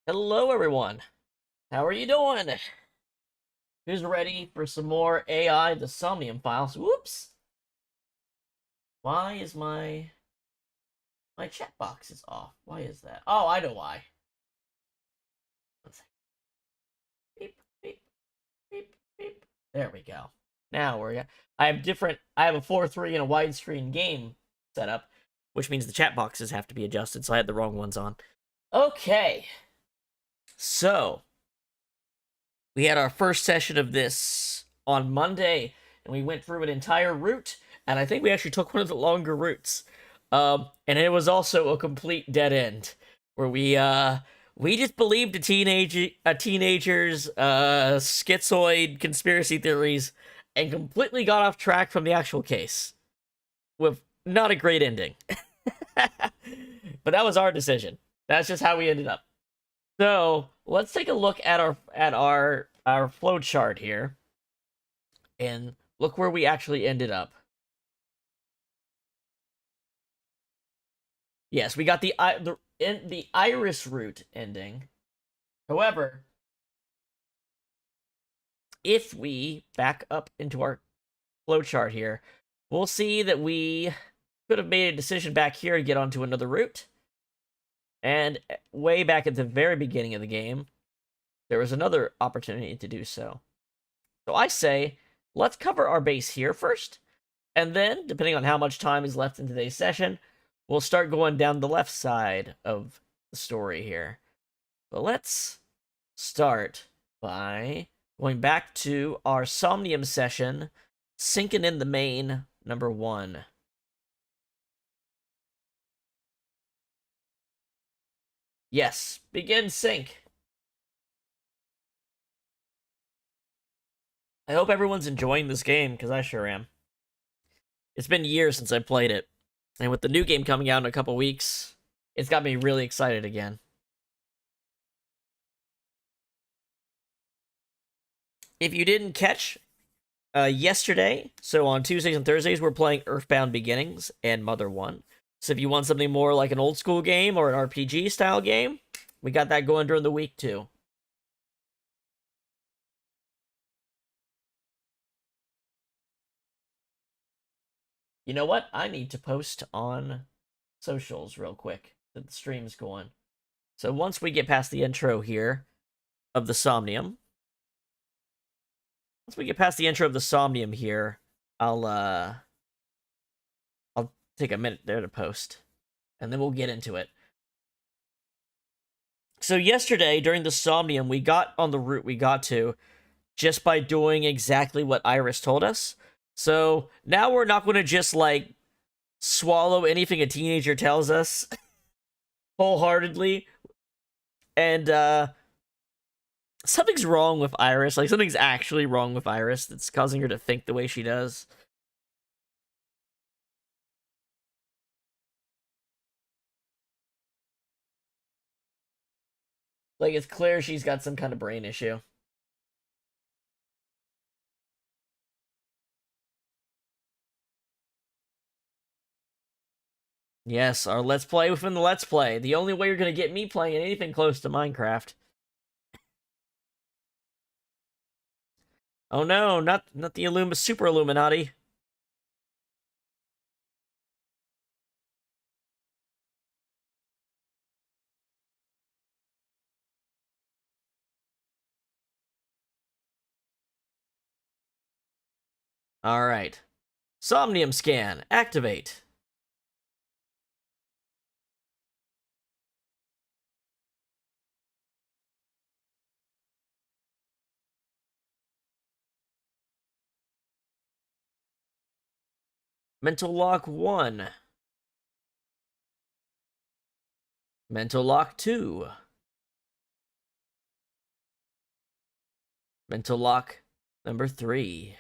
Hello, everyone. How are you doing? Who's ready for some more AI, the Somnium files? Whoops! Why is my chat box is off? Why is that? Oh, I know why. Let's see. Beep, beep, beep, beep. There we go. Now we're I have a 4:3 and a widescreen game setup, which means the chat boxes have to be adjusted, so I had the wrong ones on. Okay. So, we had our first session of this on Monday, and we went through an entire route, and I think we actually took one of the longer routes. And it was also a complete dead end, where we just believed a teenager's schizoid conspiracy theories, and completely got off track from the actual case, with not a great ending. But that was our decision. That's just how we ended up. So let's take a look at our flow chart here, and look where we actually ended up. Yes, we got the iris route ending. However, if we back up into our flow chart here, we'll see that we could have made a decision back here to get onto another route. And way back at the very beginning of the game, there was another opportunity to do so. So I say, let's cover our base here first, And then, depending on how much time is left in today's session, we'll start going down the left side of the story here. But let's start by going back to our Somnium session, sinking in the main, number 1. Yes, begin sync. I hope everyone's enjoying this game, because I sure am. It's been years since I played it, and with the new game coming out in a couple weeks, it's got me really excited again. If you didn't catch yesterday, so on Tuesdays and Thursdays, we're playing Earthbound Beginnings and Mother 1. So if you want something more like an old school game or an RPG style game, we got that going during the week too. You know what? I need to post on socials real quick that the stream's going. So once we get past the intro here of the Somnium, I'll take a minute there to post, and then we'll get into it. So yesterday, during the Somnium, we got on the route we got to just by doing exactly what Iris told us. So now we're not going to just, like, swallow anything a teenager tells us wholeheartedly. And, something's wrong with Iris. Like, something's actually wrong with Iris that's causing her to think the way she does. Like, it's clear she's got some kind of brain issue. Yes, our Let's Play within the Let's Play. The only way you're going to get me playing anything close to Minecraft. Oh no, not the Super Illuminati. Alright. Somnium scan. Activate. Mental Lock 1. Mental Lock 2. Mental Lock number 3.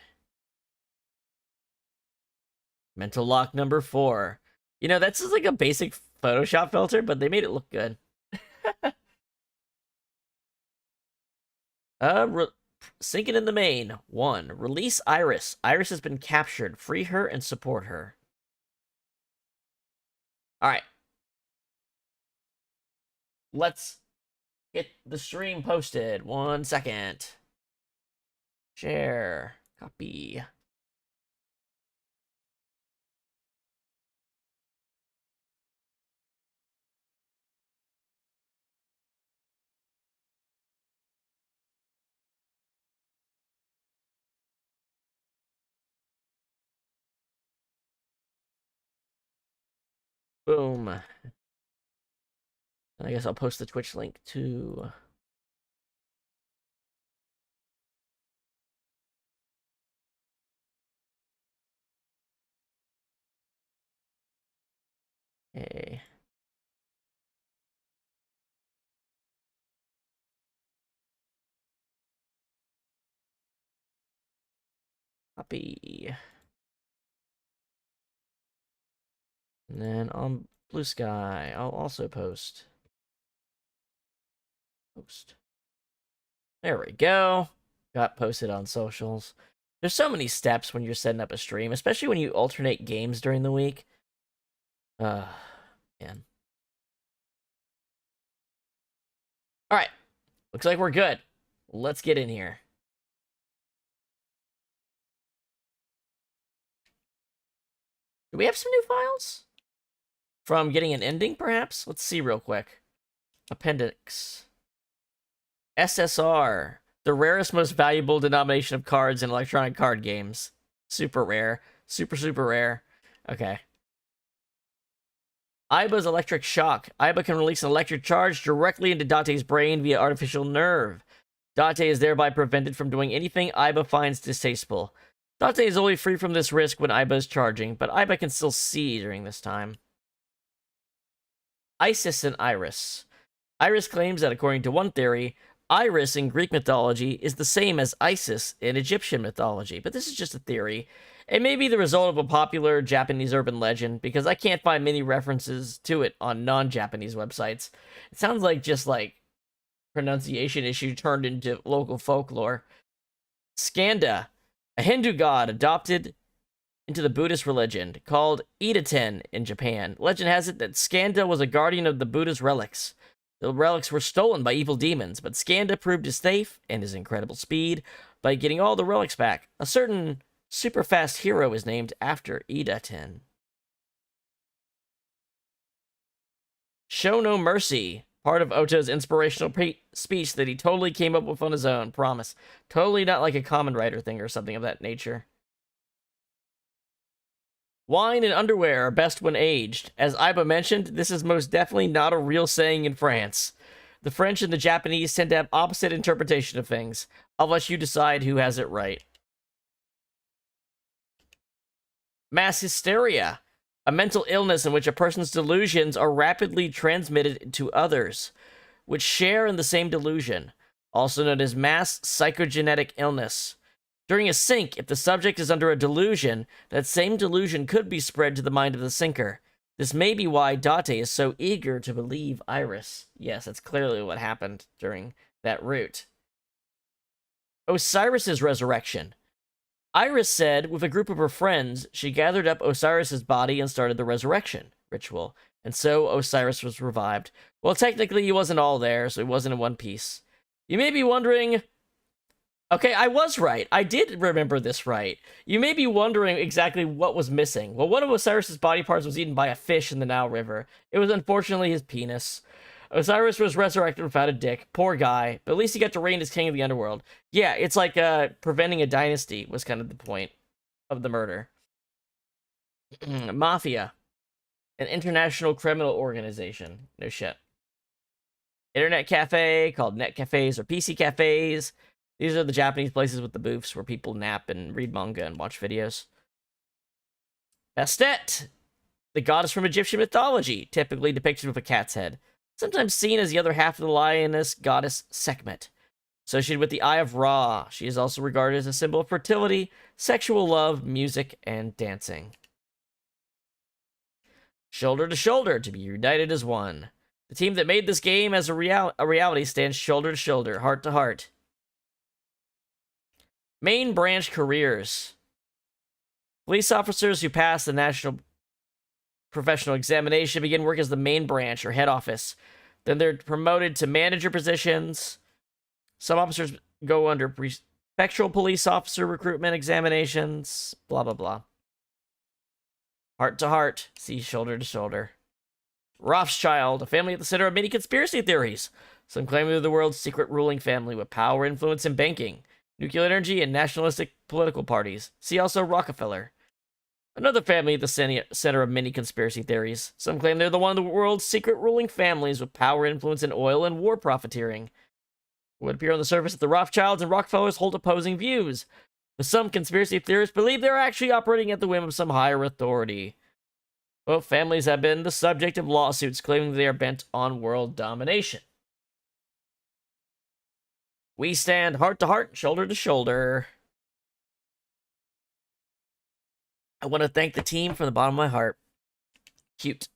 Mental Lock number 4. You know, that's just like a basic Photoshop filter, but they made it look good. Sinking in the main. 1. Release Iris. Iris has been captured. Free her and support her. Alright. Let's get the stream posted. 1 second. Share. Copy. Boom. I guess I'll post the Twitch link too. Okay. Copy. And then on Blue Sky, I'll also post. There we go. Got posted on socials. There's so many steps when you're setting up a stream, especially when you alternate games during the week. Man. Alright. Looks like we're good. Let's get in here. Do we have some new files? From getting an ending, perhaps? Let's see real quick. Appendix. SSR. The rarest, most valuable denomination of cards in electronic card games. Super rare. Super, super rare. Okay. Aiba's electric shock. Aiba can release an electric charge directly into Date's brain via artificial nerve. Date is thereby prevented from doing anything Aiba finds distasteful. Date is only free from this risk when Aiba is charging, but Aiba can still see during this time. Isis and Iris. Iris claims that according to one theory, Iris in Greek mythology is the same as Isis in Egyptian mythology, but this is just a theory. It may be the result of a popular Japanese urban legend, because I can't find many references to it on non-Japanese websites. It sounds like just like pronunciation issue turned into local folklore. Skanda, a Hindu god adopted into the Buddhist religion, called Idaten in Japan. Legend has it that Skanda was a guardian of the Buddha's relics. The relics were stolen by evil demons, but Skanda proved his faith and his incredible speed by getting all the relics back. A certain super fast hero is named after Idaten. Show No Mercy. Part of Oto's inspirational speech that he totally came up with on his own, promise. Totally not like a Kamen Rider thing or something of that nature. Wine and underwear are best when aged. As Aiba mentioned, this is most definitely not a real saying in France. The French and the Japanese tend to have opposite interpretation of things. I'll let you decide who has it right. Mass hysteria. A mental illness in which a person's delusions are rapidly transmitted to others, which share in the same delusion, also known as mass psychogenetic illness. During a sink, if the subject is under a delusion, that same delusion could be spread to the mind of the sinker. This may be why Date is so eager to believe Iris. Yes, that's clearly what happened during that route. Osiris's resurrection. Iris said, with a group of her friends, she gathered up Osiris's body and started the resurrection ritual, and so Osiris was revived. Well, technically, he wasn't all there, so he wasn't in one piece. You may be wondering... Okay, I was right. I did remember this right. You may be wondering exactly what was missing. Well, one of Osiris's body parts was eaten by a fish in the Nile River. It was unfortunately his penis. Osiris was resurrected without a dick. Poor guy. But at least he got to reign as king of the underworld. Yeah, it's like preventing a dynasty was kind of the point of the murder. Mafia. An international criminal organization. No shit. Internet cafe, called net cafes or PC cafes. These are the Japanese places with the booths where people nap and read manga and watch videos. Bastet. The goddess from Egyptian mythology, typically depicted with a cat's head. Sometimes seen as the other half of the lioness goddess Sekhmet. Associated with the Eye of Ra, she is also regarded as a symbol of fertility, sexual love, music, and dancing. Shoulder to shoulder, to be united as one. The team that made this game as a reality stands shoulder to shoulder, heart to heart. Main branch careers. Police officers who pass the National Professional Examination begin work as the main branch or head office. Then they're promoted to manager positions. Some officers go under prefectural police officer recruitment examinations. Blah, blah, blah. Heart to heart. See shoulder to shoulder. Rothschild, a family at the center of many conspiracy theories. Some claim they're the world's secret ruling family with power, influence, and banking, nuclear energy, and nationalistic political parties. See also Rockefeller. Another family at the center of many conspiracy theories. Some claim they're one of the world's secret ruling families with power, influence, in oil and war profiteering. It would appear on the surface that the Rothschilds and Rockefellers hold opposing views, but some conspiracy theorists believe they're actually operating at the whim of some higher authority. Both families have been the subject of lawsuits claiming they are bent on world domination. We stand heart to heart, shoulder to shoulder. I want to thank the team from the bottom of my heart. Cute.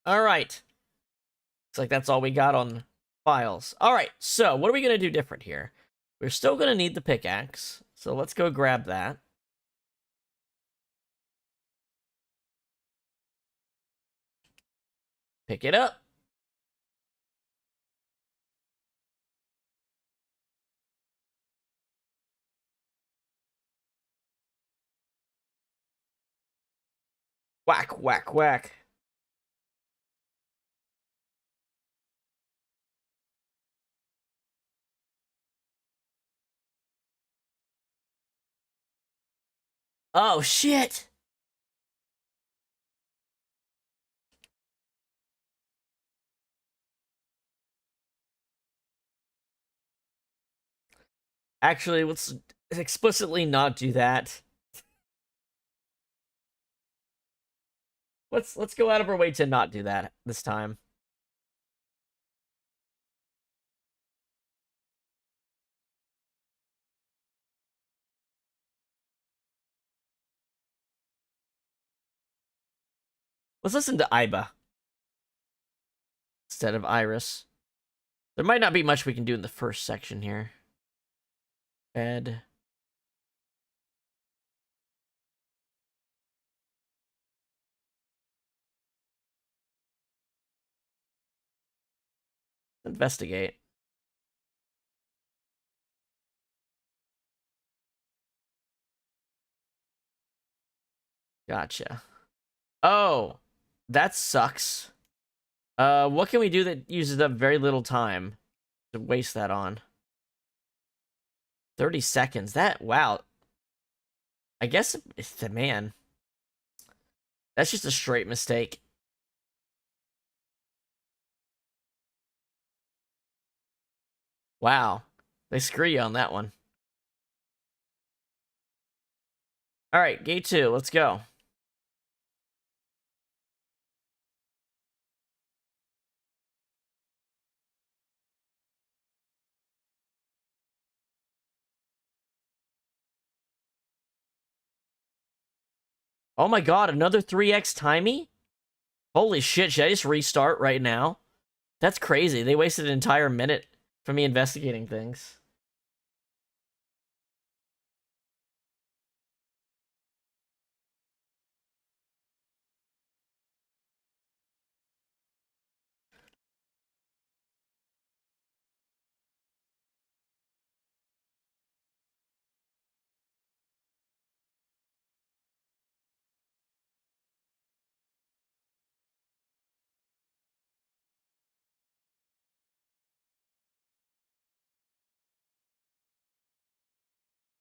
All right. Looks like that's all we got on files. All right, so what are we going to do different here? We're still going to need the pickaxe, so let's go grab that. Pick it up. Whack, whack, whack. Oh, shit. Actually, let's explicitly not do that. Let's go out of our way to not do that this time. Let's listen to Iba instead of Iris. There might not be much we can do in the first section here. Bed. Investigate. Gotcha. Oh, that sucks. What can we do that uses up very little time to waste that on? 30 seconds. Wow. I guess it's the man. That's just a straight mistake. Wow. They screw you on that one. All right, gate 2. Let's go. Oh my god, another 3x timey? Holy shit, should I just restart right now? That's crazy. They wasted an entire minute for me investigating things.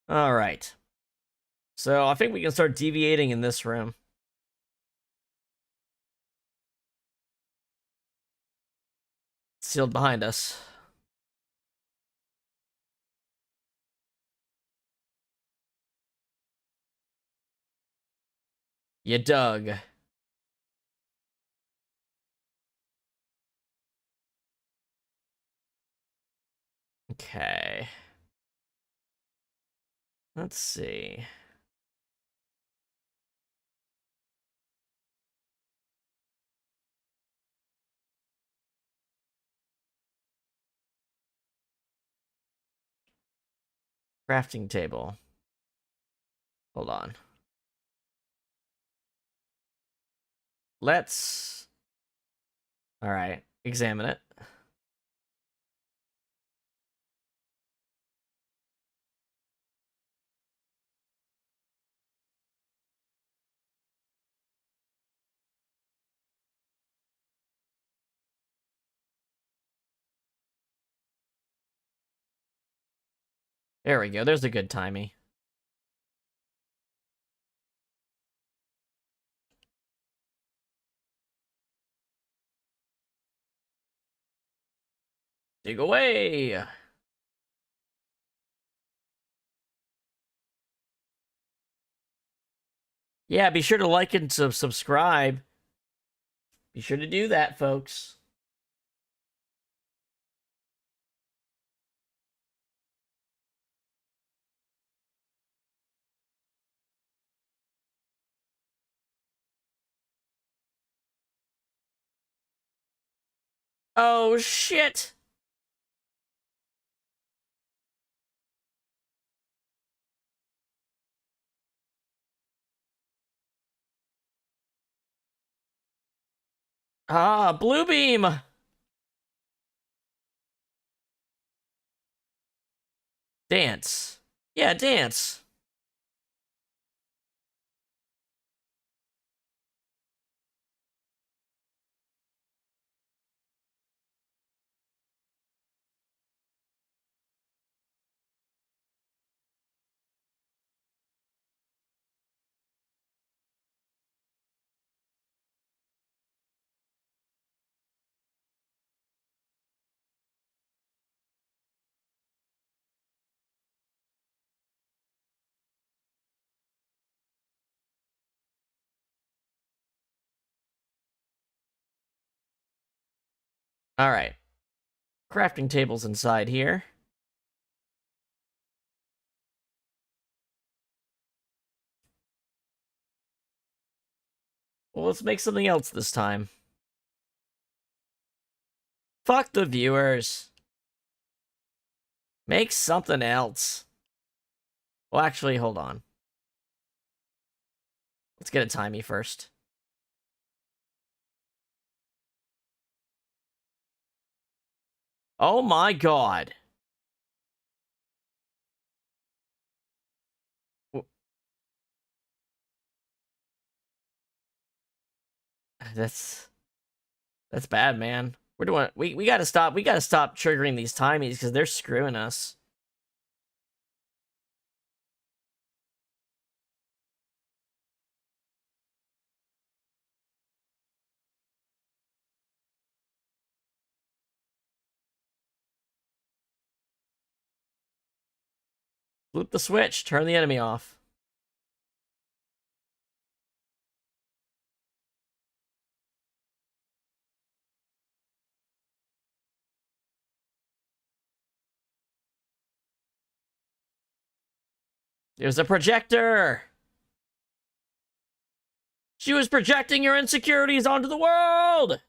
All right. So I think we can start deviating in this room. Sealed behind us. You dug. Okay. Let's see. Crafting table. Hold on. Let's... Alright. Examine it. There we go. There's a good timey. Dig away! Yeah, be sure to like and subscribe. Be sure to do that, folks. Oh, shit! Ah, blue beam! Dance. Yeah, dance. Alright. Crafting tables inside here. Well, let's make something else this time. Fuck the viewers. Make something else. Well, actually, hold on. Let's get a timey first. Oh my god. That's bad, man. We're doing we gotta stop triggering these timies because they're screwing us. Flip the switch, turn the enemy off. There's a projector! She was projecting your insecurities onto the world!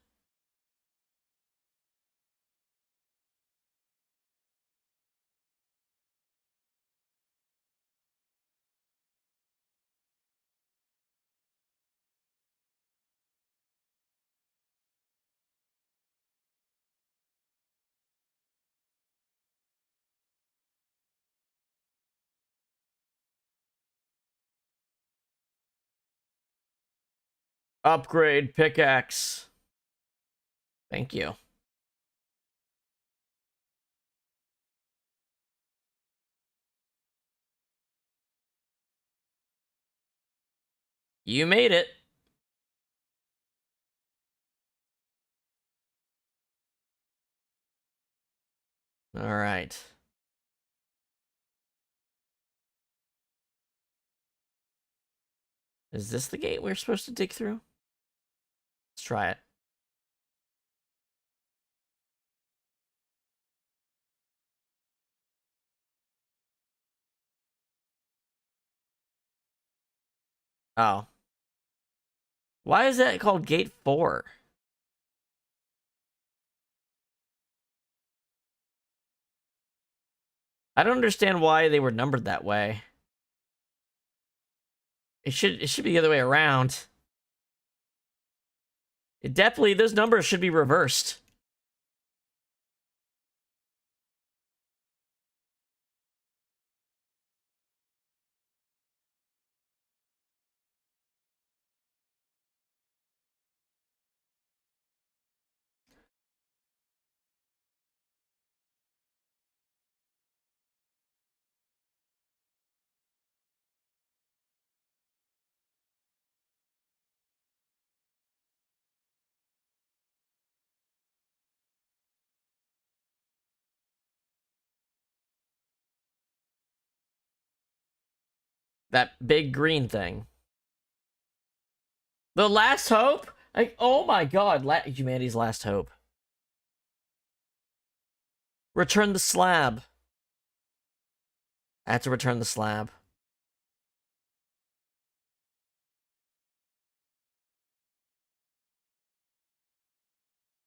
Upgrade pickaxe. Thank you. You made it. All right. Is this the gate we're supposed to dig through? Let's try it. Oh. Why is that called gate 4? I don't understand why they were numbered that way. It should be the other way around. It definitely, those numbers should be reversed. That big green thing. The last hope? Like, oh my god, humanity's last hope. Return the slab. I have to return the slab.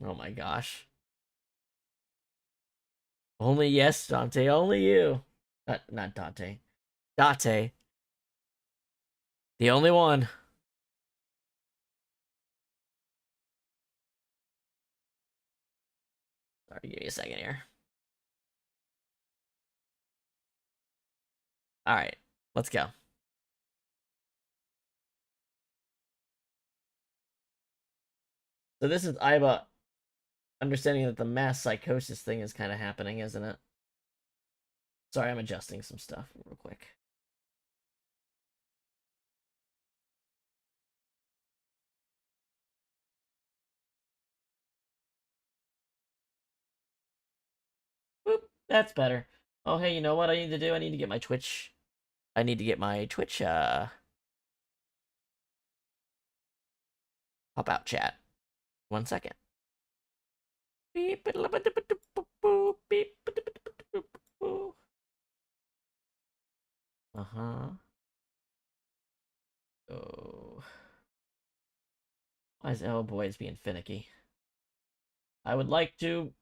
Oh my gosh. Only yes, Dante, only you. Not Dante. Dante. The only one. Sorry, give me a second here. Alright, let's go. So this is Iba understanding that the mass psychosis thing is kind of happening, isn't it? Sorry, I'm adjusting some stuff real quick. Boop, that's better. Oh, hey, you know what I need to do? I need to get my Twitch. I need to get my Twitch, pop out chat. 1 second. Uh-huh. Oh. Why is oh boy, it's being finicky. I would like to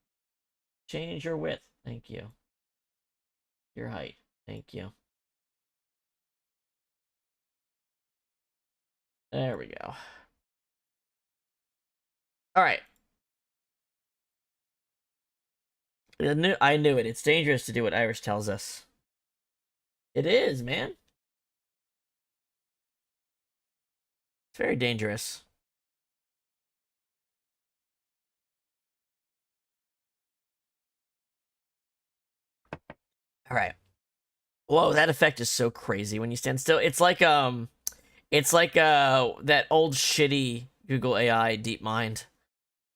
change your width. Thank you. Your height. Thank you. There we go. All right. I knew it. It's dangerous to do what Irish tells us. It is, man. It's very dangerous. All right. Whoa, that effect is so crazy when you stand still. It's like that old shitty Google AI DeepMind.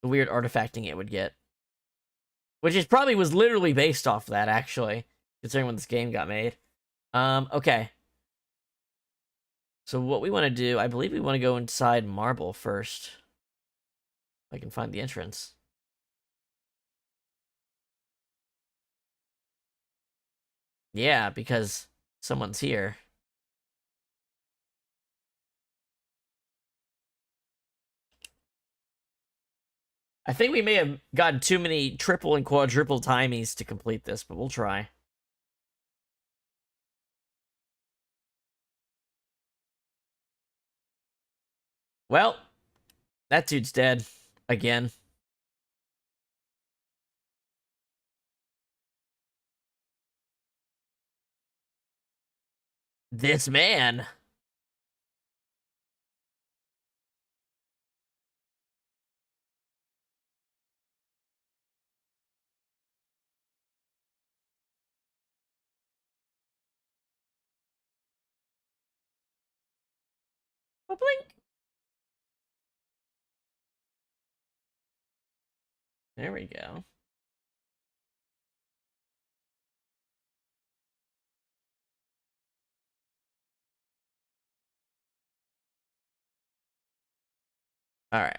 The weird artifacting it would get. Which is probably was literally based off that, actually, considering when this game got made. Okay. So what we want to do, I believe we want to go inside Marble first. If I can find the entrance. Yeah, because someone's here. I think we may have gotten too many triple and quadruple timies to complete this, but we'll try. Well, that dude's dead. Again. This man. Oh, blink. There we go. All right.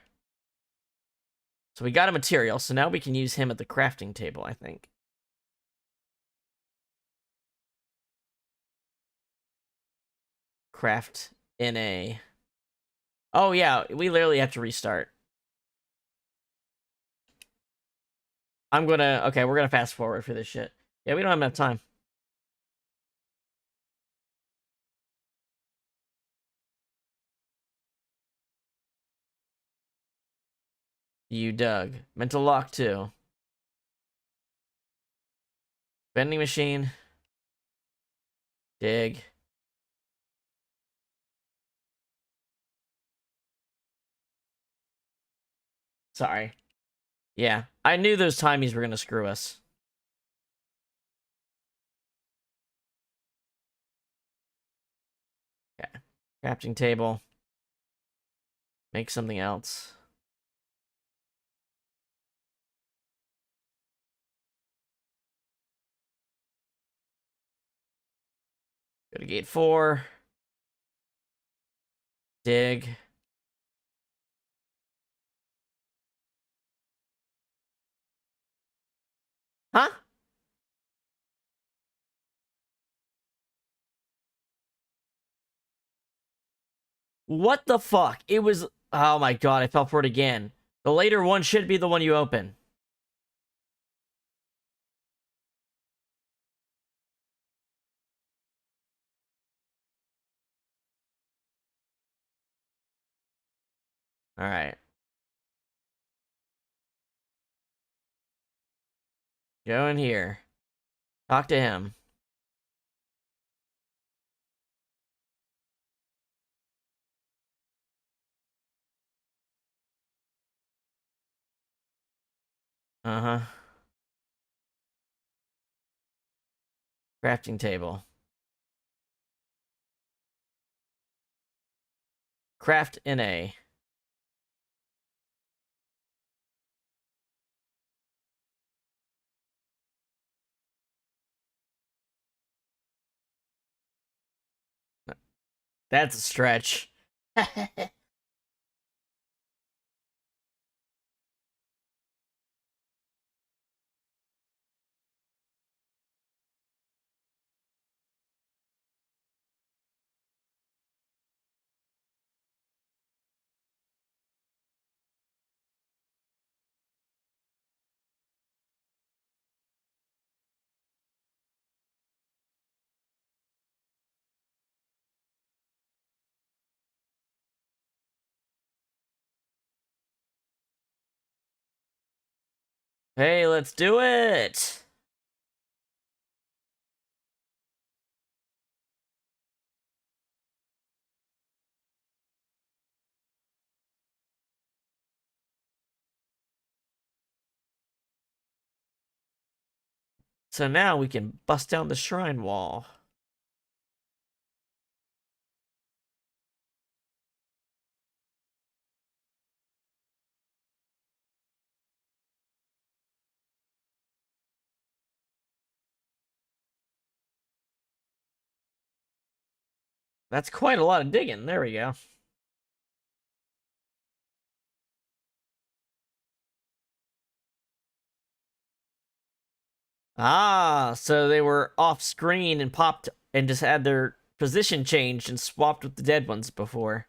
So we got a material, so now we can use him at the crafting table, I think. Craft in a... Oh, yeah, we literally have to restart. I'm gonna... Okay, we're gonna fast forward for this shit. Yeah, we don't have enough time. You dug. Mental lock, too. Vending machine. Dig. Sorry. Yeah, I knew those timies were gonna screw us. Okay. Crafting table. Make something else. Go to gate 4. Dig. Huh? What the fuck? It was... Oh my god, I fell for it again. The later one should be the one you open. Alright. Go in here. Talk to him. Uh-huh. Crafting table. Craft in A. That's a stretch. Hey, let's do it! So now we can bust down the shrine wall. That's quite a lot of digging. There we go. Ah, so they were off screen and popped and just had their position changed and swapped with the dead ones before.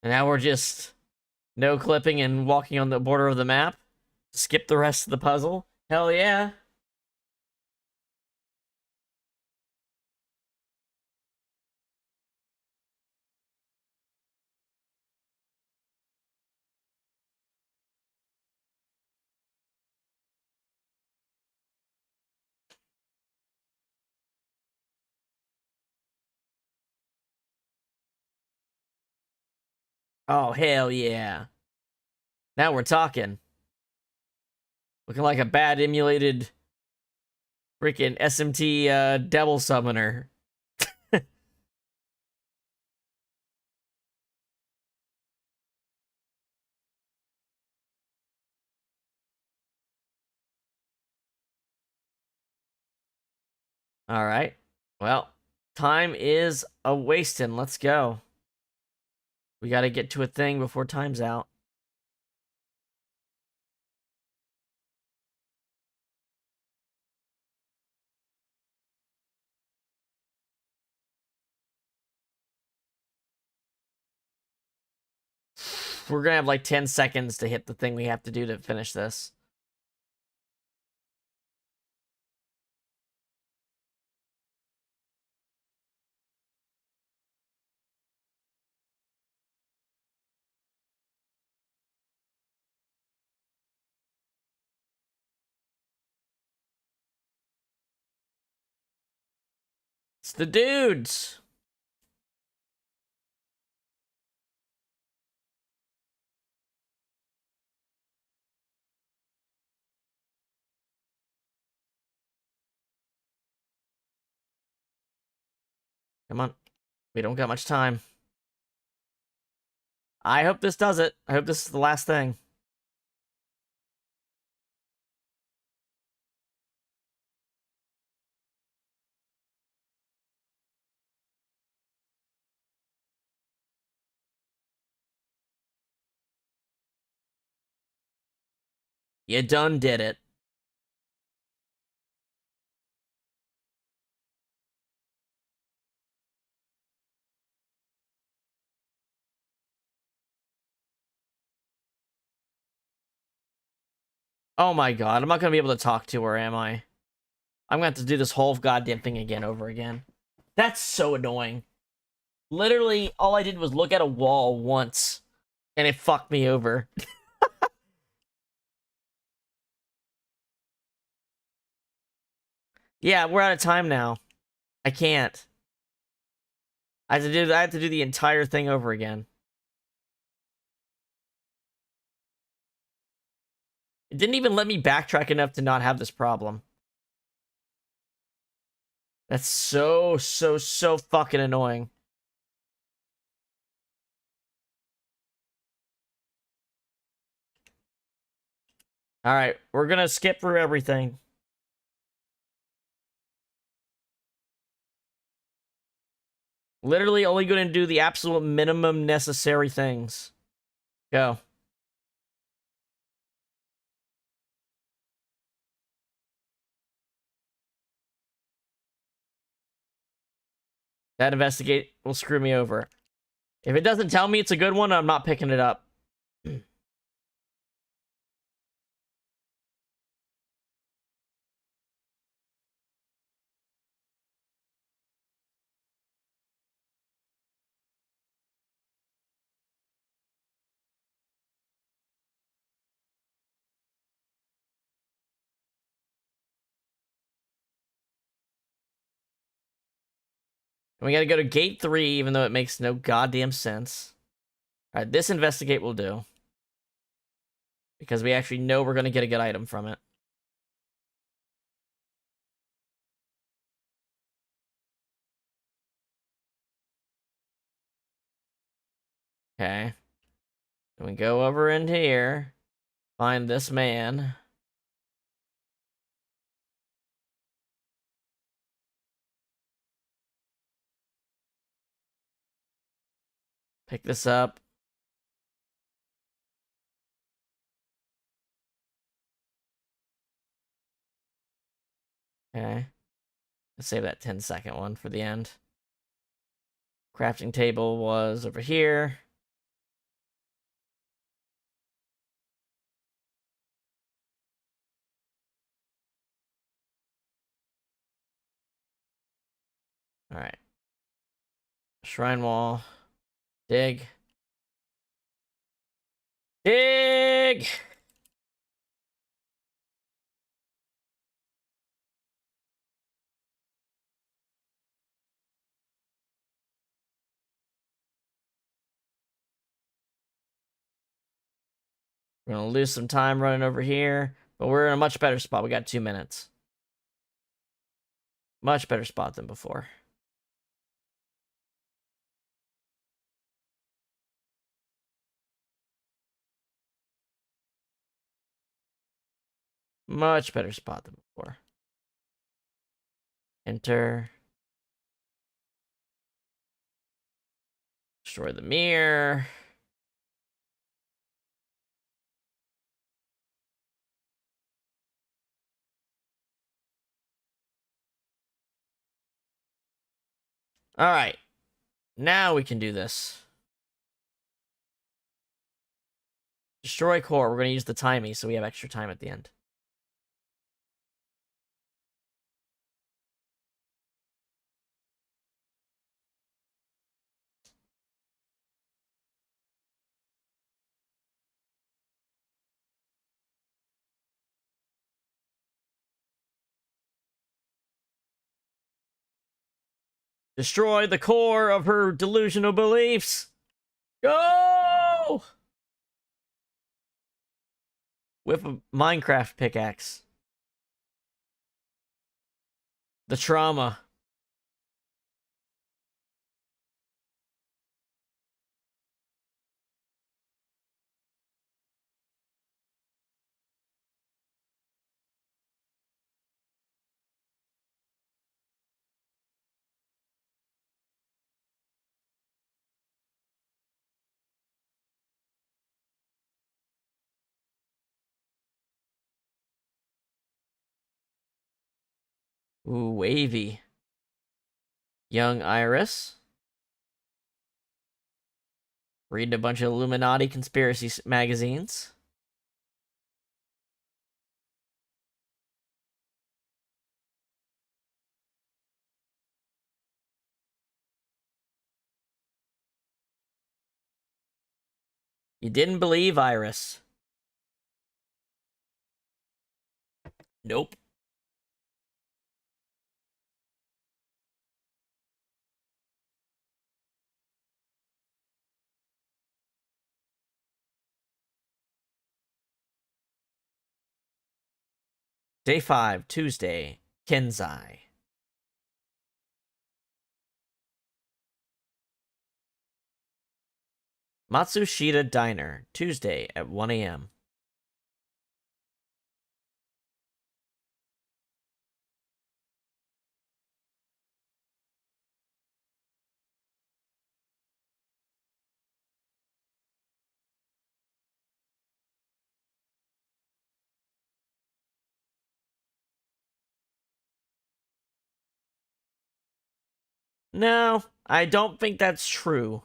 And now we're just no clipping and walking on the border of the map. Skip the rest of the puzzle. Hell yeah. Oh, hell yeah. Now we're talking. Looking like a bad emulated freaking SMT Devil Summoner. All right. Well, time is a wasting. Let's go. We got to get to a thing before time's out. We're gonna have like 10 seconds to hit the thing we have to do to finish this. It's the dudes. Come on. We don't got much time. I hope this does it. I hope this is the last thing. You done did it. Oh my god, I'm not gonna be able to talk to her, am I? I'm gonna have to do this whole goddamn thing again over again. That's so annoying. Literally, all I did was look at a wall once, and it fucked me over. Yeah, we're out of time now. I can't. I have to do the entire thing over again. It didn't even let me backtrack enough to not have this problem. That's so fucking annoying. Alright, we're gonna skip through everything. Literally only gonna do the absolute minimum necessary things. Go. That investigate will screw me over. If it doesn't tell me it's a good one, I'm not picking it up. We gotta go to gate 3, even though it makes no goddamn sense. Alright, this investigate will do. Because we actually know we're gonna get a good item from it. Okay. And we go over into here. Find this man. Pick this up. Okay. Let's save that 10-second one for the end. Crafting table was over here. Alright. Shrine wall. Dig. Dig! We're gonna lose some time running over here, but we're in a much better spot. We got 2 minutes. Much better spot than before. Much better spot than before. Enter. Destroy the mirror. Alright. Now we can do this. Destroy core. We're going to use the timey so we have extra time at the end. Destroy the core of her delusional beliefs. Go! With a Minecraft pickaxe. The trauma. Ooh, wavy. Young Iris. Reading a bunch of Illuminati conspiracy magazines. You didn't believe Iris. Nope. Day 5, Tuesday. Kenzai. Matsushita Diner. Tuesday at 1 a.m. No, I don't think that's true.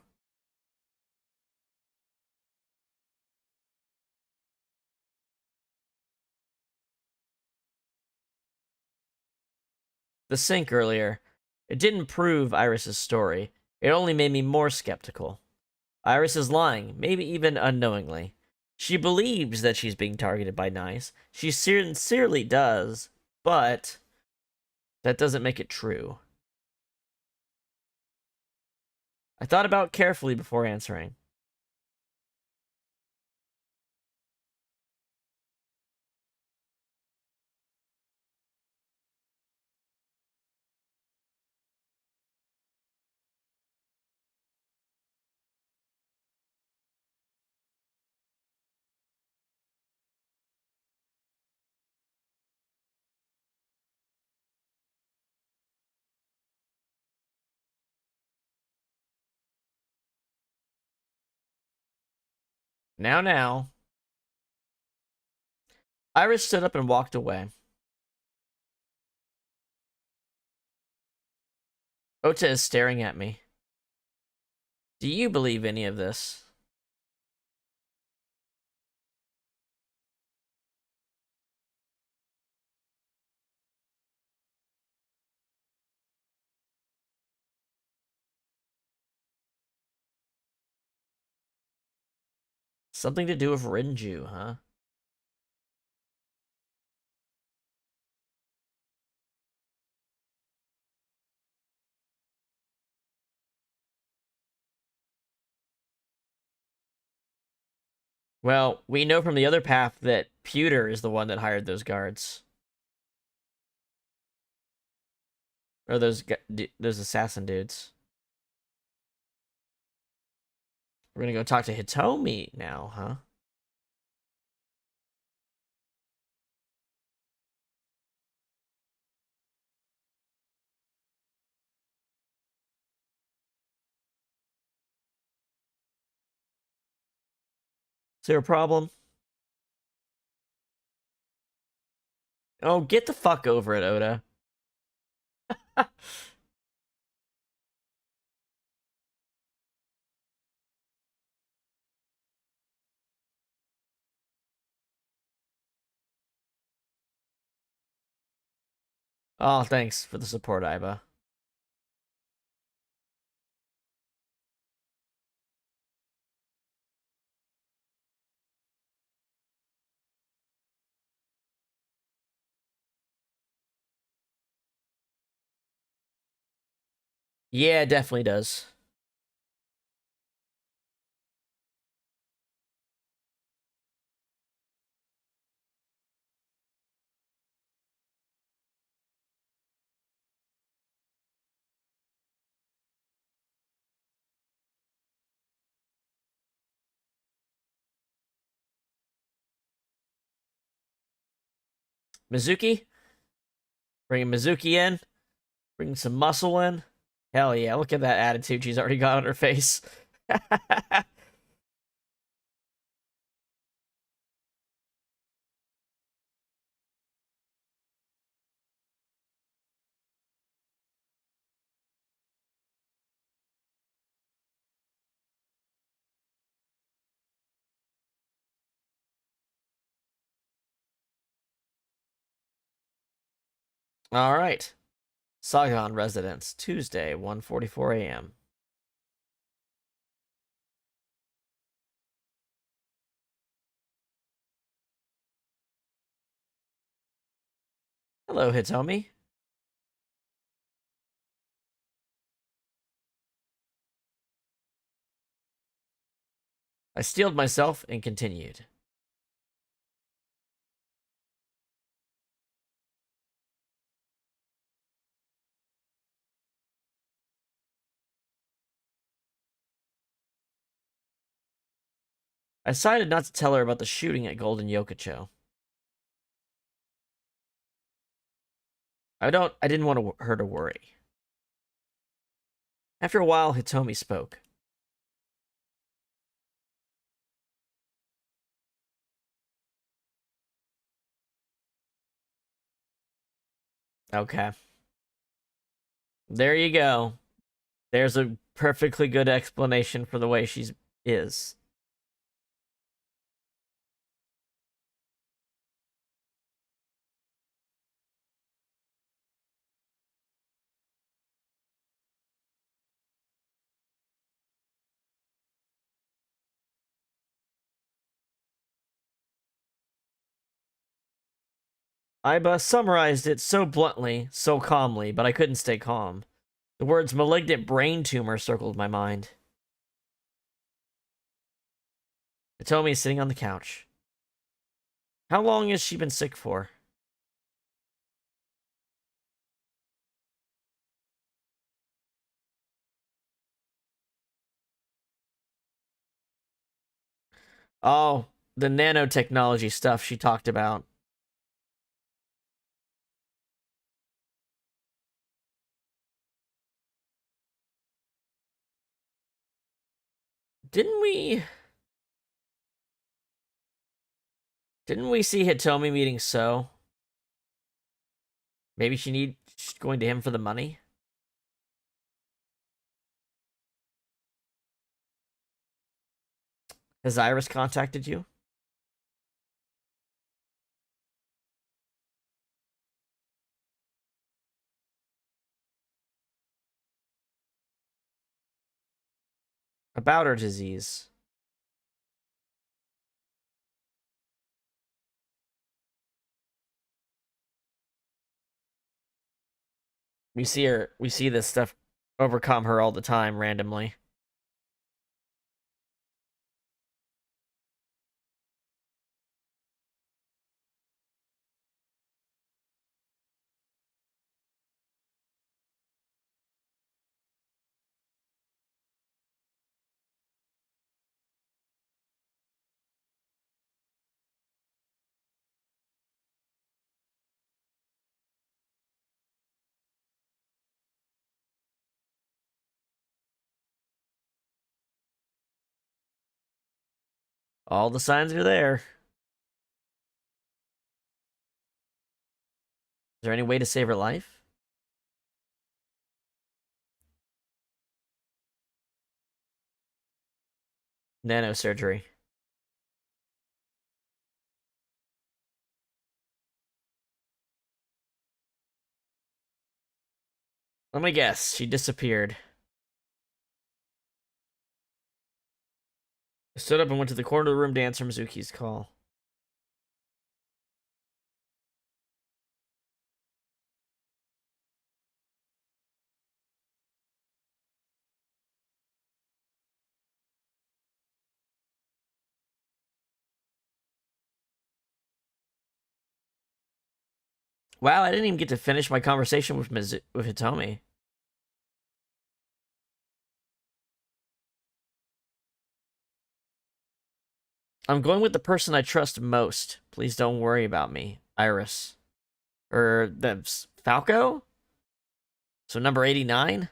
The sink earlier, it didn't prove Iris's story. It only made me more skeptical. Iris is lying, maybe even unknowingly. She believes that she's being targeted by Nice. She sincerely does, but that doesn't make it true. I thought about carefully before answering. Now. Iris stood up and walked away. Ota is staring at me. Do you believe any of this? Something to do with Rinju, huh? Well, we know from the other path that Pewter is the one that hired those guards. Or those assassin dudes. We're gonna go talk to Hitomi now, huh? Is there a problem? Oh, get the fuck over it, Oda. Oh, thanks for the support, Iba. Yeah, it definitely does. Mizuki? Bringing Mizuki in? Bringing some muscle in? Hell yeah, look at that attitude she's already got on her face. Alright. Sagan Residence, Tuesday, 1:44 a.m. Hello, Hitomi. I steeled myself and continued. I decided not to tell her about the shooting at Golden Yokocho. I didn't want her to worry. After a while, Hitomi spoke. Okay. There you go. There's a perfectly good explanation for the way she's is. I summarized it so bluntly, so calmly, but I couldn't stay calm. The words malignant brain tumor circled my mind. Hitomi is sitting on the couch. How long has she been sick for? Oh, the nanotechnology stuff she talked about. Didn't we... Didn't we see Hitomi meeting So? Maybe she's going to him for the money? Has Iris contacted you? About her disease. We see this stuff overcome her all the time randomly. All the signs are there. Is there any way to save her life? Nanosurgery. Let me guess. She disappeared. I stood up and went to the corner of the room to answer Mizuki's call. Wow, I didn't even get to finish my conversation with with Hitomi. I'm going with the person I trust most. Please don't worry about me. Iris. Or that's Falco? So number 89?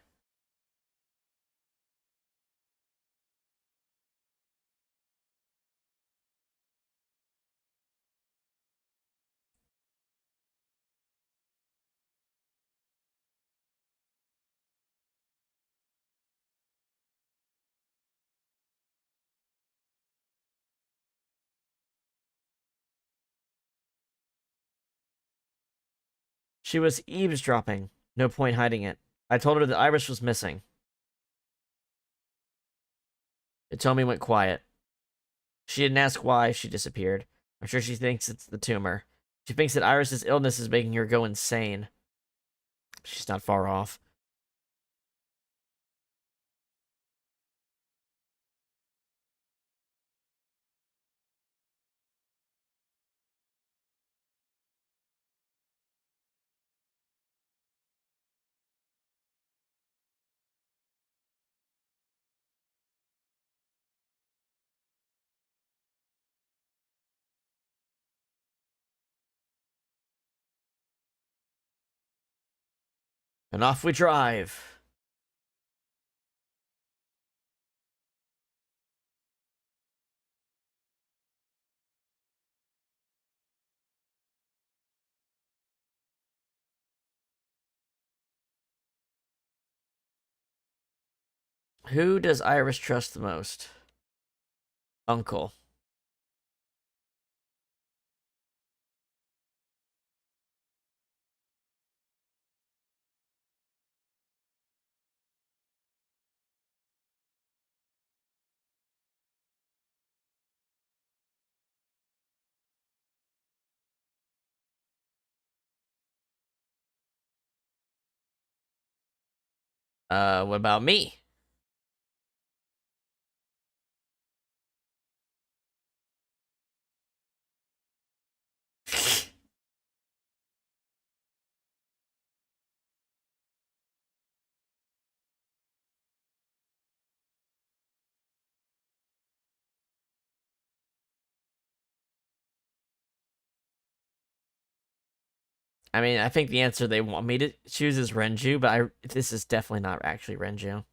She was eavesdropping. No point hiding it. I told her that Iris was missing. Hitomi went quiet. She didn't ask why she disappeared. I'm sure she thinks it's the tumor. She thinks that Iris's illness is making her go insane. She's not far off. And off we drive. Who does Iris trust the most? Uncle. What about me? I mean, I think the answer they want me to choose is Renju, but this is definitely not actually Renju.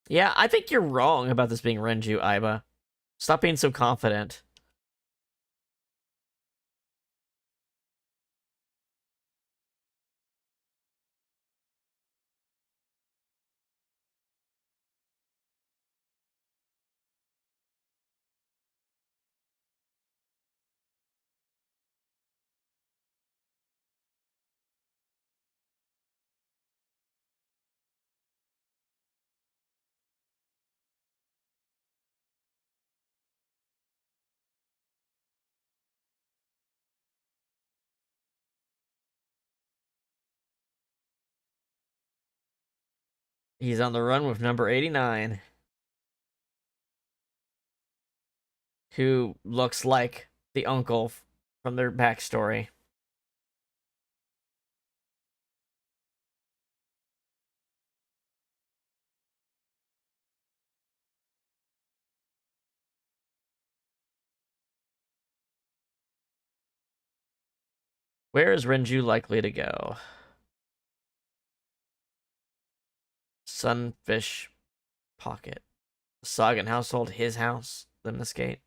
Yeah, I think you're wrong about this being Renju, Aiba. Stop being so confident. He's on the run with number 89, who looks like the uncle from their backstory. Where is Renju likely to go? Sunfish Pocket. Sagan household, his house, Lemnis Gate.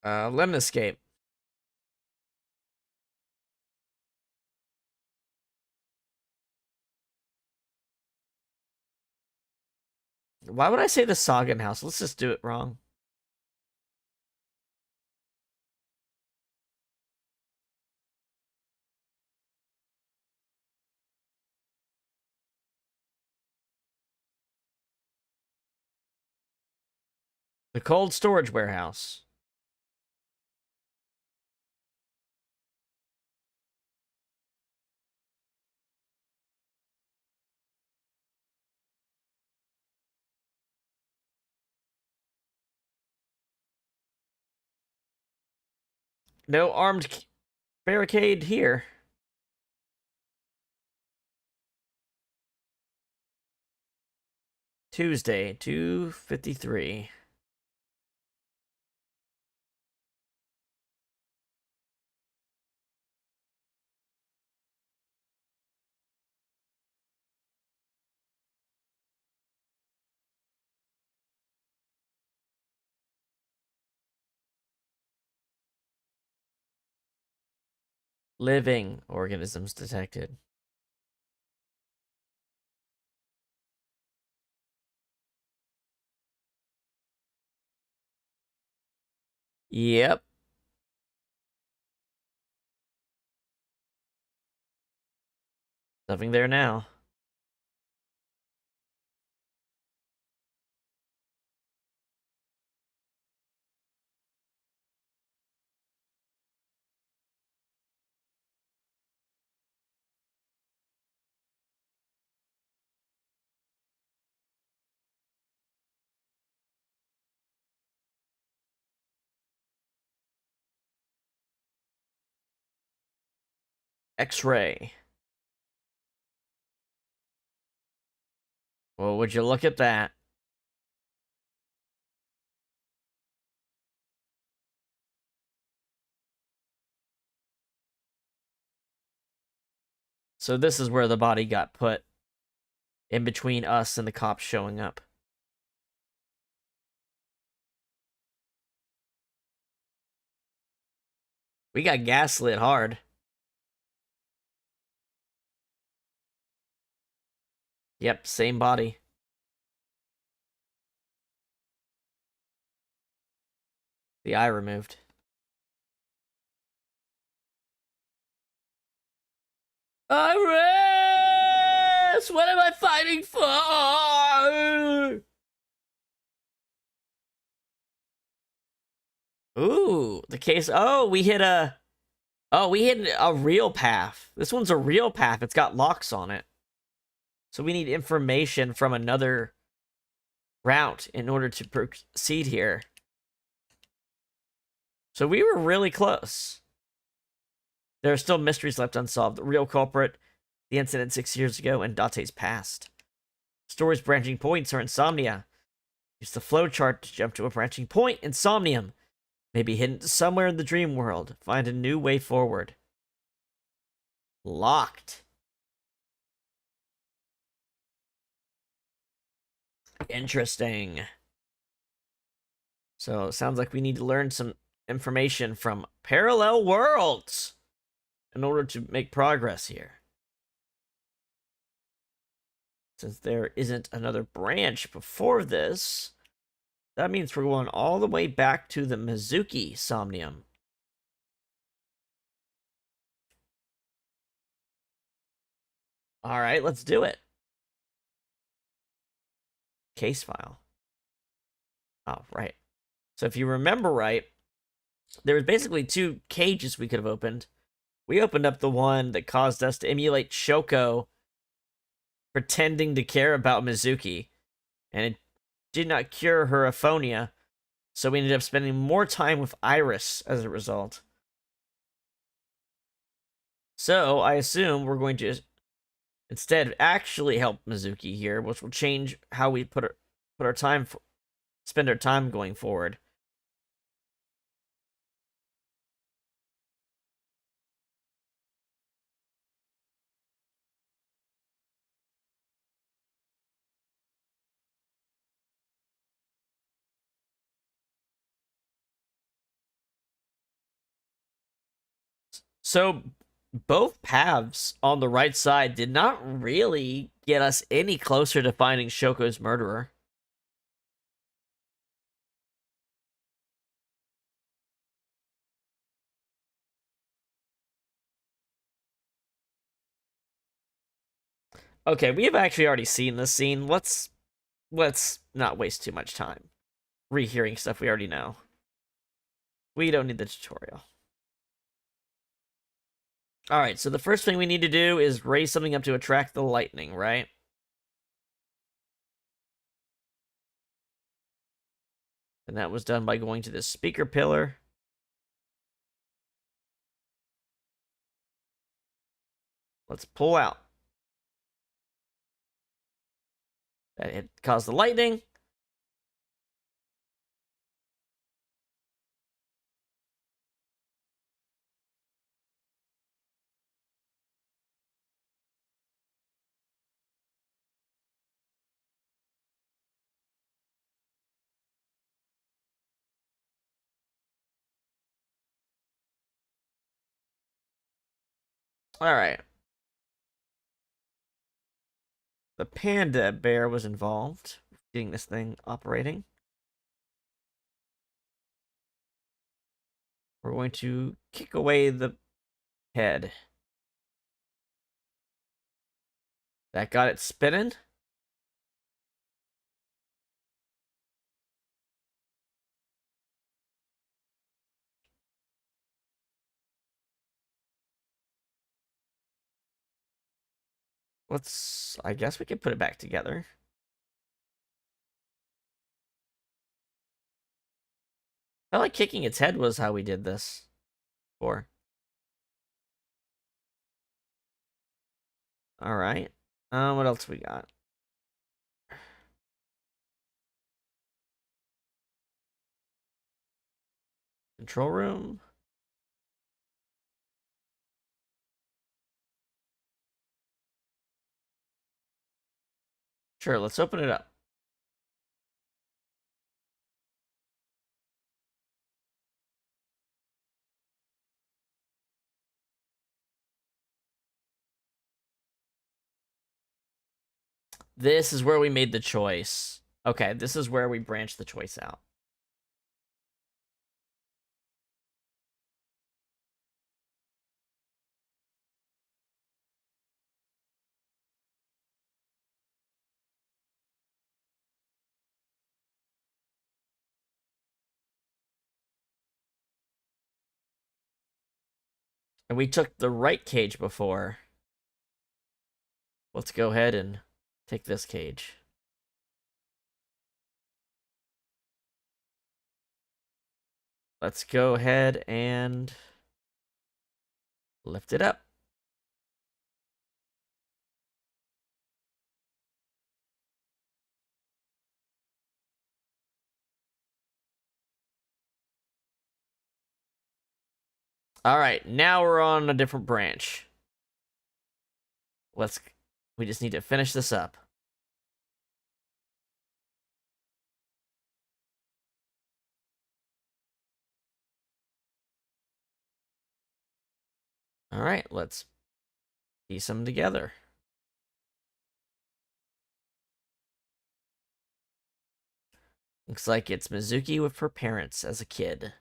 Lemnis Gate. Why would I say the Sagan house? Let's just do it wrong. The cold storage warehouse. No armed barricade here. Tuesday, 2:53. Living organisms detected. Yep. Nothing there now. X-ray. Well, would you look at that? So this is where the body got put, in between us and the cops showing up. We got gaslit hard. Yep, same body. The eye removed. Iris! What am I fighting for? Ooh, the case. Oh, we hit a. Oh, we hit a real path. This one's a real path. It's got locks on it. So we need information from another route in order to proceed here. So we were really close. There are still mysteries left unsolved. The real culprit, the incident 6 years ago, and Date's past. Story's branching points are insomnia. Use the flowchart to jump to a branching point in Somnium. Maybe hidden somewhere in the dream world. Find a new way forward. Locked. Interesting. So it sounds like we need to learn some information from parallel worlds in order to make progress here. Since there isn't another branch before this, that means we're going all the way back to the Mizuki Somnium. All right, let's do it. Case file. Oh, right. So if you remember right, there was basically two cages we could have opened. We opened up the one that caused us to emulate Shoko pretending to care about Mizuki, and it did not cure her aphonia, so we ended up spending more time with Iris as a result. So I assume we're going to instead actually help Mizuki here, which will change how we spend our time going forward. So both paths on the right side did not really get us any closer to finding Shoko's murderer. Okay, we have actually already seen this scene. Let's not waste too much time rehearing stuff we already know. We don't need the tutorial. All right, so the first thing we need to do is raise something up to attract the lightning, right? And that was done by going to the speaker pillar. Let's pull out. That caused the lightning. All right. The panda bear was involved, getting this thing operating. We're going to kick away the head. That got it spinning. I guess we can put it back together. I felt like kicking its head was how we did this before. All right. What else we got? Control room. Sure, let's open it up. This is where we made the choice. Okay, this is where we branched the choice out. And we took the right cage before. Let's go ahead and take this cage. Let's go ahead and lift it up. All right, now we're on a different branch. We just need to finish this up. All right, let's piece them together. Looks like it's Mizuki with her parents as a kid.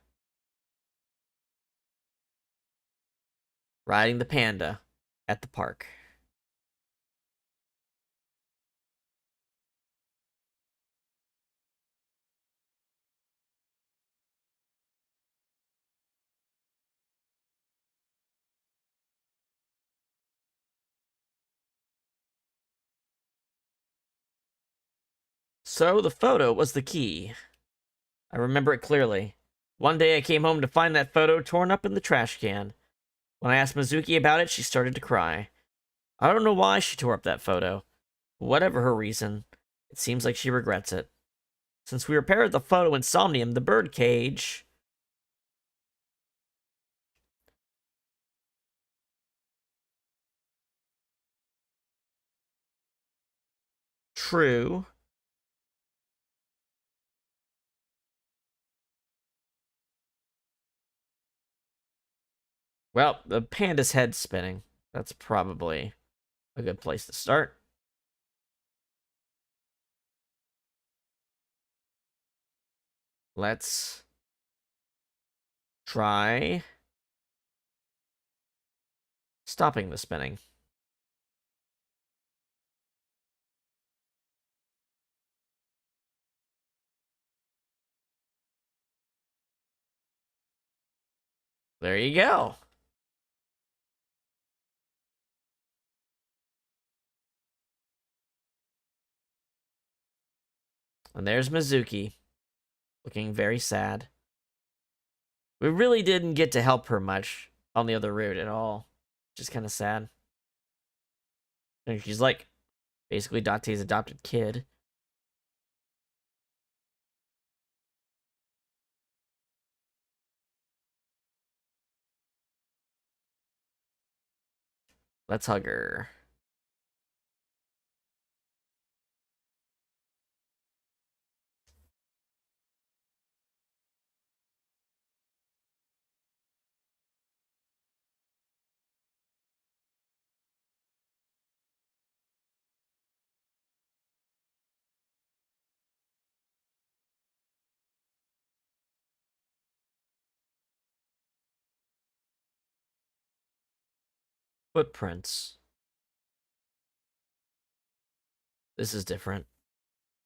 Riding the panda at the park. So the photo was the key. I remember it clearly. One day I came home to find that photo torn up in the trash can. When I asked Mizuki about it, she started to cry. I don't know why she tore up that photo. Whatever her reason, it seems like she regrets it. Since we repaired the photo in Somnium, the bird cage... True. Well, the panda's head's spinning. That's probably a good place to start. Let's try stopping the spinning. There you go. And there's Mizuki, looking very sad. We really didn't get to help her much on the other route at all. Just kind of sad. And she's like basically Date's adopted kid. Let's hug her. Footprints. This is different.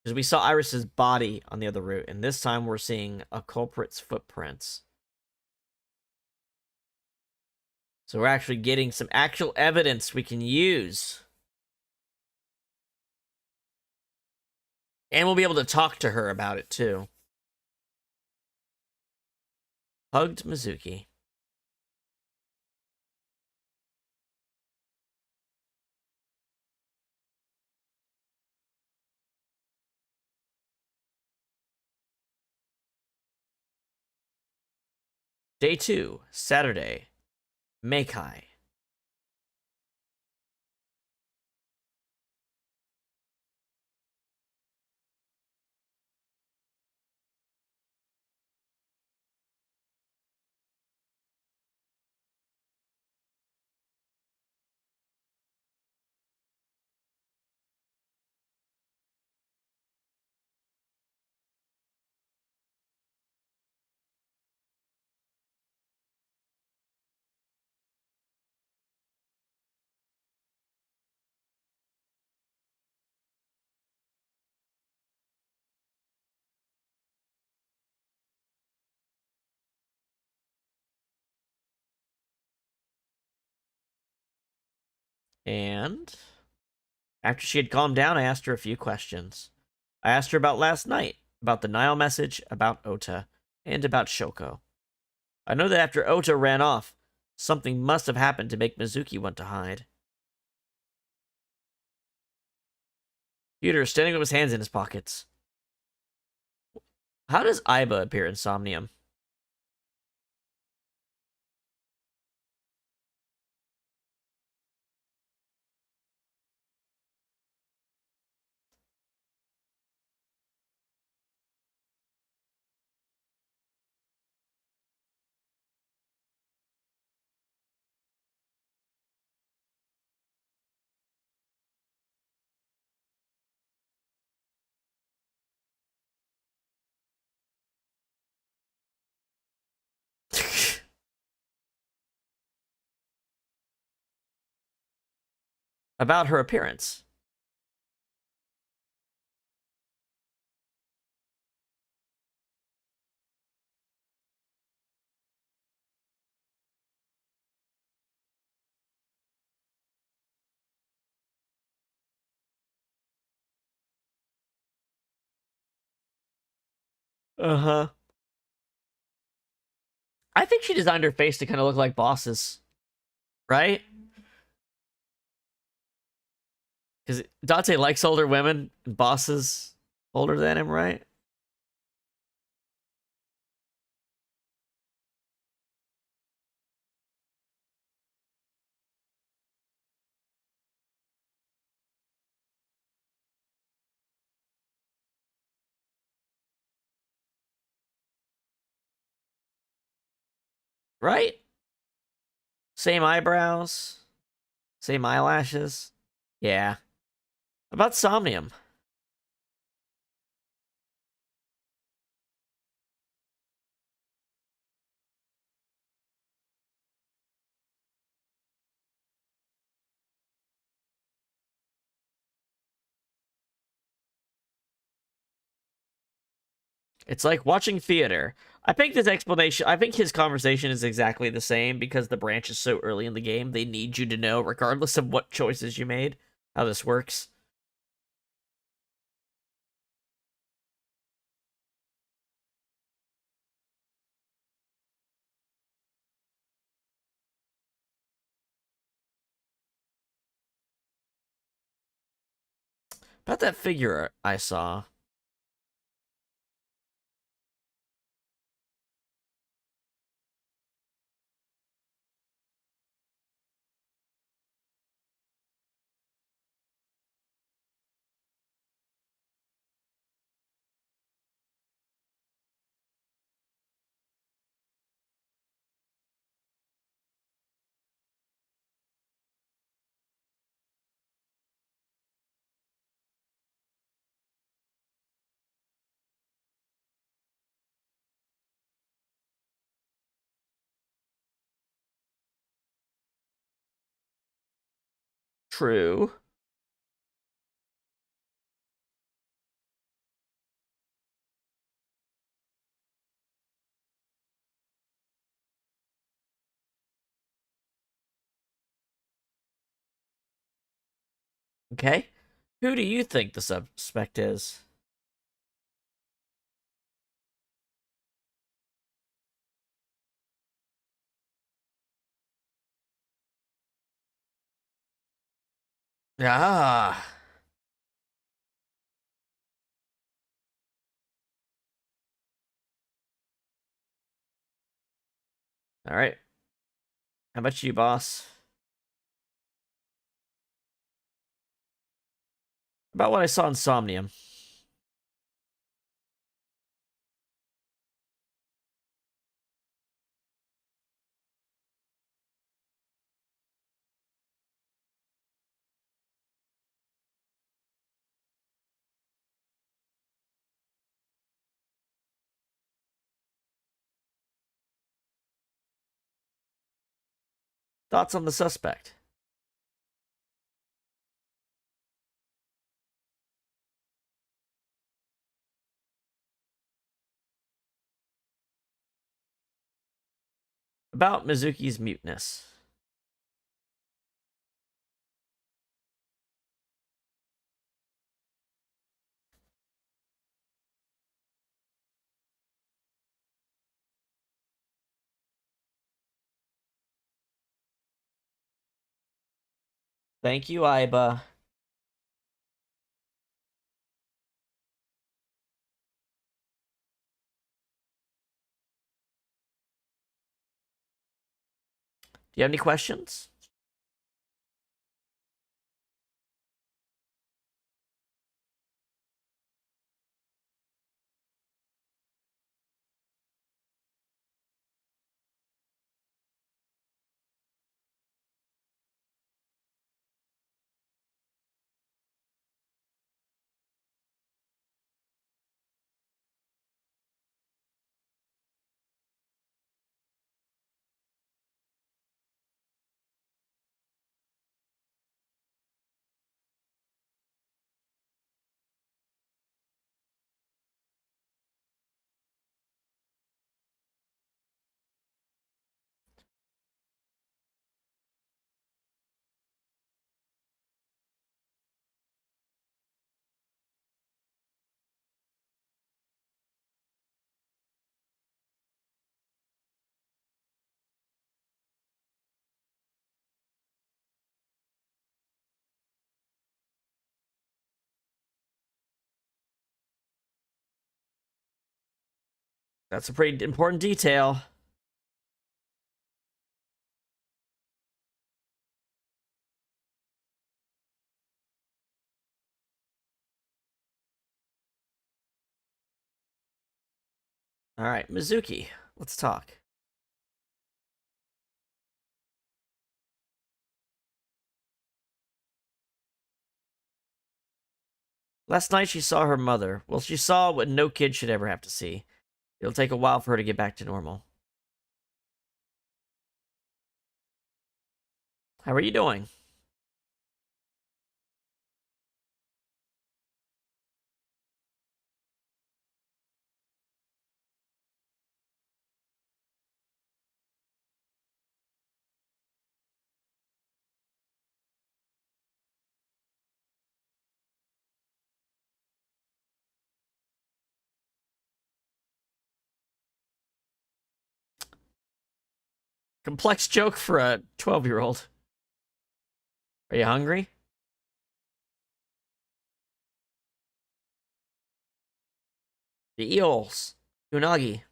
Because we saw Iris's body on the other route, and this time we're seeing a culprit's footprints. So we're actually getting some actual evidence we can use. And we'll be able to talk to her about it, too. Hugged Mizuki. Day 2, Saturday. Meikai. And after she had calmed down, I asked her a few questions. I asked her about last night, about the Nile message, about Ota, and about Shoko. I know that after Ota ran off, something must have happened to make Mizuki want to hide. Peter, standing with his hands in his pockets. How does Aiba appear in Somnium? About her appearance. Uh-huh. I think she designed her face to kind of look like bosses, right? Because Dante likes older women, and bosses older than him, right? Right? Same eyebrows, same eyelashes. Yeah. About Somnium. It's like watching theater. I think this explanation, I think his conversation is exactly the same because the branch is so early in the game. They need you to know, regardless of what choices you made, how this works. About that figure I saw. True. Okay. Who do you think the suspect is? Ah. All right. How about you, boss? About what I saw in Somnium. Thoughts on the suspect? About Mizuki's muteness. Thank you, Iba. Do you have any questions? That's a pretty important detail. All right, Mizuki, let's talk. Last night she saw her mother. Well, she saw what no kid should ever have to see. It'll take a while for her to get back to normal. How are you doing? Complex joke for a 12-year-old. Are you hungry? The eels. Unagi.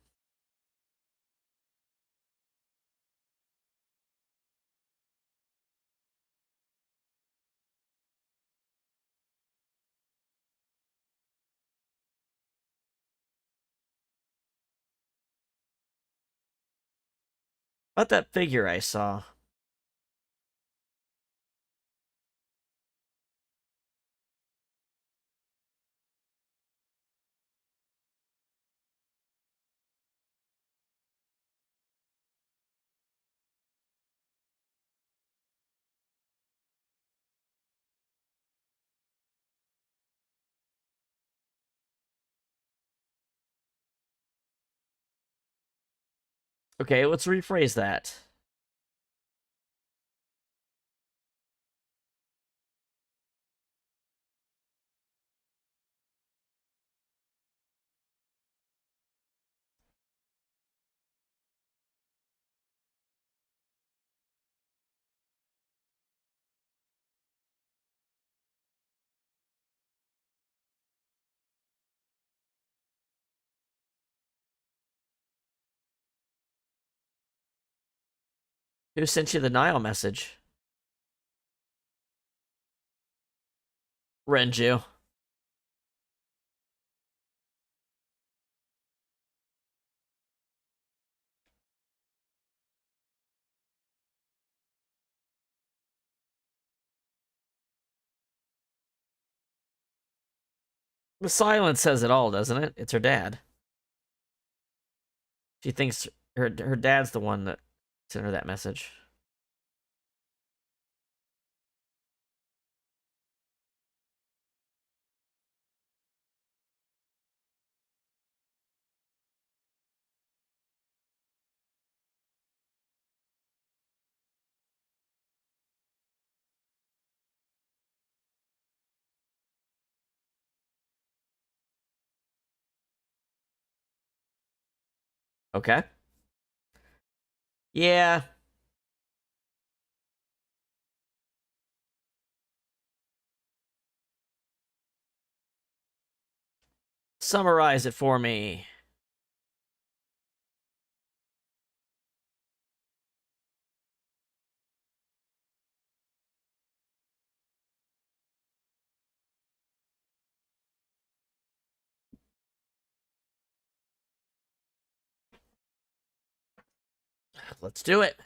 About that figure I saw. Okay, let's rephrase that. Who sent you the Nile message? Renju. The silence says it all, doesn't it? It's her dad. She thinks her dad's the one that sent her that message. Okay. Yeah. Summarize it for me. Let's do it.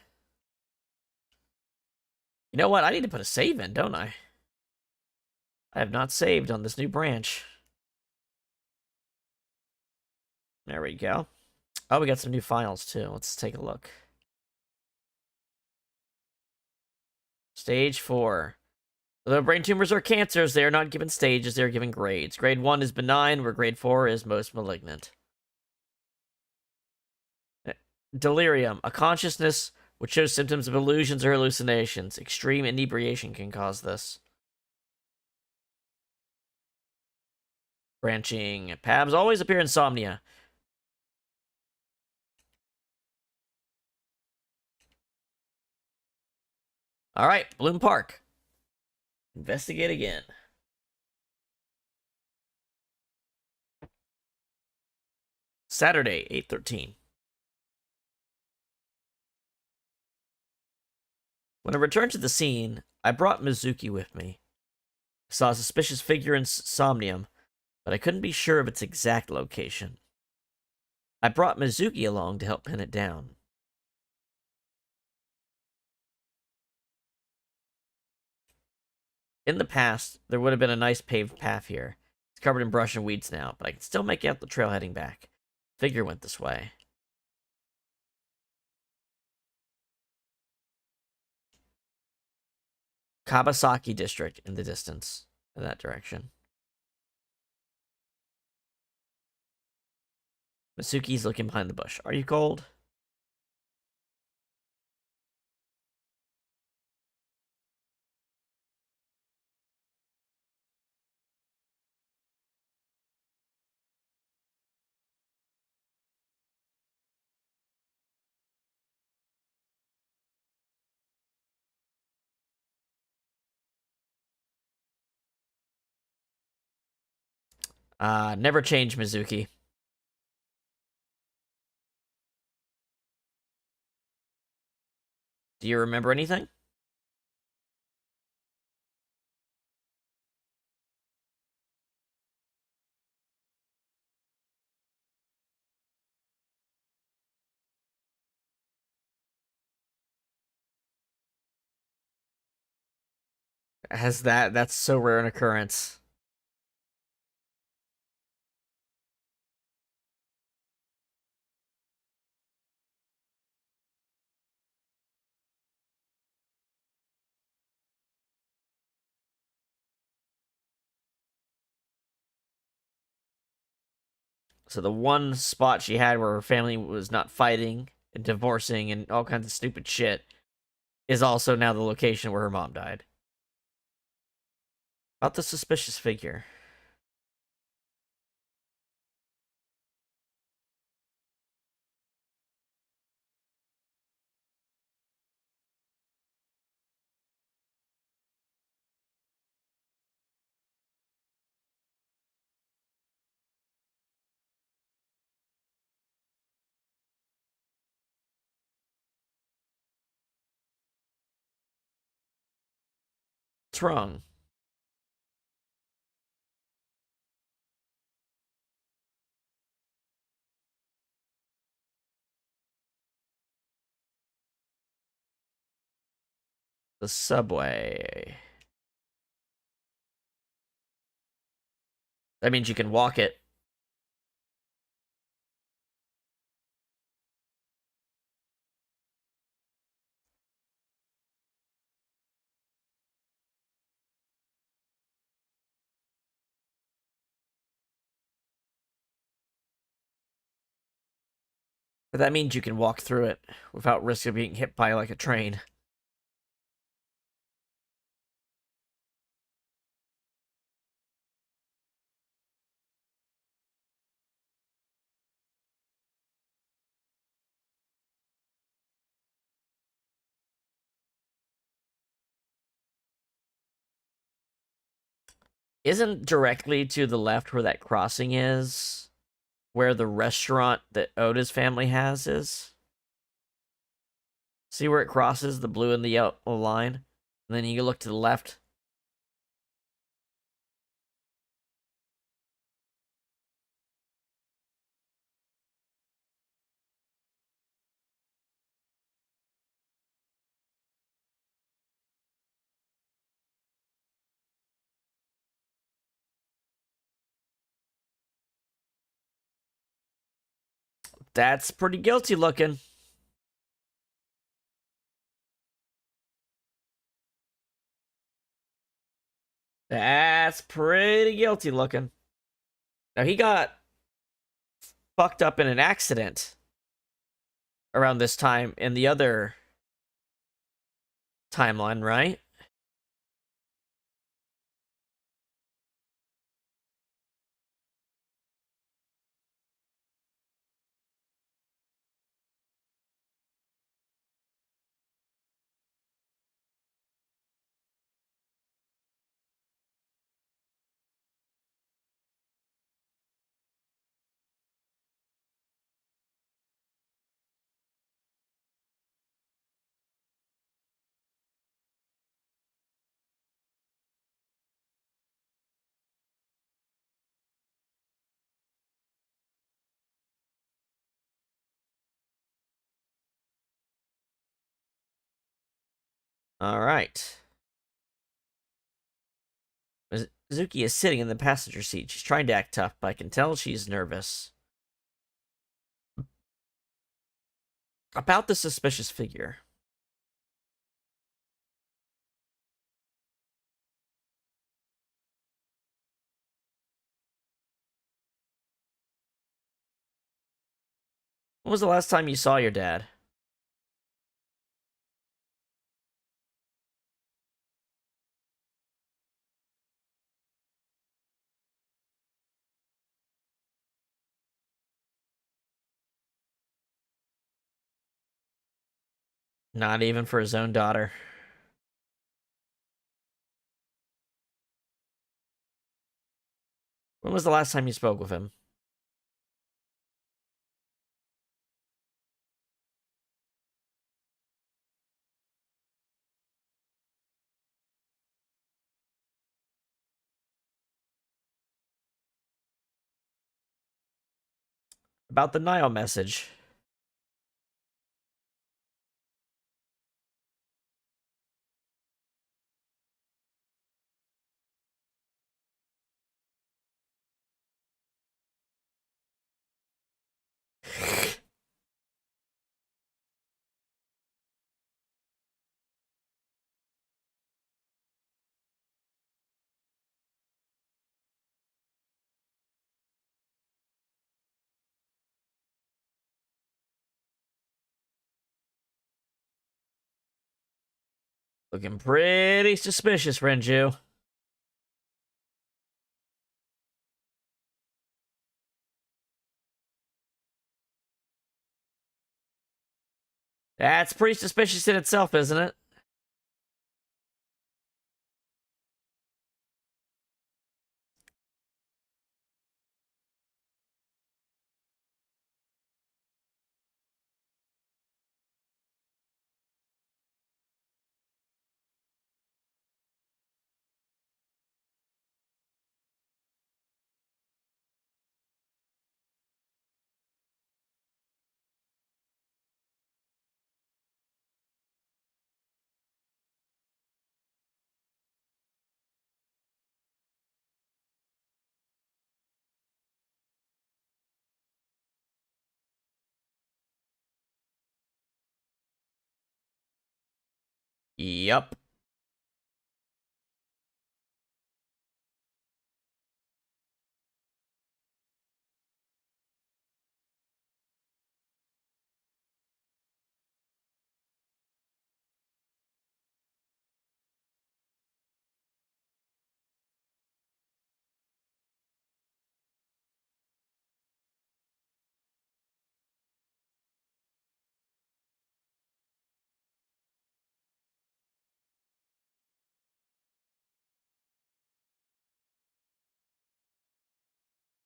You know what? I need to put a save in, don't I? I have not saved on this new branch. There we go. Oh, we got some new files, too. Let's take a look. Stage 4. Although brain tumors are cancers, they are not given stages, they are given grades. Grade 1 is benign, where grade 4 is most malignant. Delirium, a consciousness which shows symptoms of illusions or hallucinations. Extreme inebriation can cause this. Branching. PABs always appear in Somnia. Alright, Bloom Park. Investigate again. Saturday, 8:13. When I returned to the scene, I brought Mizuki with me. I saw a suspicious figure in Somnium, but I couldn't be sure of its exact location. I brought Mizuki along to help pin it down. In the past, there would have been a nice paved path here. It's covered in brush and weeds now, but I can still make out the trail heading back. Figure went this way. Kabasaki District in the distance, in that direction. Masuki's looking behind the bush. Are you cold? Never change, Mizuki. Do you remember anything? That's so rare an occurrence. So the one spot she had where her family was not fighting and divorcing and all kinds of stupid shit is also now the location where her mom died. About the suspicious figure. What's wrong? The subway. That means you can walk it. But that means you can walk through it without risk of being hit by like a train. Isn't directly to the left where that crossing is, where the restaurant that Oda's family has is? See where it crosses the blue and the yellow line? And then you look to the left. That's pretty guilty looking. That's pretty guilty looking. Now, he got fucked up in an accident around this time in the other timeline, right? All right. Mizuki is sitting in the passenger seat. She's trying to act tough, but I can tell she's nervous. About the suspicious figure. When was the last time you saw your dad? Not even for his own daughter. When was the last time you spoke with him? About the Nile message. Looking pretty suspicious, Renju. That's pretty suspicious in itself, isn't it? Yup.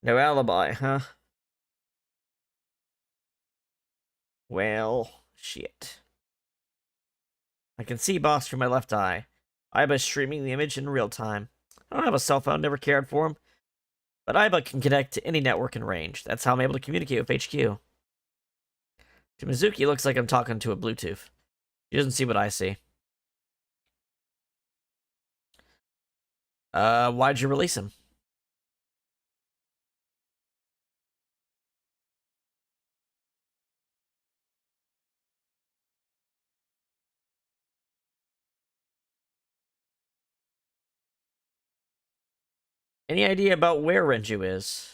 No alibi, huh? Well, shit. I can see boss through my left eye. Iba's streaming the image in real time. I don't have a cell phone, never cared for him. But Iba can connect to any network in range. That's how I'm able to communicate with HQ. To Mizuki, it looks like I'm talking to a Bluetooth. She doesn't see what I see. Why'd you release him? Any idea about where Renju is?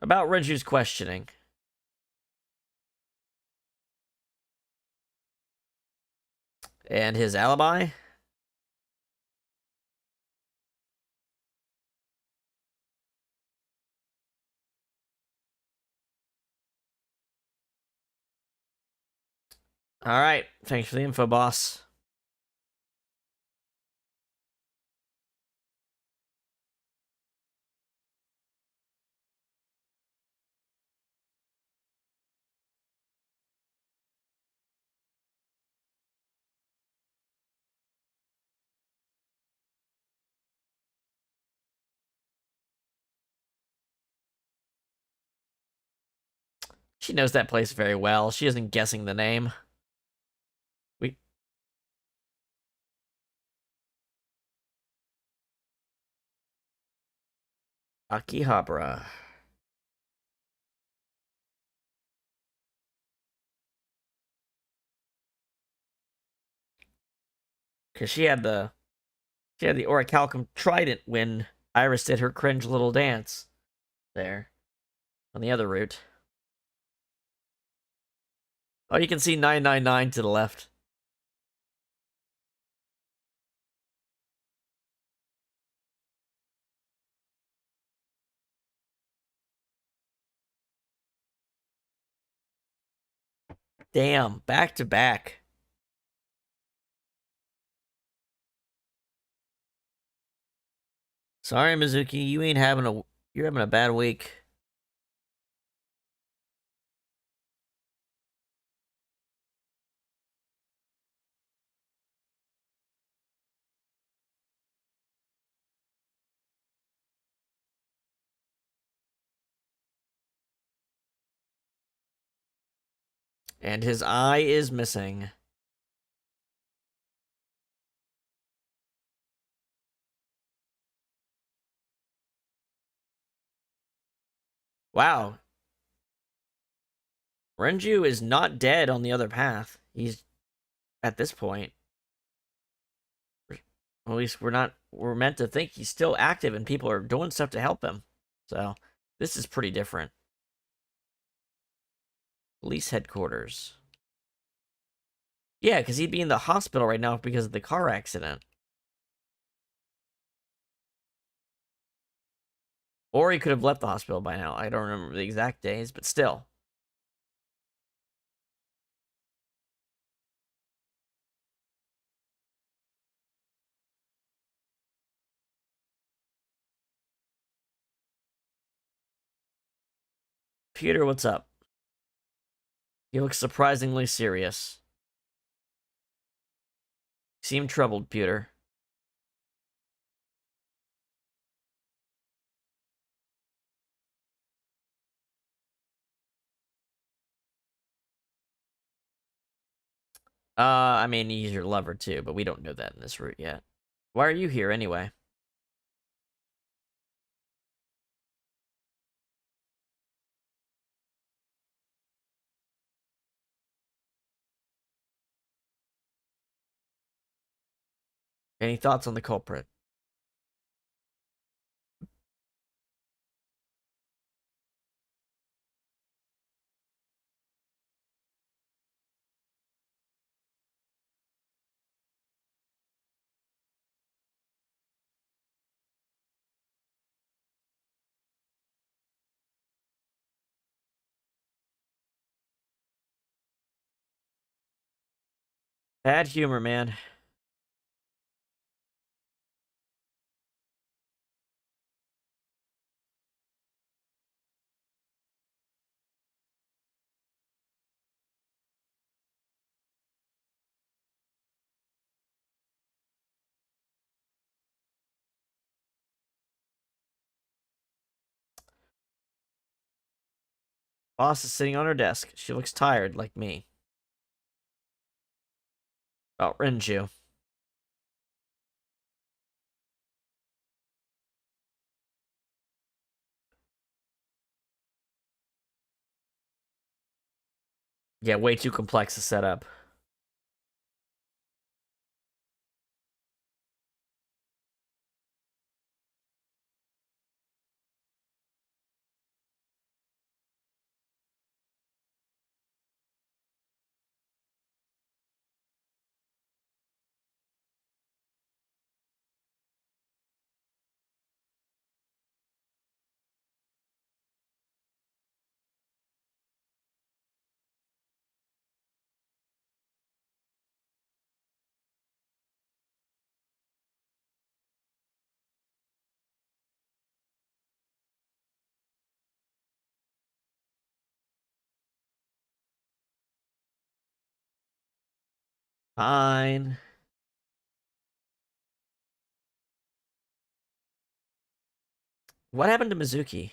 About Renju's questioning. And his alibi? Alright, thanks for the info, boss. She knows that place very well. She isn't guessing the name. We Akihabara. Cause she had the orichalcum trident when Iris did her cringe little dance there on the other route. Oh, you can see 999 to the left. Damn, back to back. Sorry, Mizuki, you're having a bad week. And his eye is missing. Wow. Renju is not dead on the other path. He's, at this point, at least we're meant to think he's still active and people are doing stuff to help him. So, this is pretty different. Police headquarters. Yeah, because he'd be in the hospital right now because of the car accident. Or he could have left the hospital by now. I don't remember the exact days, but still. Peter, what's up? He looks surprisingly serious. You seem troubled, Peter. I mean, he's your lover too, but we don't know that in this route yet. Why are you here anyway? Any thoughts on the culprit? Bad humor, man. Boss is sitting on her desk. She looks tired, like me. Oh, Renju. Yeah, way too complex to set up. Fine. What happened to Mizuki?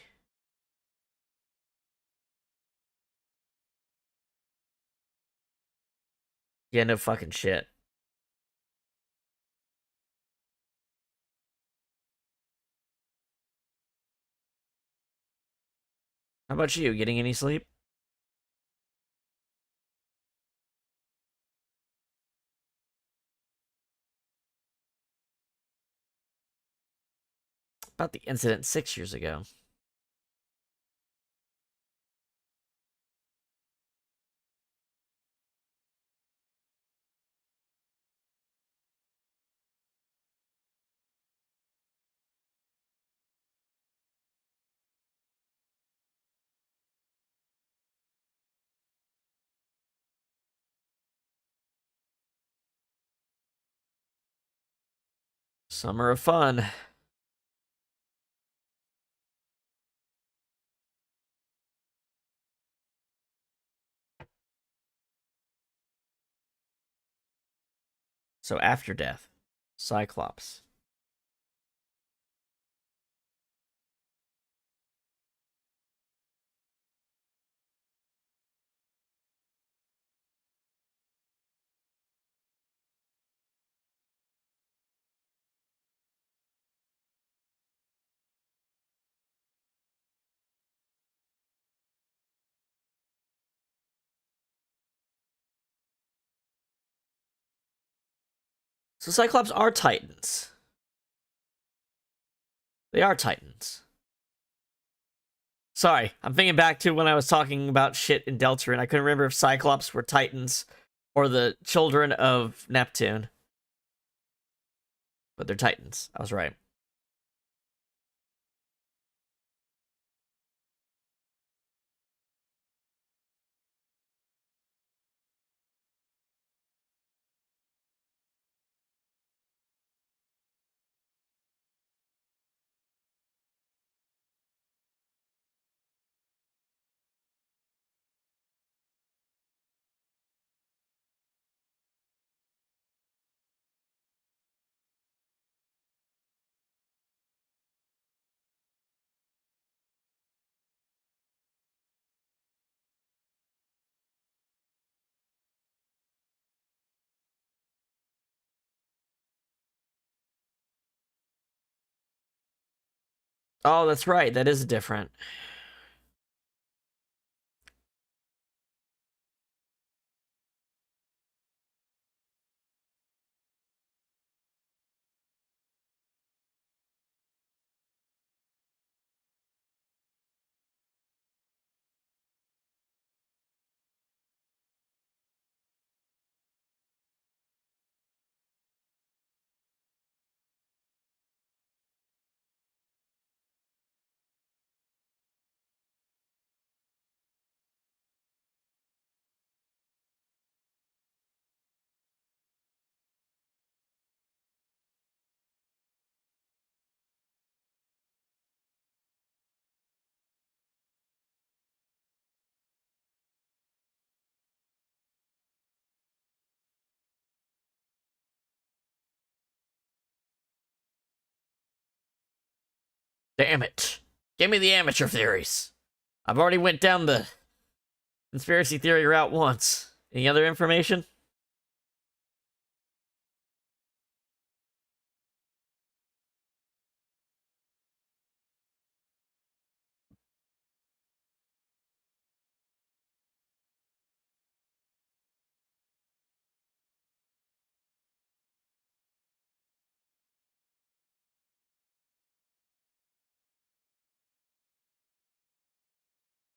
Yeah, no fucking shit. How about you? Getting any sleep? About the incident 6 years ago. Summer of fun. So after death, Cyclops. So Cyclops are Titans. They are Titans. Sorry, I'm thinking back to when I was talking about shit in Delta, and I couldn't remember if Cyclops were Titans or the children of Neptune. But they're Titans. I was right. Oh, that's right. That is different. Damn it. Give me the amateur theories. I've already went down the conspiracy theory route once. Any other information?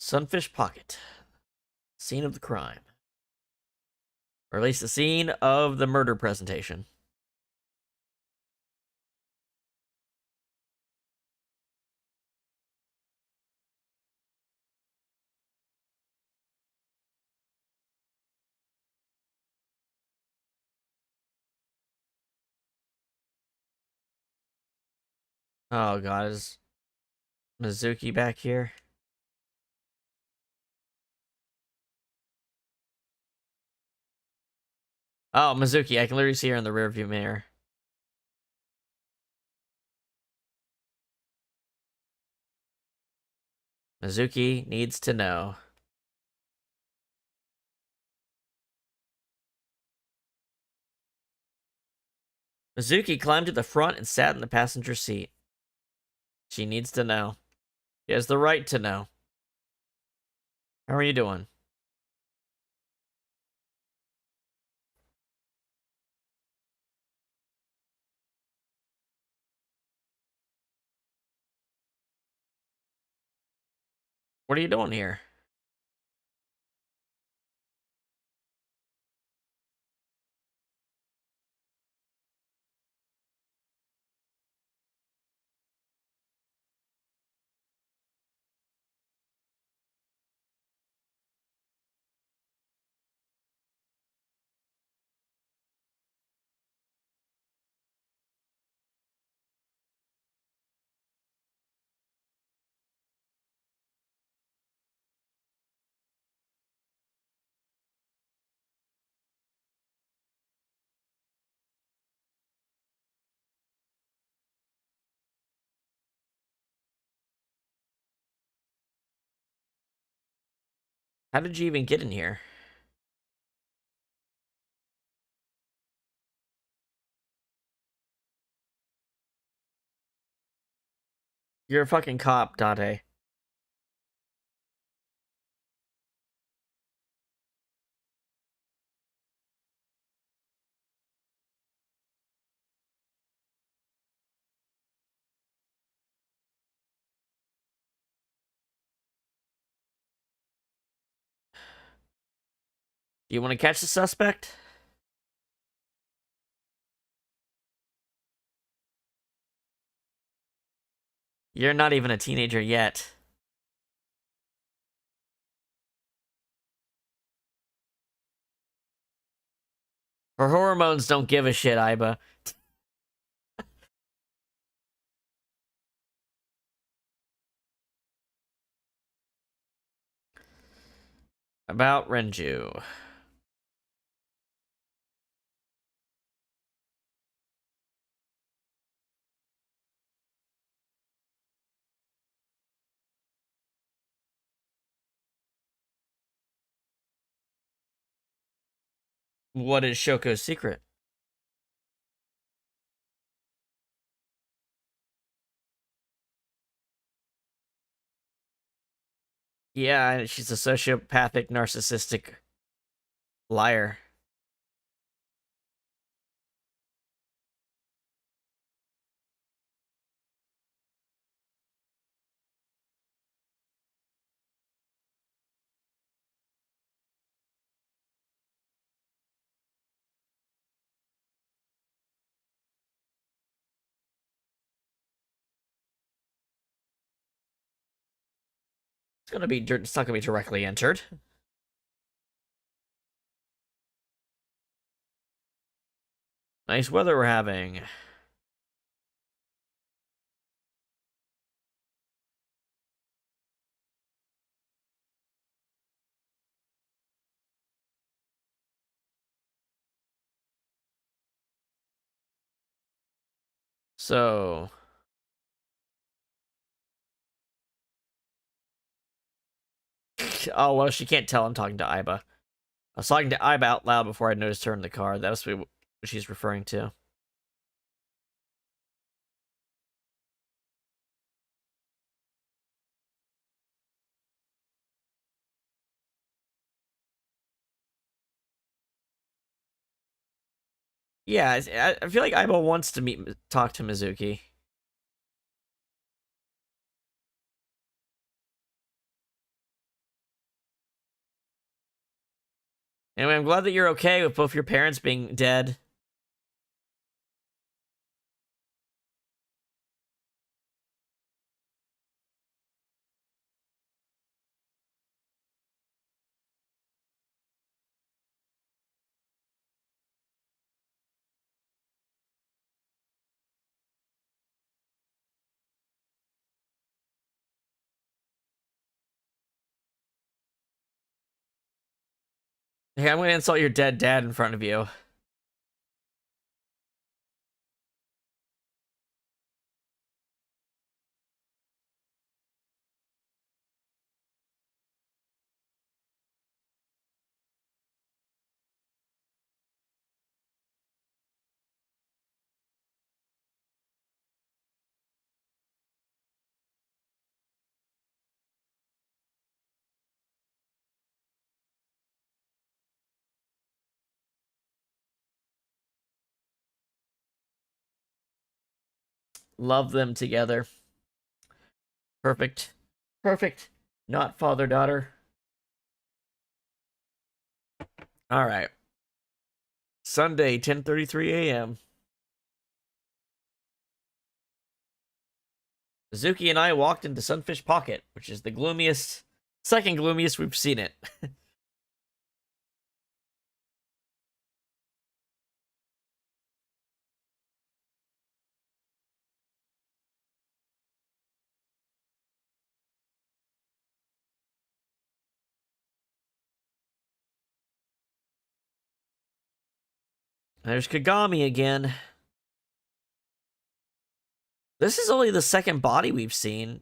Sunfish Pocket. Scene of the crime. Or at least the scene of the murder presentation. Oh god, is Mizuki back here? Oh, Mizuki, I can literally see her in the rearview mirror. Mizuki needs to know. Mizuki climbed to the front and sat in the passenger seat. She needs to know. She has the right to know. How are you doing? What are you doing here? How did you even get in here? You're a fucking cop, Dante. Do you want to catch the suspect? You're not even a teenager yet. Her hormones don't give a shit, Iba. About Renju. What is Shoko's secret? Yeah, she's a sociopathic, narcissistic liar. It's not gonna be directly entered. Nice weather we're having. So, Oh, well, she can't tell I'm talking to Iba. I was talking to Iba out loud before I noticed her in the car. That was what she's referring to. Yeah, I feel like Iba wants to talk to Mizuki. Anyway, I'm glad that you're okay with both your parents being dead. Hey, I'm gonna insult your dead dad in front of you. Love them together. Perfect. Perfect. Not father-daughter. All right. Sunday, 10:33 a.m. Mizuki and I walked into Sunfish Pocket, which is the gloomiest, second gloomiest we've seen it. There's Kagami again. This is only the second body we've seen,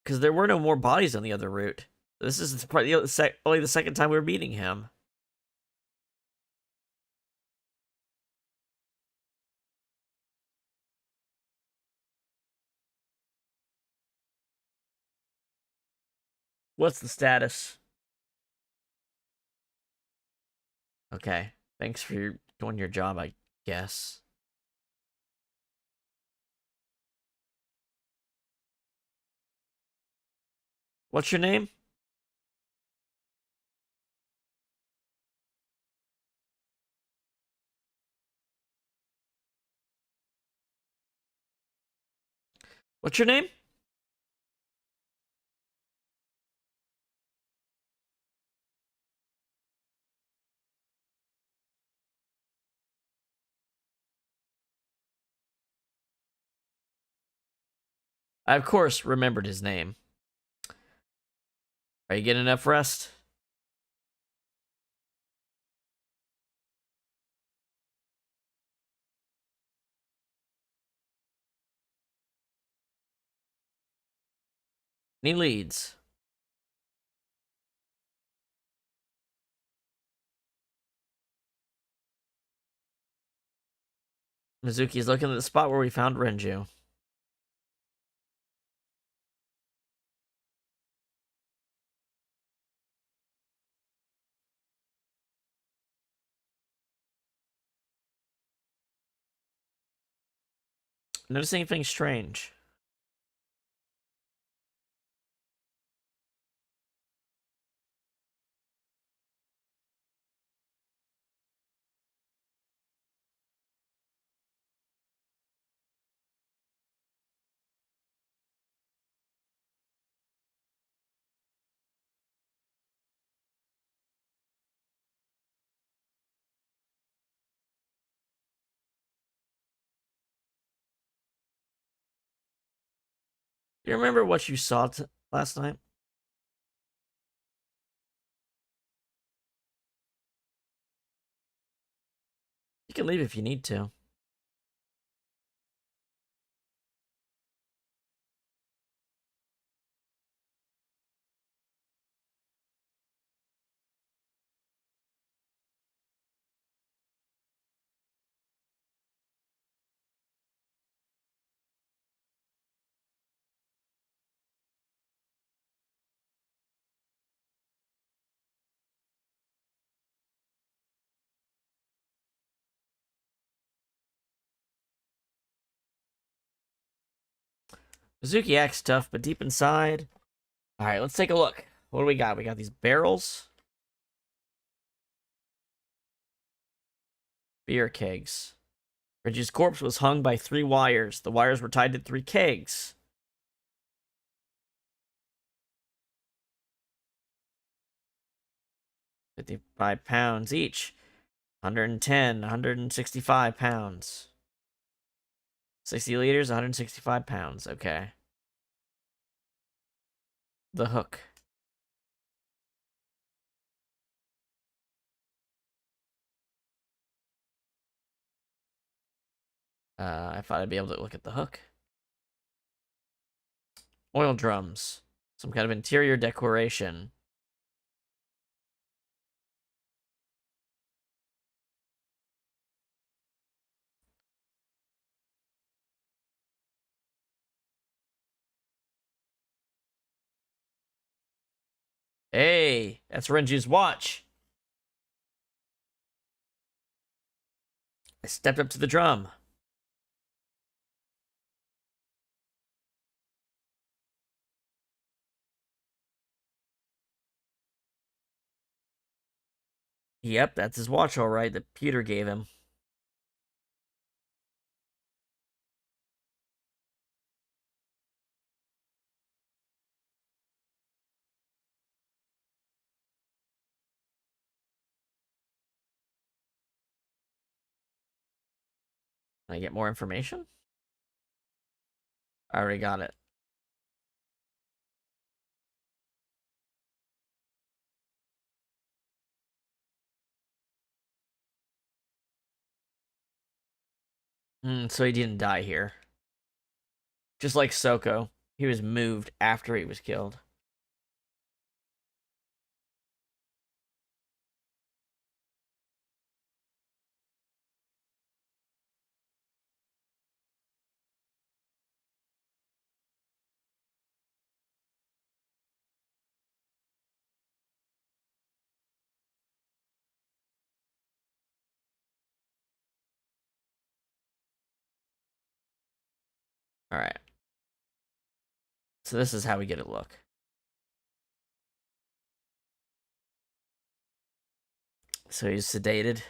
because there were no more bodies on the other route. This is probably only the second time we're meeting him. What's the status? Okay. Thanks for doing your job, I guess. What's your name? What's your name? I, of course, remembered his name. Are you getting enough rest? Any leads? Mizuki's looking at the spot where we found Renju. Noticing anything strange? You remember what you saw last night? You can leave if you need to. Suzuki X tough, but deep inside. All right, let's take a look. What do we got? We got these barrels. Beer kegs. Reggie's corpse was hung by 3 wires. The wires were tied to 3 kegs. 55 pounds each. 110, 165 pounds. 60 liters, 165 pounds. Okay. The hook. I thought I'd be able to look at the hook. Oil drums. Some kind of interior decoration. Hey, that's Renju's watch. I stepped up to the drum. Yep, that's his watch, all right, that Peter gave him. Can I get more information? I already got it. So he didn't die here. Just like Soko, he was moved after he was killed. All right. So this is how we get a look. So he's sedated.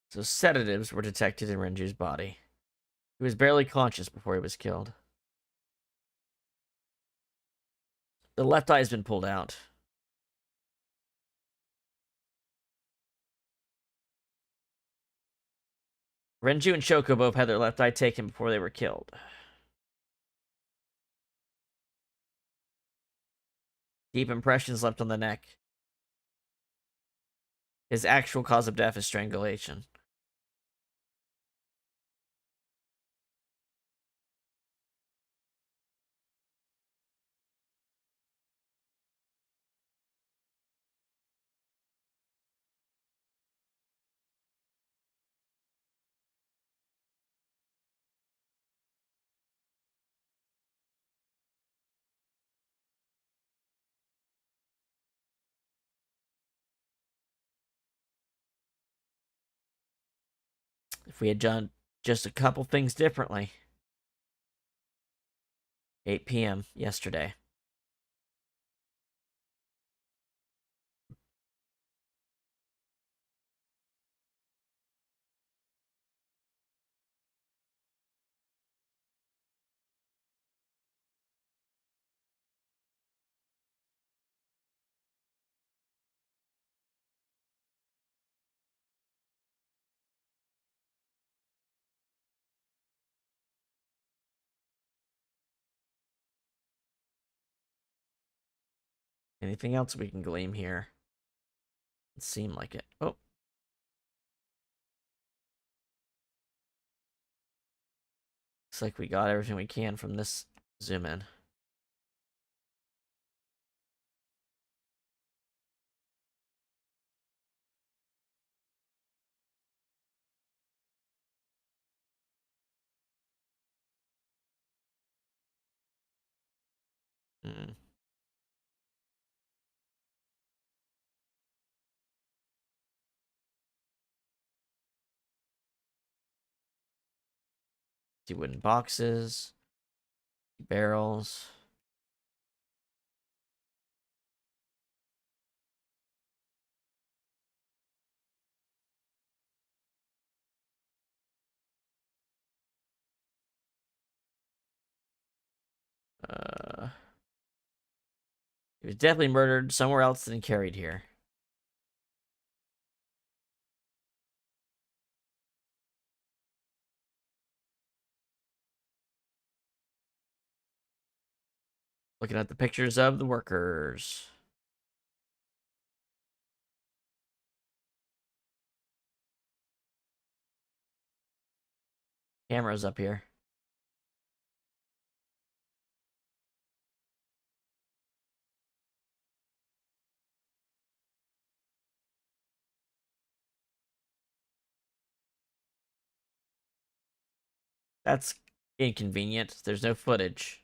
So sedatives were detected in Renju's body. He was barely conscious before he was killed. The left eye has been pulled out. Renju and Shoko both had their left eye taken before they were killed. Deep impressions left on the neck. His actual cause of death is strangulation. If we had done just a couple things differently. 8 p.m. yesterday. Anything else we can glean here? It seemed like it. Oh. Looks like we got everything we can from this zoom in. Hmm. See wooden boxes, barrels. He was definitely murdered somewhere else than carried here. Looking at the pictures of the workers. Cameras up here. That's inconvenient. There's no footage.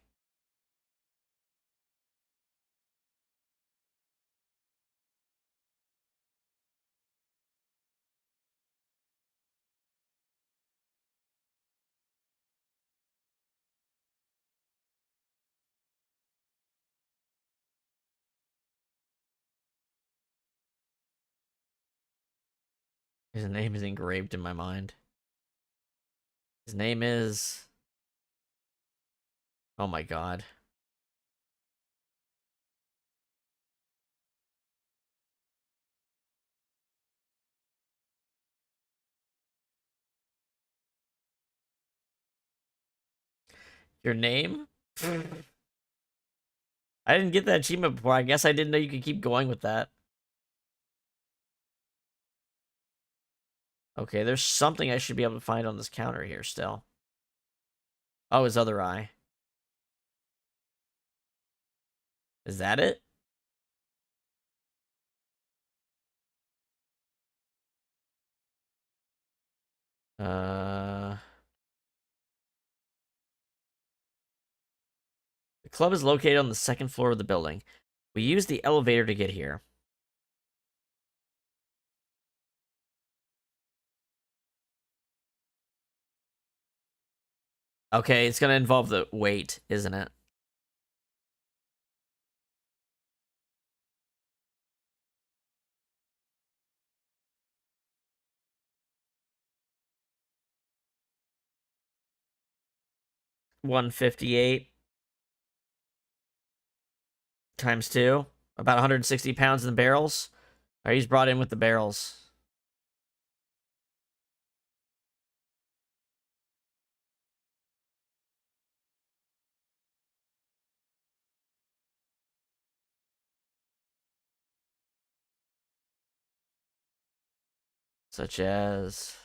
His name is engraved in my mind. His name is... Oh my god. Your name? I didn't get that achievement before. I guess I didn't know you could keep going with that. Okay, there's something I should be able to find on this counter here still. Oh, his other eye. Is that it? The club is located on the second floor of the building. We use the elevator to get here. Okay, it's gonna involve the weight, isn't it? $158 times 2. About 160 pounds in the barrels. Alright, he's brought in with the barrels. Such as...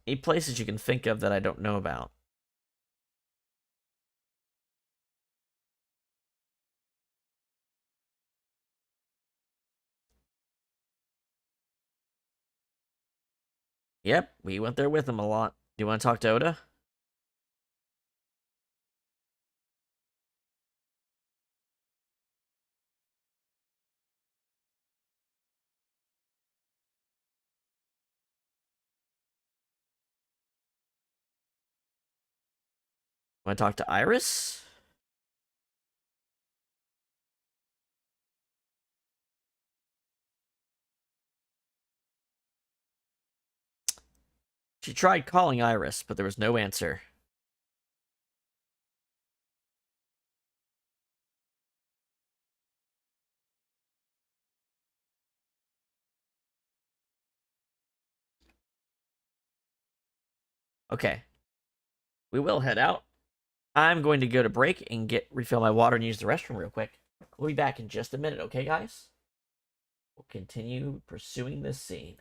any places you can think of that I don't know about. Yep, we went there with him a lot. Do you want to talk to Oda? Want to talk to Iris? She tried calling Iris, but there was no answer. Okay. We will head out. I'm going to go to break and refill my water and use the restroom real quick. We'll be back in just a minute, okay, guys? We'll continue pursuing this scene.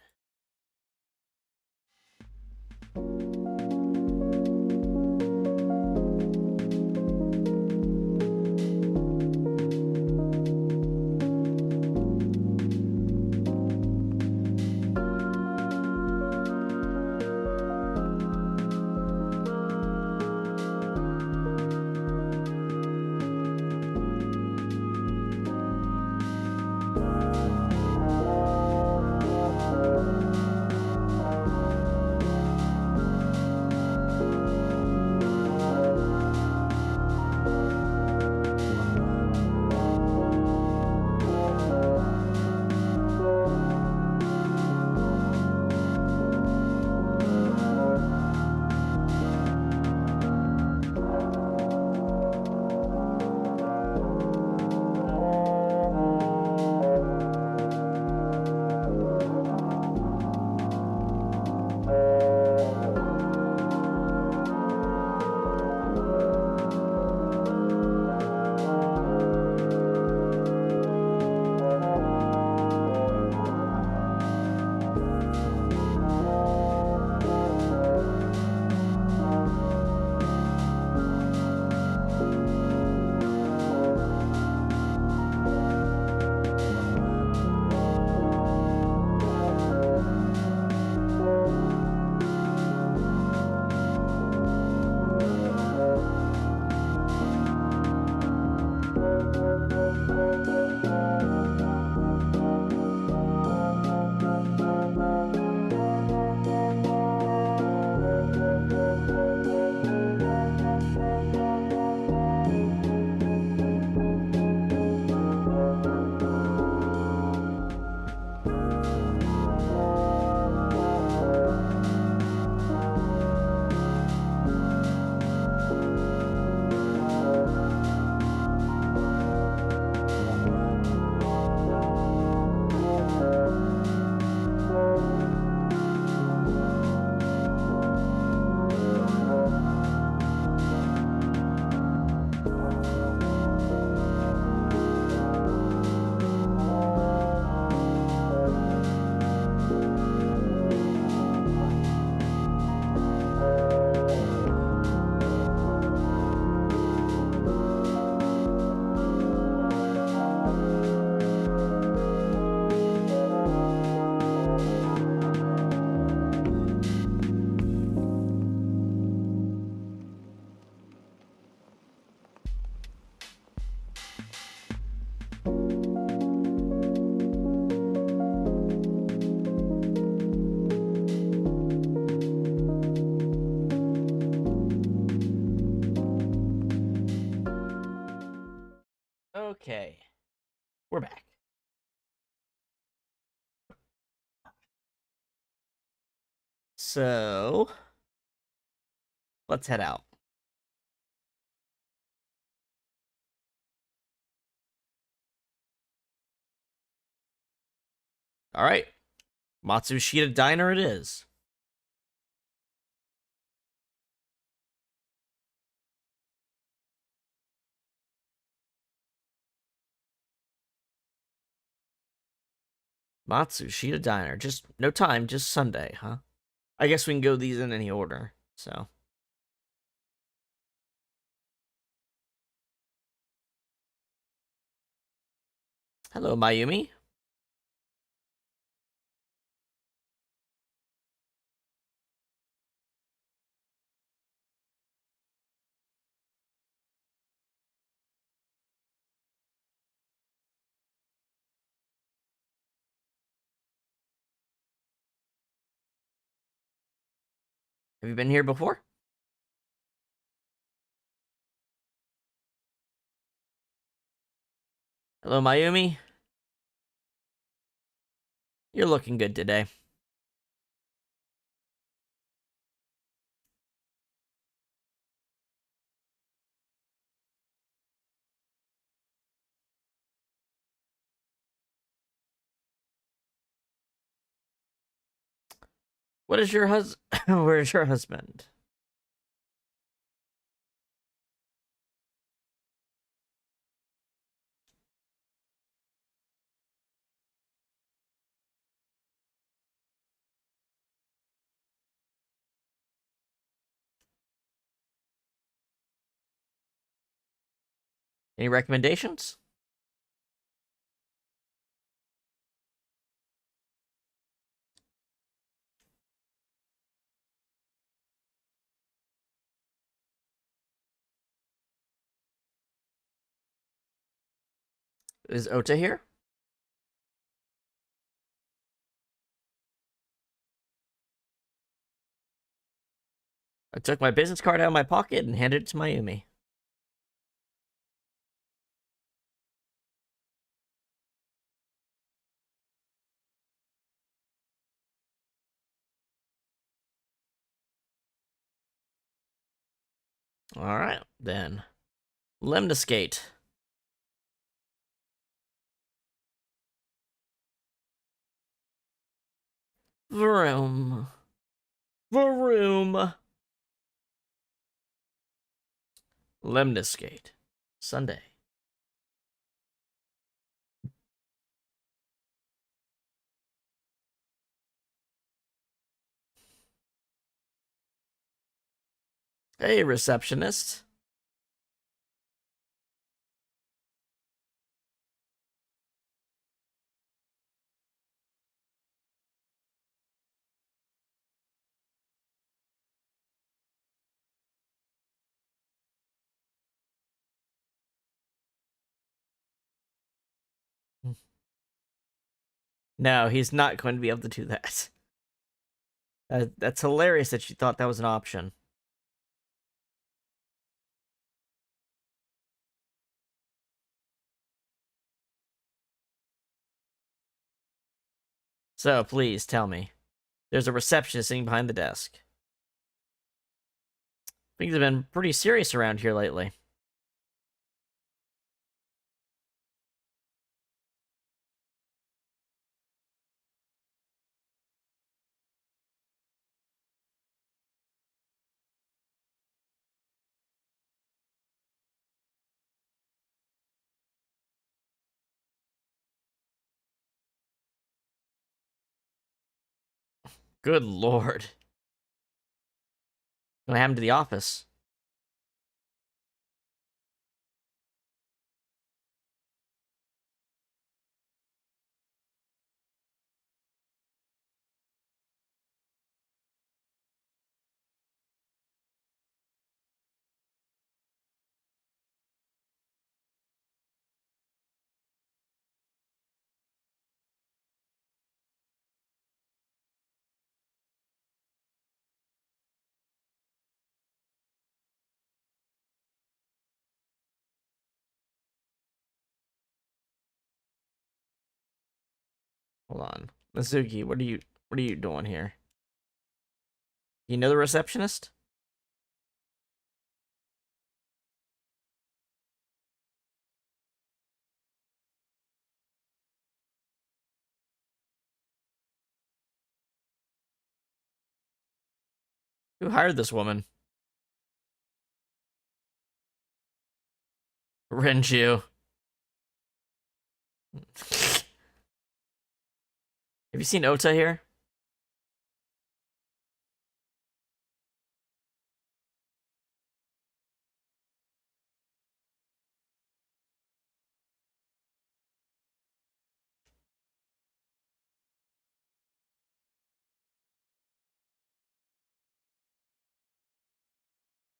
Okay, we're back. So, let's head out. All right, Matsushita Diner it is. Matsushita Diner. Just no time, just Sunday, huh? I guess we can go these in any order, so. Hello, Mayumi. Have you been here before? Hello, Mayumi. You're looking good today. What is your Where's your husband? Any recommendations? Is Ota here? I took my business card out of my pocket and handed it to Mayumi. All right, then. Lemniscate. Vroom. Vroom. Lemniscate. Sunday. Hey, receptionist. No, he's not going to be able to do that. That's hilarious that you thought that was an option. So, please tell me. There's a receptionist sitting behind the desk. Things have been pretty serious around here lately. Good lord. What happened to the office? Hold on. Mizuki, what are you doing here? You know the receptionist? Who hired this woman? Renju. Have you seen Ota here?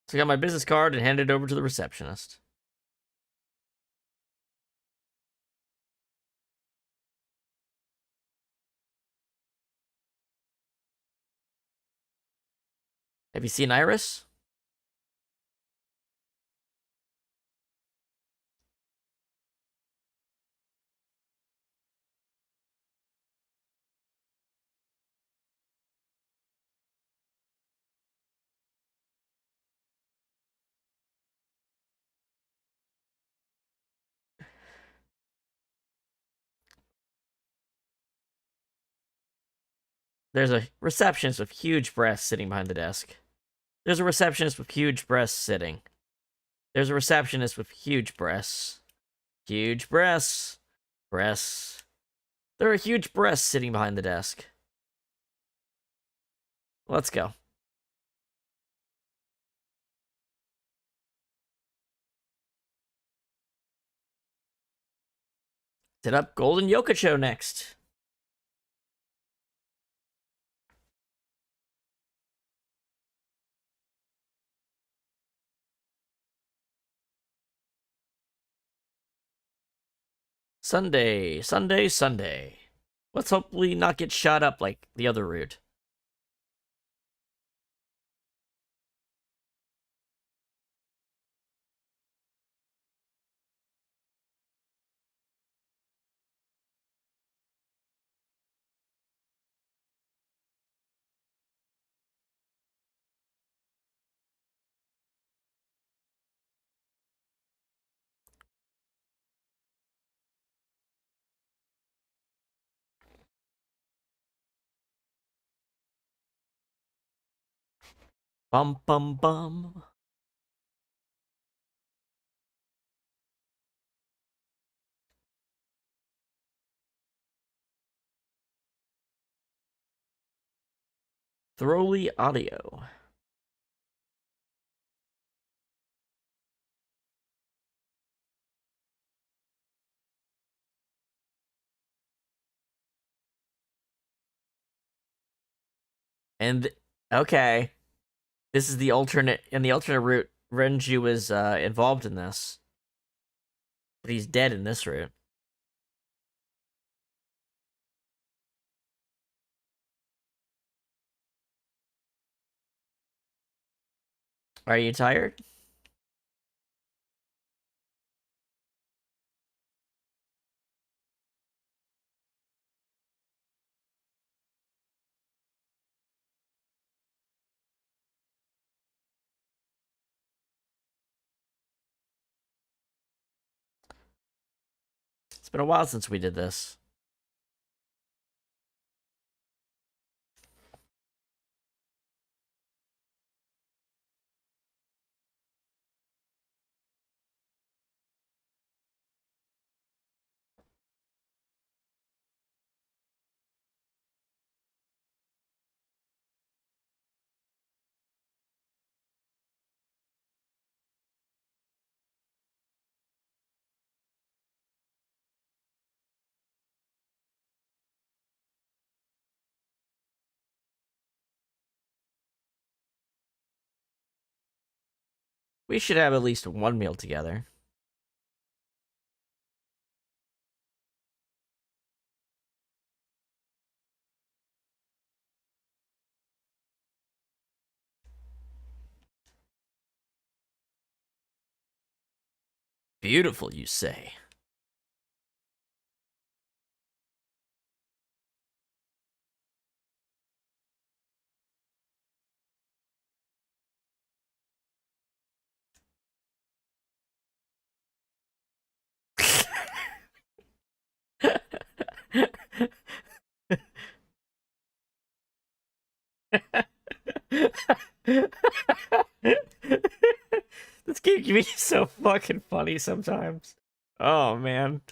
So I got my business card and handed it over to the receptionist. Have you seen Iris? There's a receptionist with huge breasts sitting behind the desk. There's a receptionist with huge breasts sitting. There's a receptionist with huge breasts. Huge breasts. Breasts. There are huge breasts sitting behind the desk. Let's go. Set up Golden Yokocho next. Sunday, Sunday, Sunday. Let's hopefully not get shot up like the other route. Bum bum bum. Throwly audio. And okay, this is the alternate. In the alternate route, Renju is involved in this, but he's dead in this route. Are you tired? It's been a while since we did this. We should have at least one meal together. Beautiful, you say. This game can be so fucking funny sometimes. Oh man.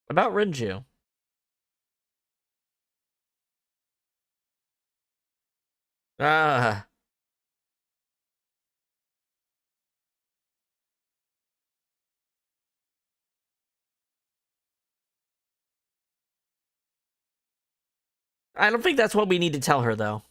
About Rinju. Ah, I don't think that's what we need to tell her though.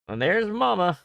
And there's Mama.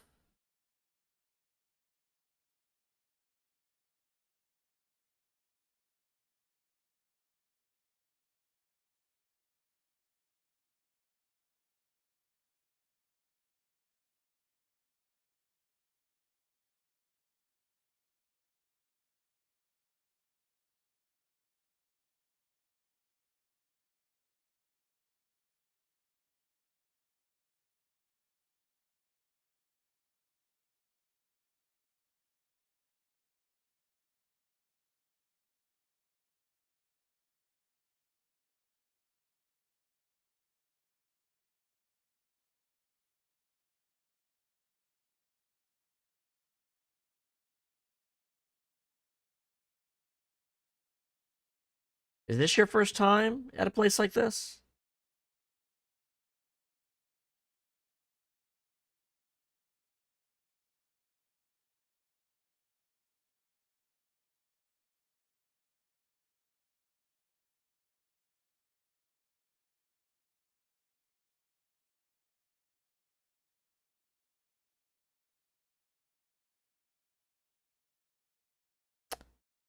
Is this your first time at a place like this?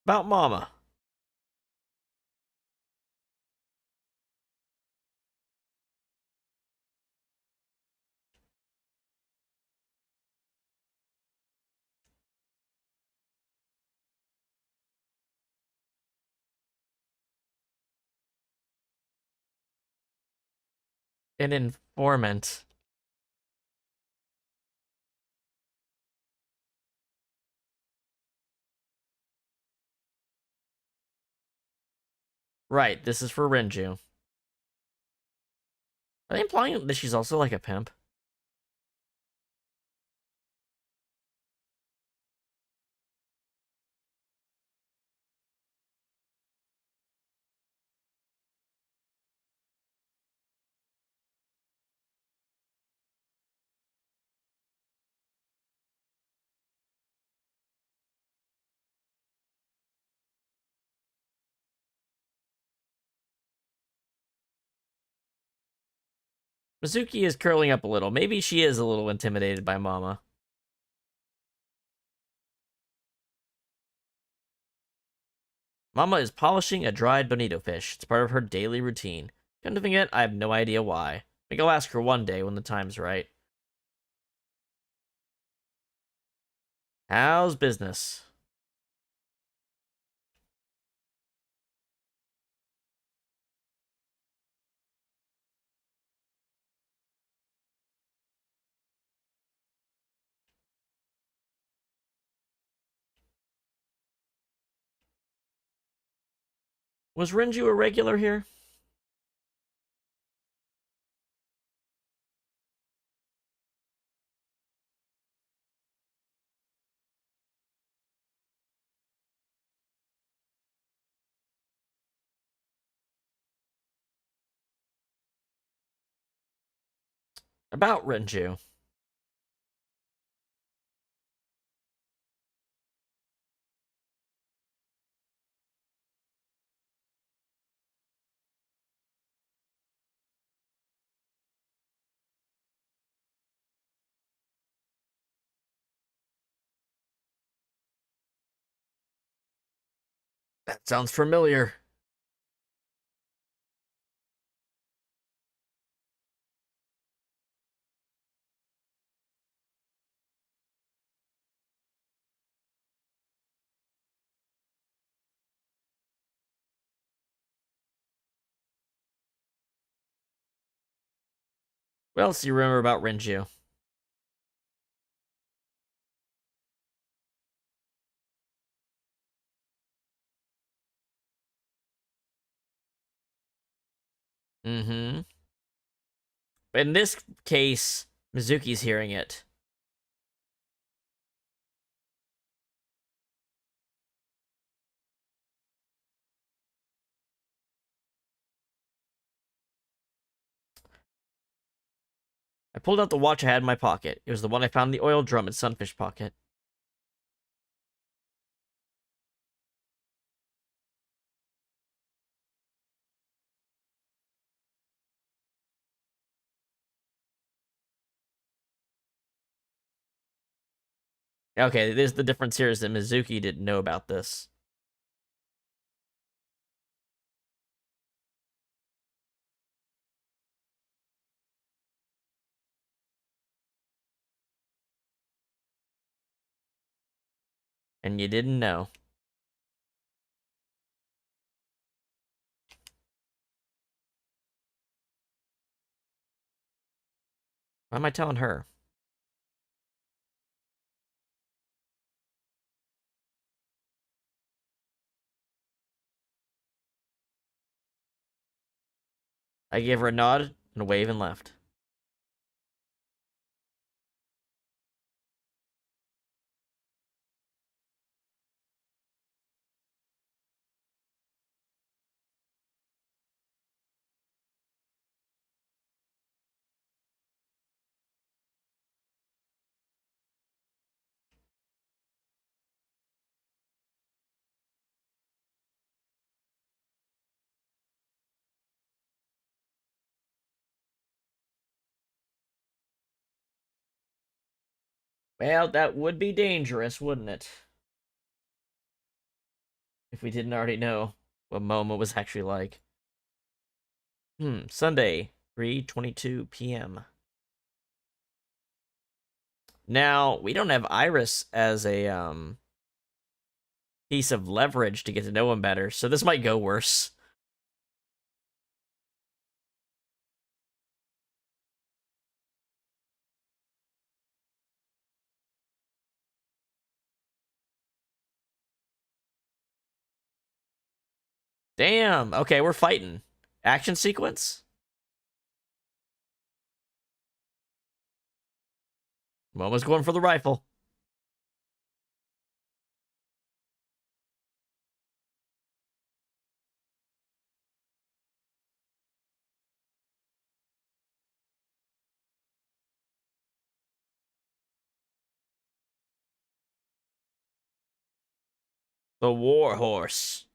About Mama. An informant. Right, this is for Rinju. Are they implying that she's also like a pimp? Mizuki is curling up a little. Maybe she is a little intimidated by Mama. Mama is polishing a dried bonito fish. It's part of her daily routine. Come to think of it, I have no idea why. Maybe I'll ask her one day when the time's right. How's business? Was Renju a regular here? About Renju. That sounds familiar. What else do you remember about Renju? Mm-hmm. In this case, Mizuki's hearing it. I pulled out the watch I had in my pocket. It was the one I found in the oil drum in Sunfish pocket. Okay, there's the difference here is that Mizuki didn't know about this. And you didn't know. Why am I telling her? I gave her a nod and a wave and left. Well, that would be dangerous, wouldn't it? If we didn't already know what Momo was actually like. Sunday, 3:22 p.m. Now, we don't have Iris as a piece of leverage to get to know him better, so this might go worse. Damn. Okay, we're fighting. Action sequence? Momo's going for the rifle. The war horse.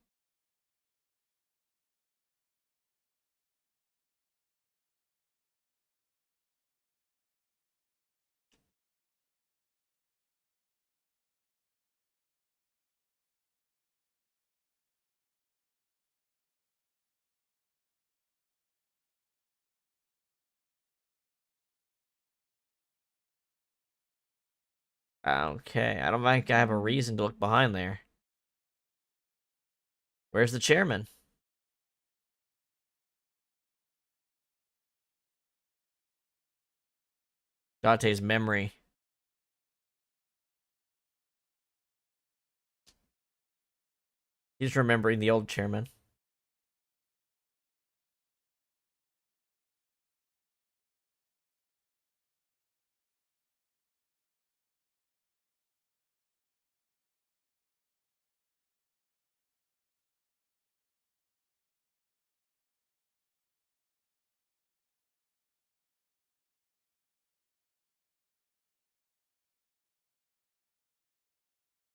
Okay, I don't think I have a reason to look behind there. Where's the chairman? Dante's memory. He's remembering the old chairman.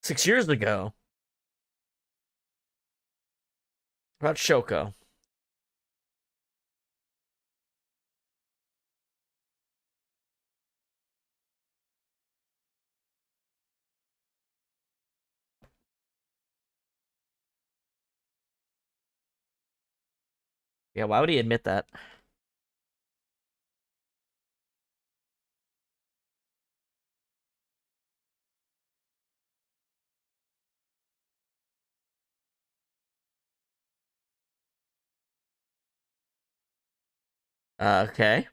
6 years ago. What about Shoko? Yeah, why would he admit that? Okay.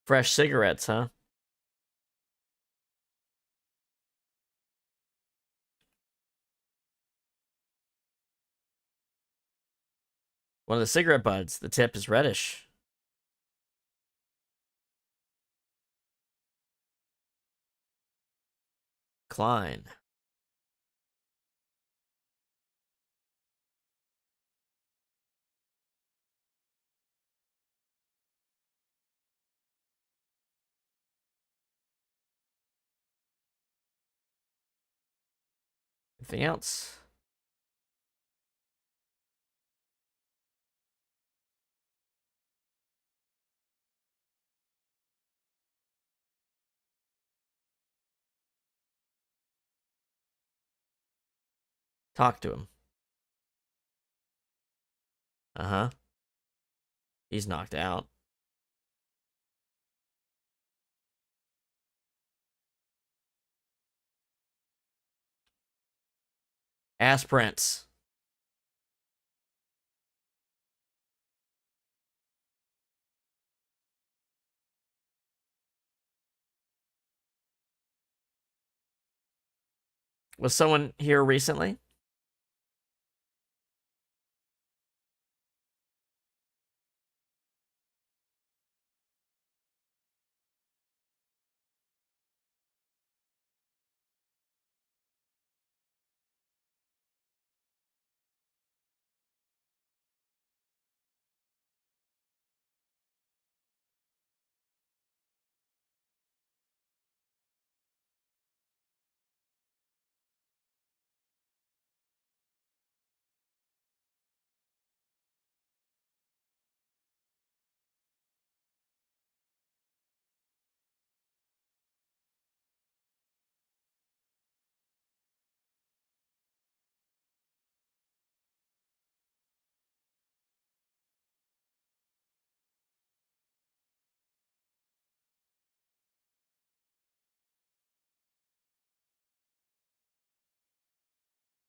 Fresh cigarettes, huh? One of the cigarette buds. The tip is reddish. Klein. Anything else? Talk to him. Uh-huh. He's knocked out. Ass Prince. Was someone here recently?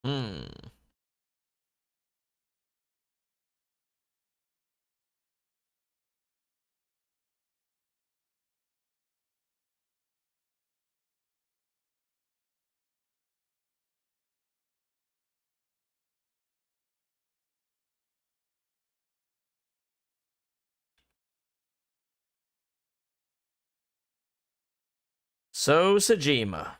Hmm. So Sajima.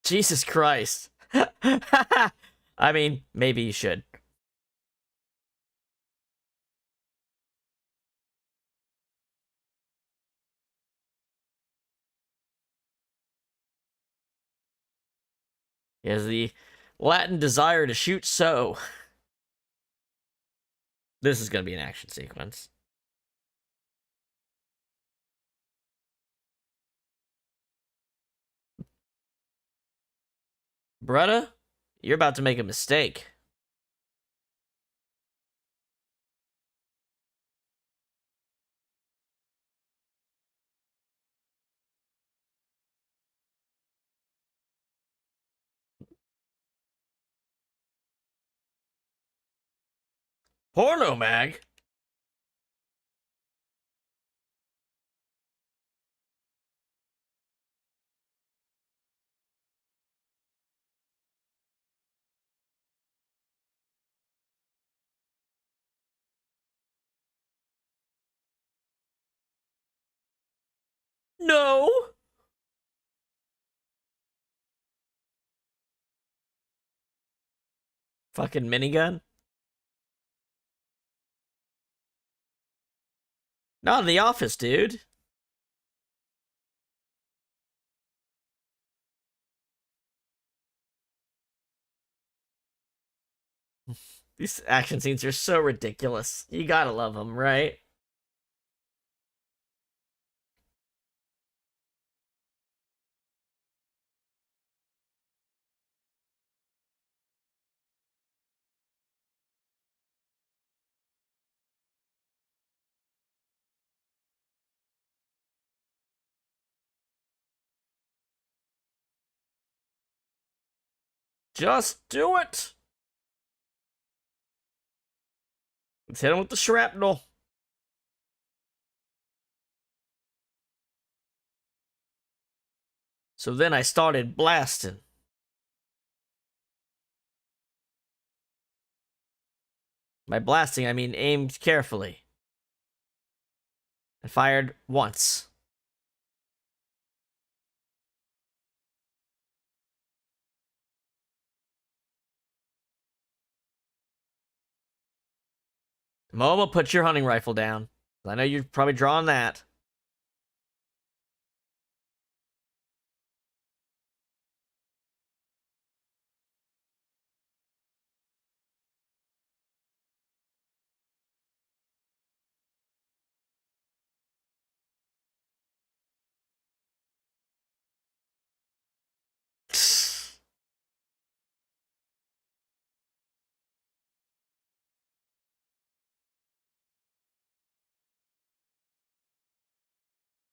Jesus Christ. I mean, maybe you should. He has the Latin desire to shoot so. This is going to be an action sequence. Brutta, you're about to make a mistake. Porno mag? No. Fucking minigun? Not in the office, dude. These action scenes are so ridiculous. You gotta love them, right? Just do it! Let's hit him with the shrapnel. So then I started blasting. By blasting, I mean aimed carefully. And fired once. Momo, put your hunting rifle down. I know you're probably drawing that.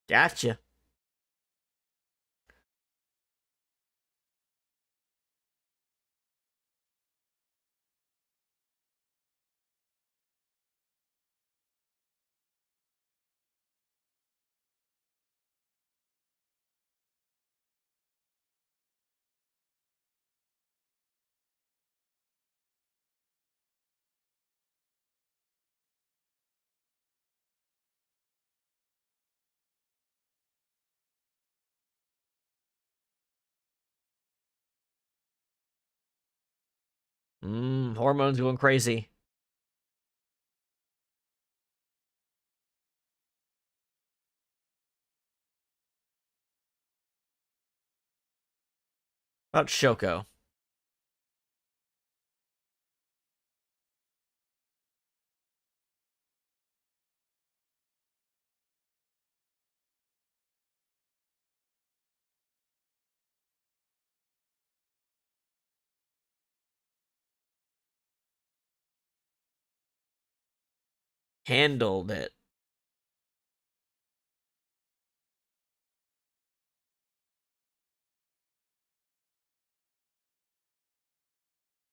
Gotcha. Hormones going crazy. About Shoko. Handled it.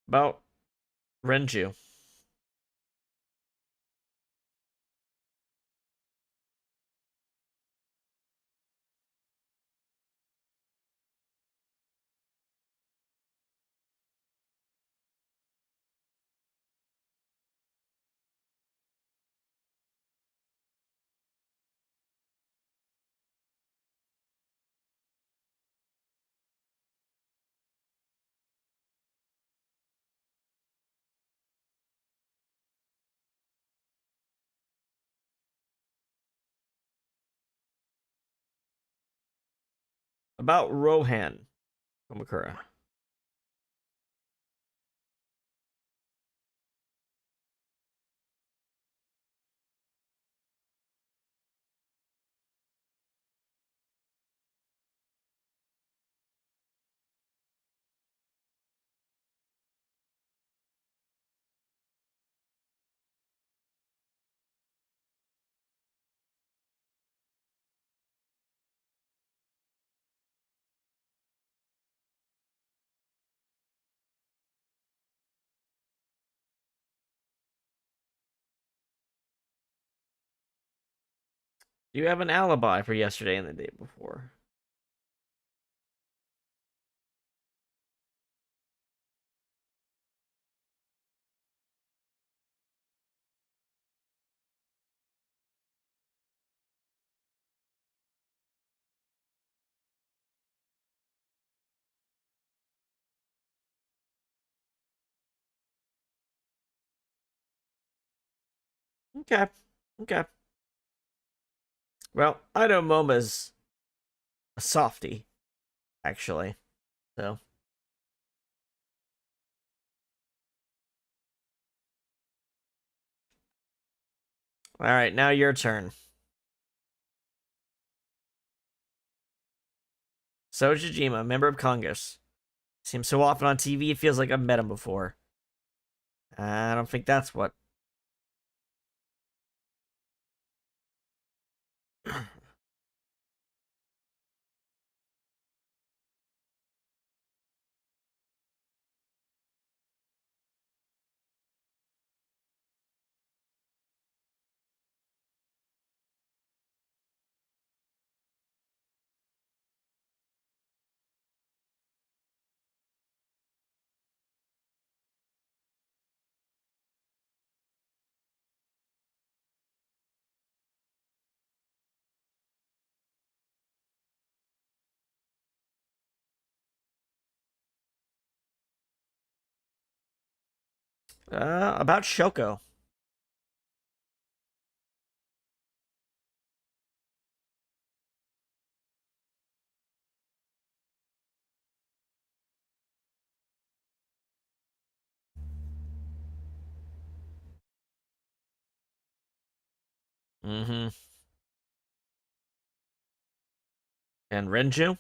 About Renju. About Rohan Komakura. Do you have an alibi for yesterday and the day before? Okay. Okay. Well, I know MoMA's a softie, actually. So. Alright, now your turn. Sojajima, member of Congress. Seems so often on TV, it feels like I've met him before. I don't think that's what. About Shoko. Mm-hmm. And Renju?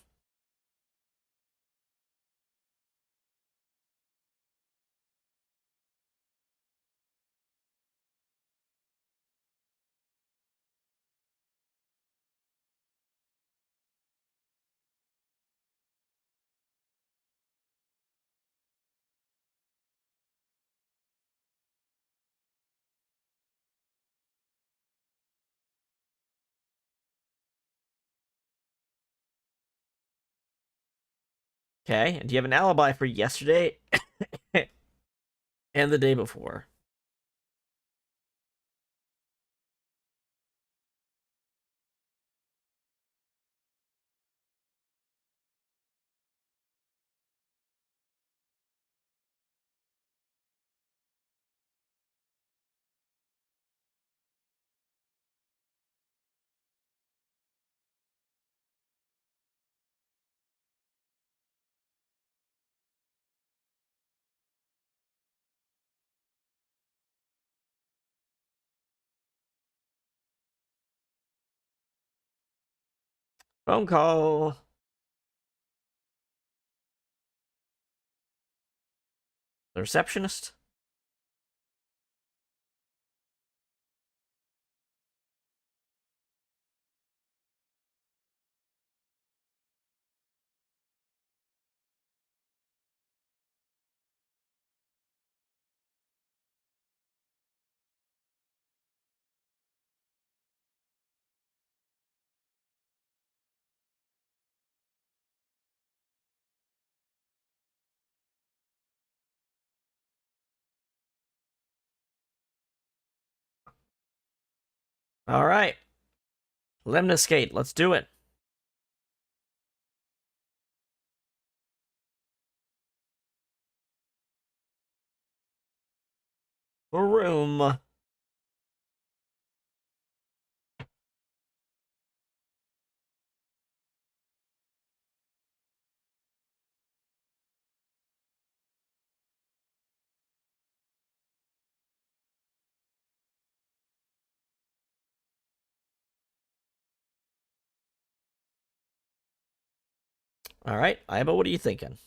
Okay, and do you have an alibi for yesterday and the day before? Phone call. The receptionist? Alright. Lemniscate, let's do it. Room. Alright, Aiba, what are you thinking?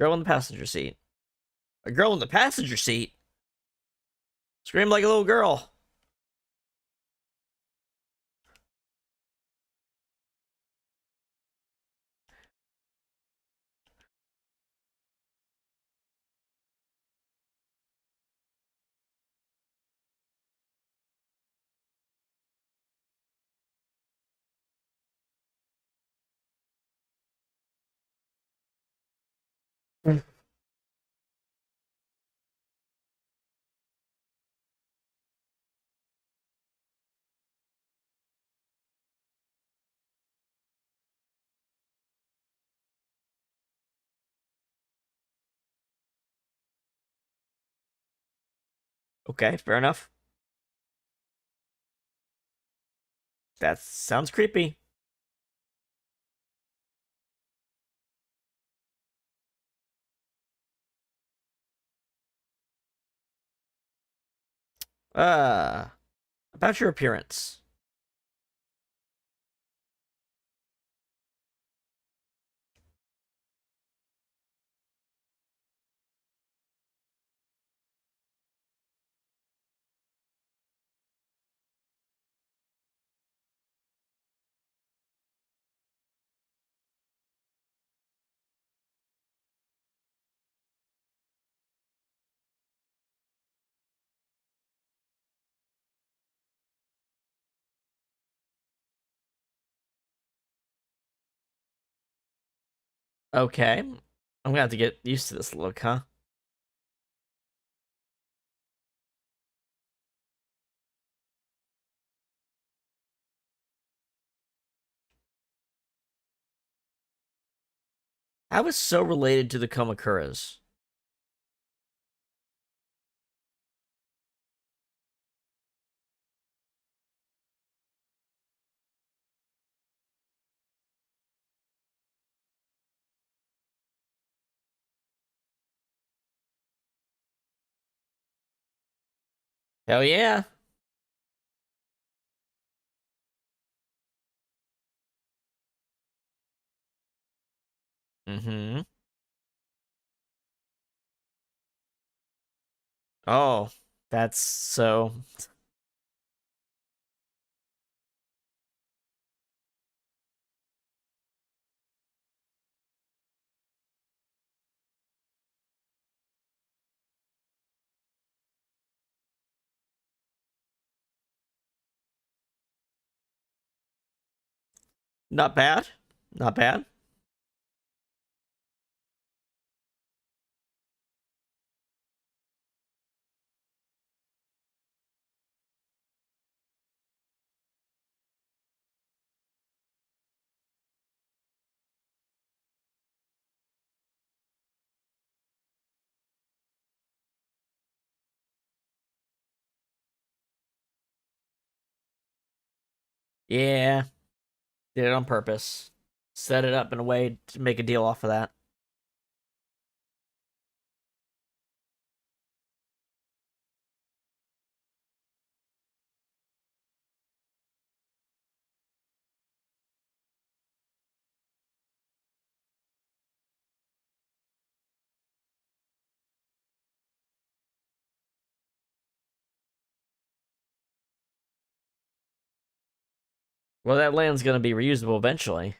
Girl in the passenger seat. A girl in the passenger seat? Scream like a little girl. Okay, fair enough. That sounds creepy. Uh, about your appearance. Okay. I'm gonna have to get used to this look, huh? I was so related to the Komakuras. Hell yeah. Mm-hmm. Oh, that's so not bad. Not bad. Yeah, did it on purpose. Set it up in a way to make a deal off of that. Well, that land's gonna be reusable eventually.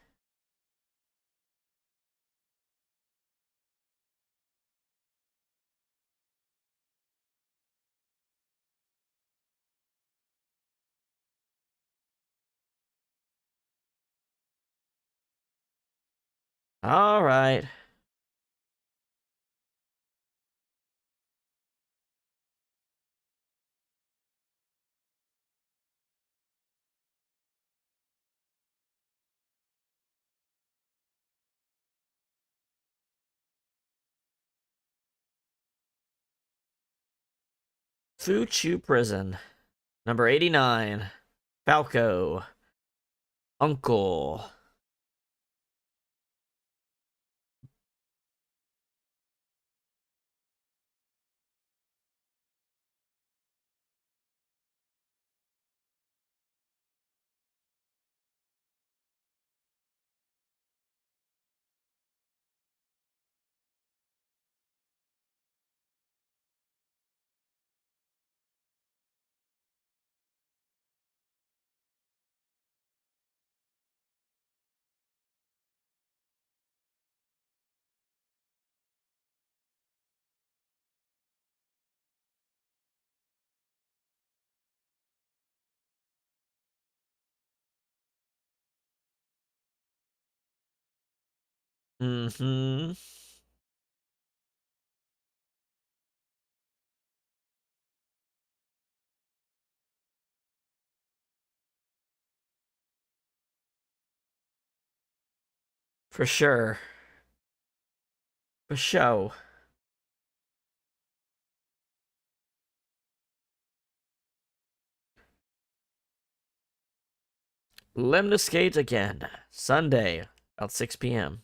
All right. Fuchu Prison. Number 89. Falco. Uncle. Mm-hmm. For sure. For show. Lemniscate again. Sunday, about 6 p.m.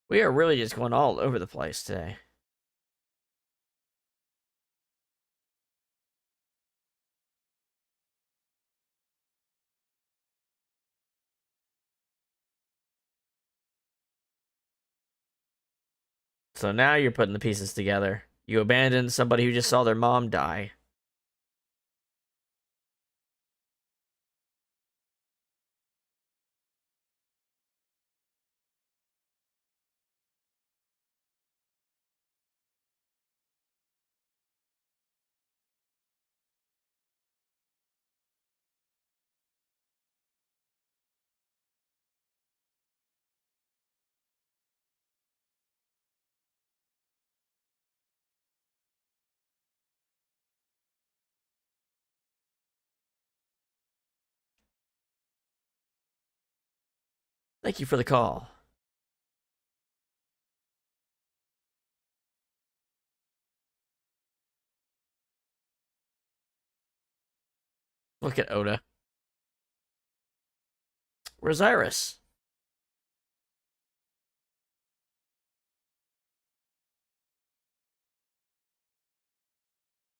We are really just going all over the place today. So now you're putting the pieces together. You abandoned somebody who just saw their mom die. Thank you for the call. Look at Oda. Where's Iris?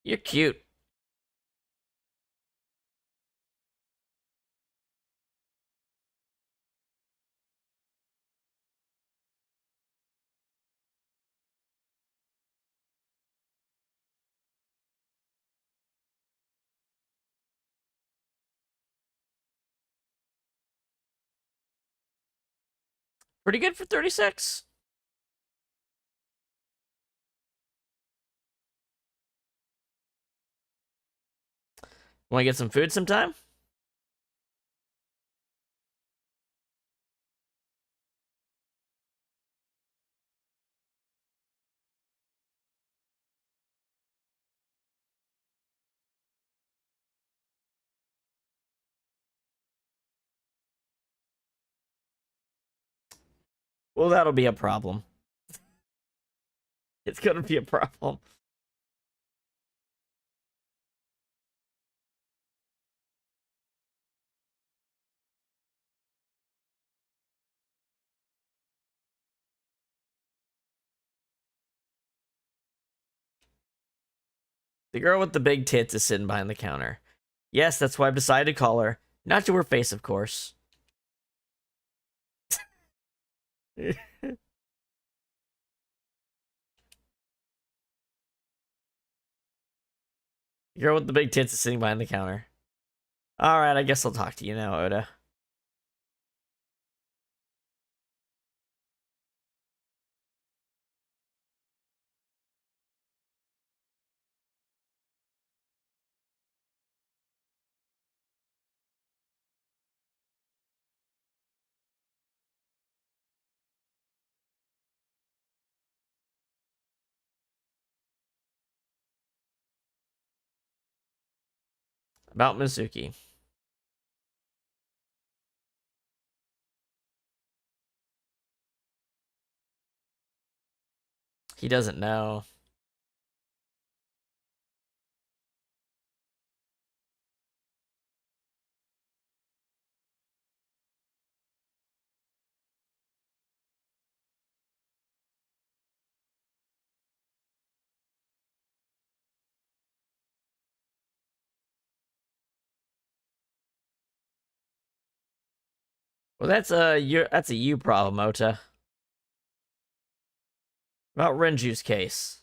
You're cute. Pretty good for 36. Want to get some food sometime? Well, that'll be a problem. It's gonna be a problem. The girl with the big tits is sitting behind the counter. Yes, that's why I've decided to call her. Not to her face, of course. The girl with the big tits is sitting behind the counter. Alright, I guess I'll talk to you now, Oda. About Mizuki. He doesn't know. Well, that's a you problem, Ota. About Renju's case.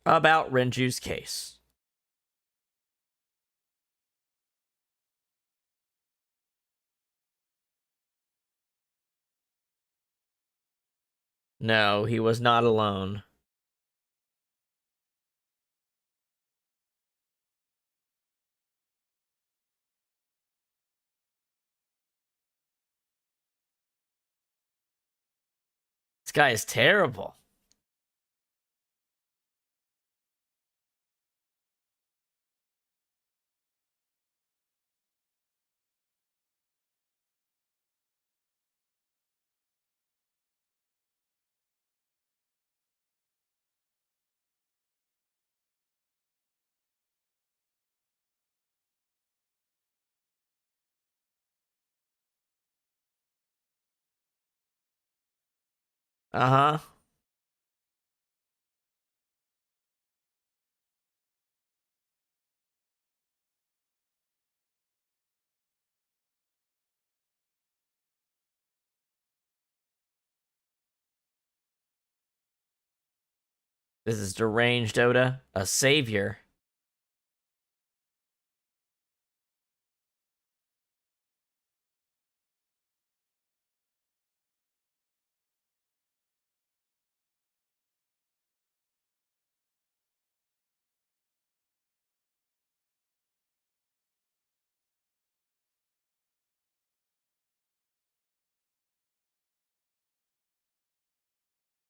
About Renju's case. No, he was not alone. This guy is terrible. Uh-huh. This is deranged Oda, a savior.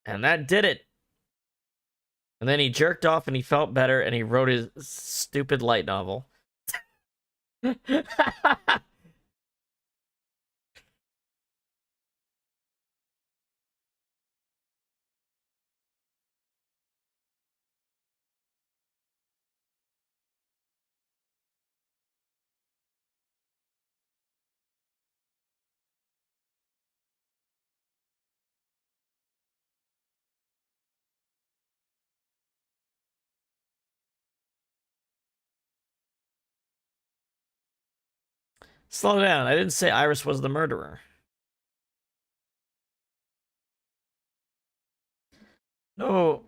And that did it. And then he jerked off and he felt better and he wrote his stupid light novel. Slow down. I didn't say Iris was the murderer. No.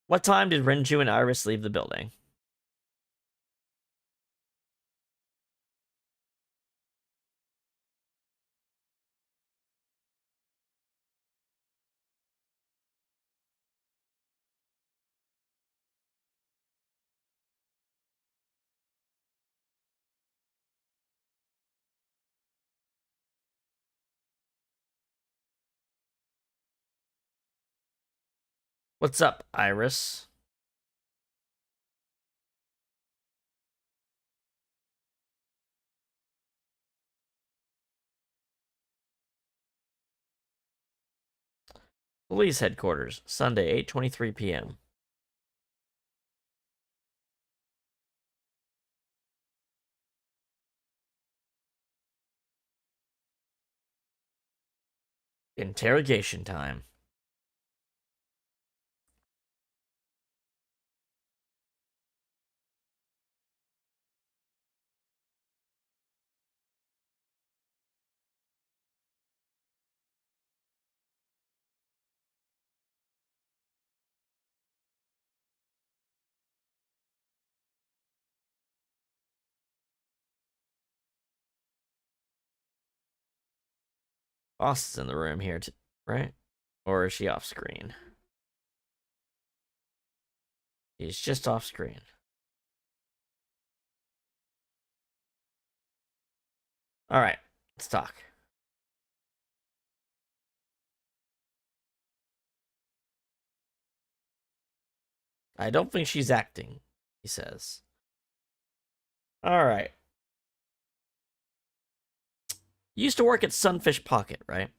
What time did Renju and Iris leave the building? What's up, Iris? Police headquarters, Sunday, 8:23 p.m. Interrogation time. Boss is in the room here, right? Or is she off screen? He's just off screen. All right, let's talk. I don't think she's acting, he says. All right. You used to work at Sunfish Pocket, right?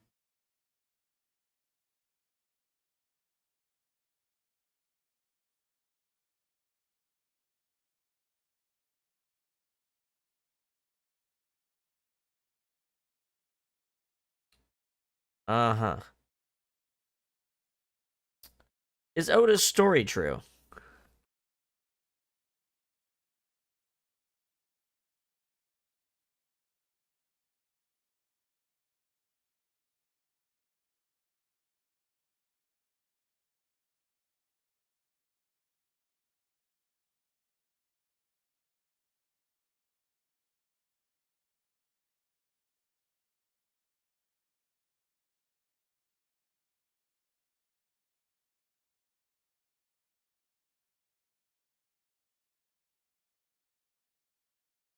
Uh-huh. Is Oda's story true?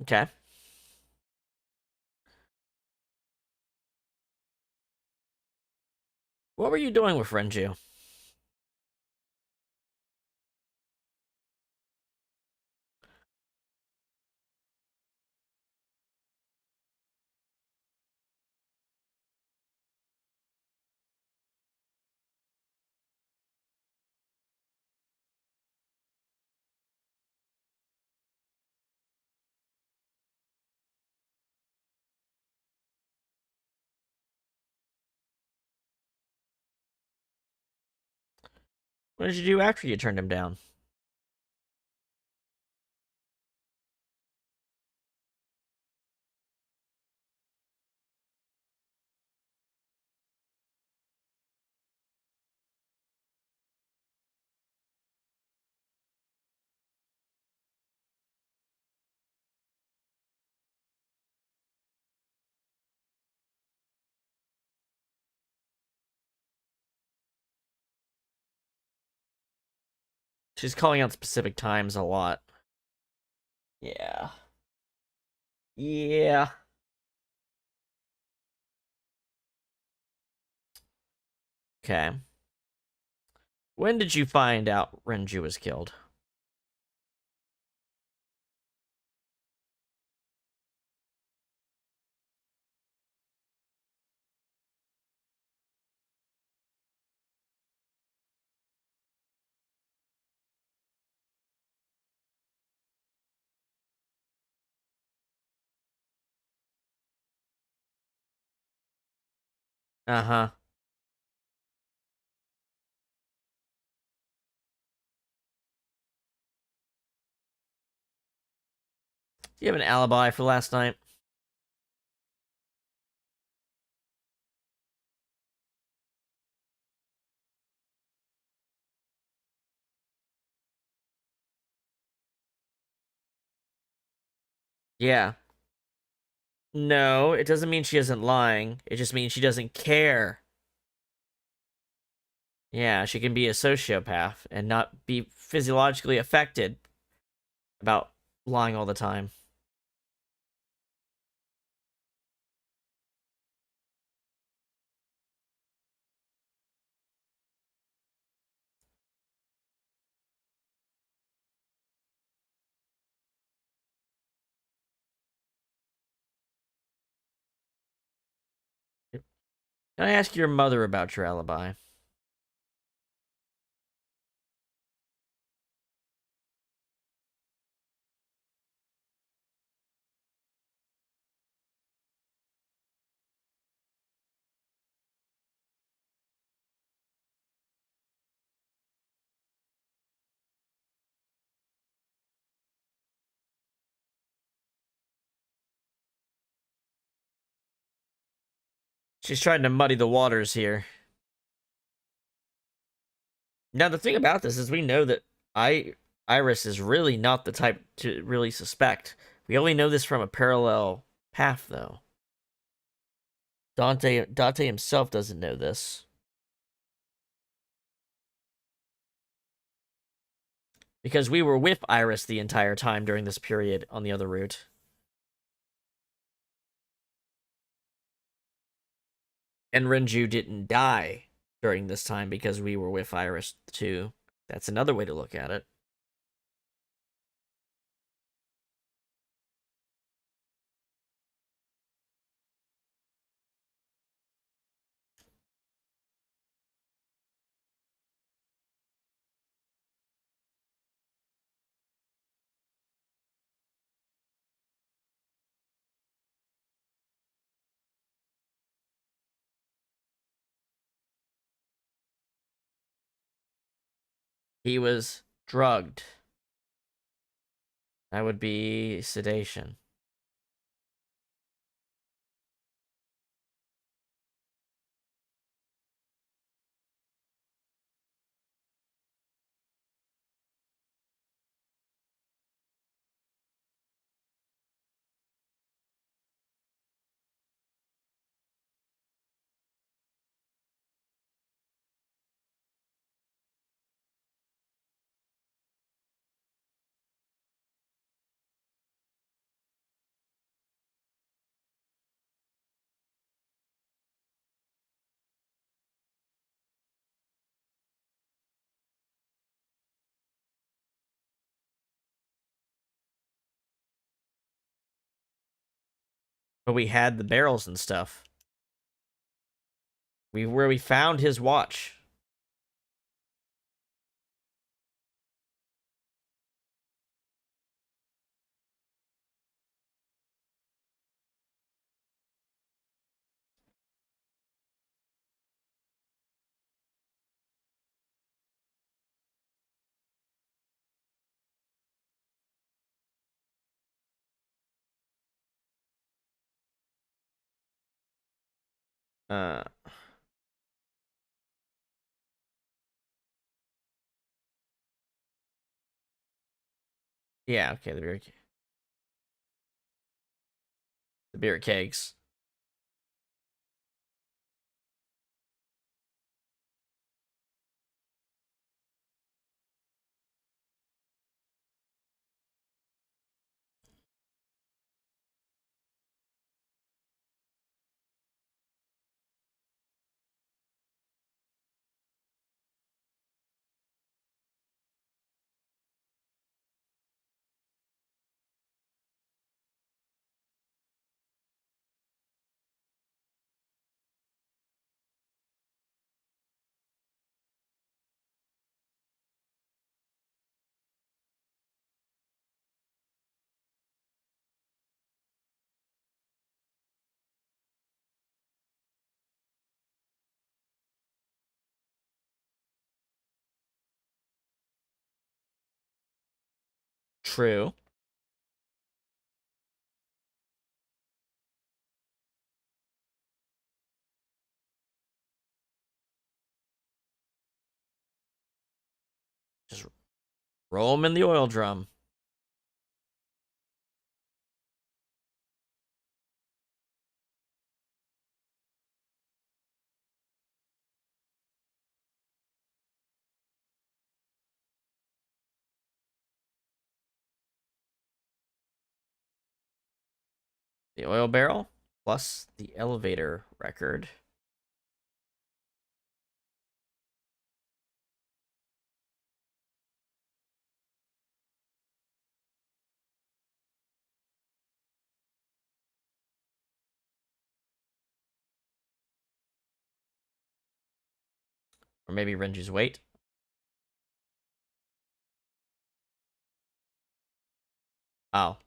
Okay. What were you doing with Renju? What did you do after you turned him down? She's calling out specific times a lot. Yeah. Yeah. Okay. When did you find out Renju was killed? Uh-huh. Do you have an alibi for last night? Yeah. No, it doesn't mean she isn't lying. It just means she doesn't care. Yeah, she can be a sociopath and not be physiologically affected about lying all the time. Can I ask your mother about your alibi? She's trying to muddy the waters here. Now, the thing about this is we know that Iris is really not the type to really suspect. We only know this from a parallel path, though. Dante himself doesn't know this. Because we were with Iris the entire time during this period on the other route. And Renju didn't die during this time because we were with Iris too. That's another way to look at it. He was drugged. That would be sedation. But we had the barrels and stuff. Where we found his watch. Uh, yeah, okay, the beer kegs. True. Just roll them in the oil drum. The oil barrel plus the elevator record. Or maybe Renji's weight. Oh.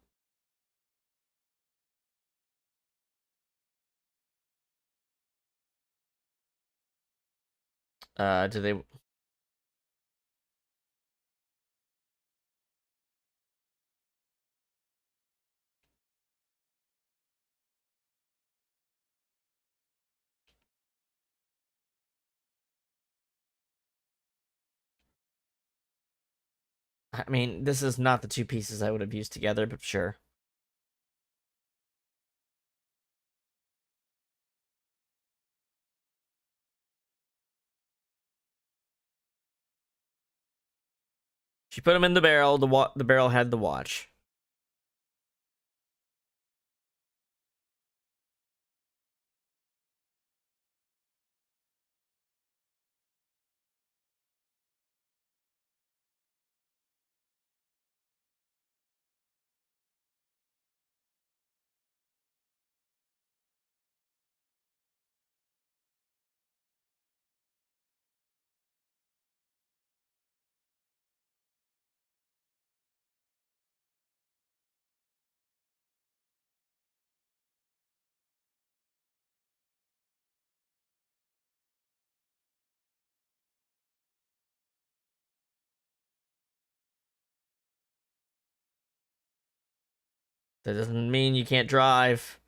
Do they... I mean, this is not the two pieces I would have used together, but sure. She put them in the barrel. The barrel had the watch. That doesn't mean you can't drive.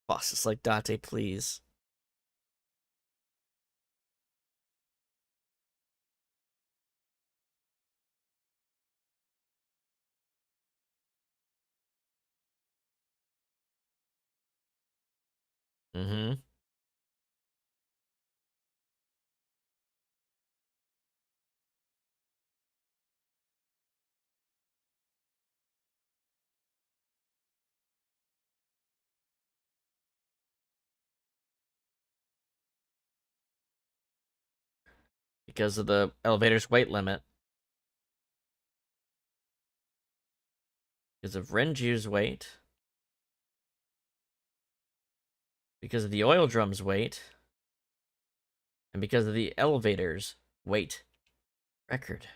Boss is like, Date, please. Mm-hmm. because of the elevator's weight limit. Because of Renju's weight. Because of the oil drum's weight. And because of the elevator's weight record.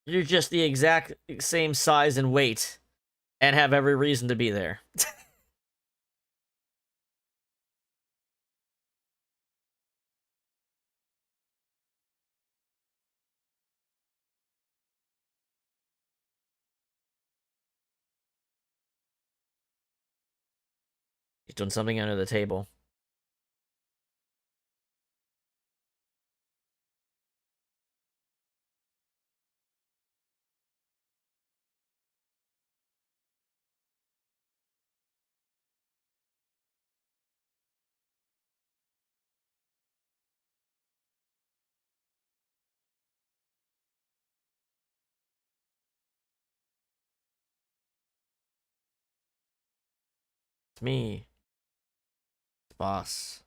You're just the exact same size and weight, and have every reason to be there. He's doing something under the table. It's me. It's boss.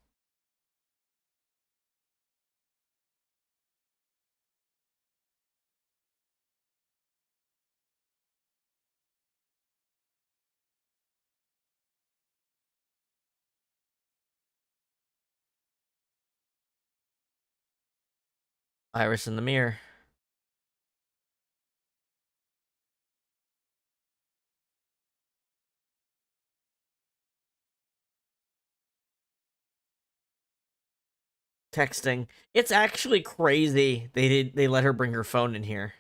Iris in the mirror. Texting. It's actually crazy they let her bring her phone in here.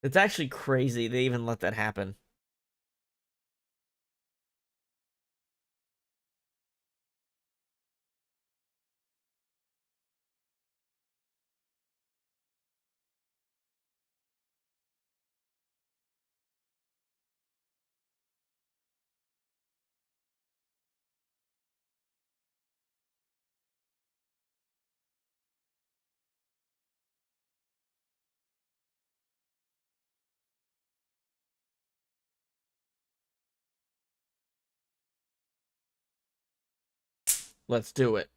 It's actually crazy they even let that happen. Let's do it.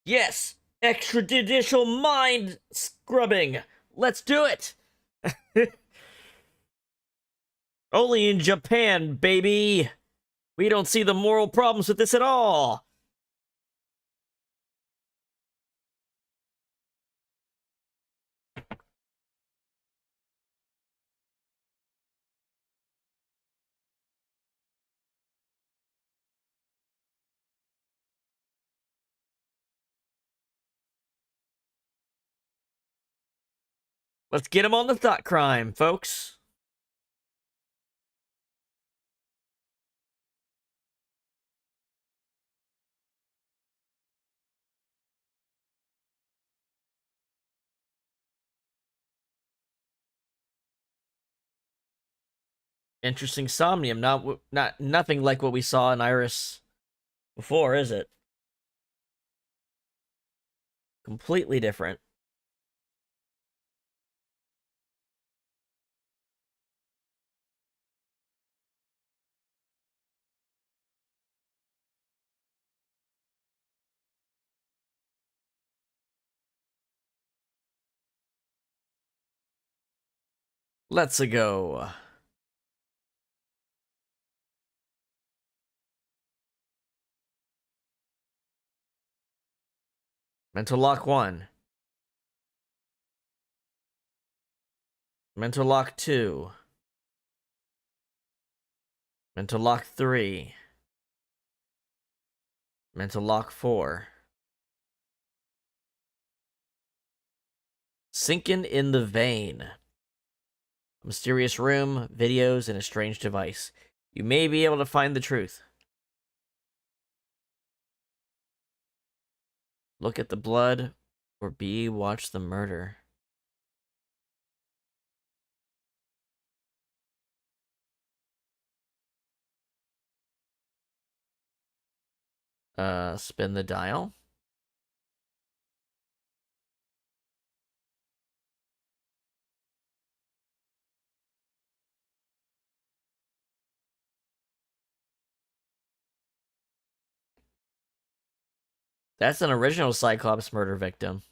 Yes! Extrajudicial mind scrubbing! Let's do it! Only in Japan, baby! We don't see the moral problems with this at all! Let's get him on the thought crime, folks. Interesting Somnium. Nothing like what we saw in Iris before, is it? Completely different. Let's go. Mental Lock 1. Mental Lock 2. Mental Lock 3. Mental Lock 4. Sinking in the Vein. A mysterious room, videos, and a strange device. You may be able to find the truth. Look at the blood, or B, watch the murder. Spin the dial. That's an original Cyclops murder victim.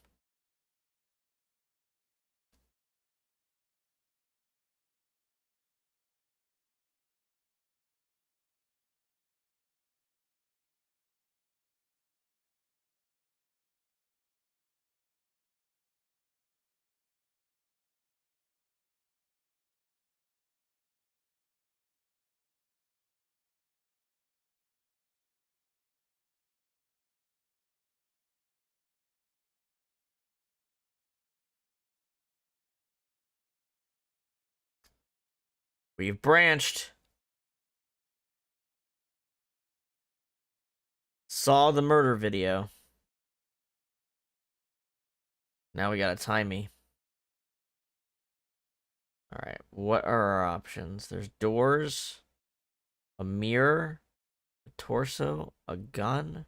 We've branched. Saw the murder video. Now we gotta time me. Alright, what are our options? There's doors, a mirror, a torso, a gun.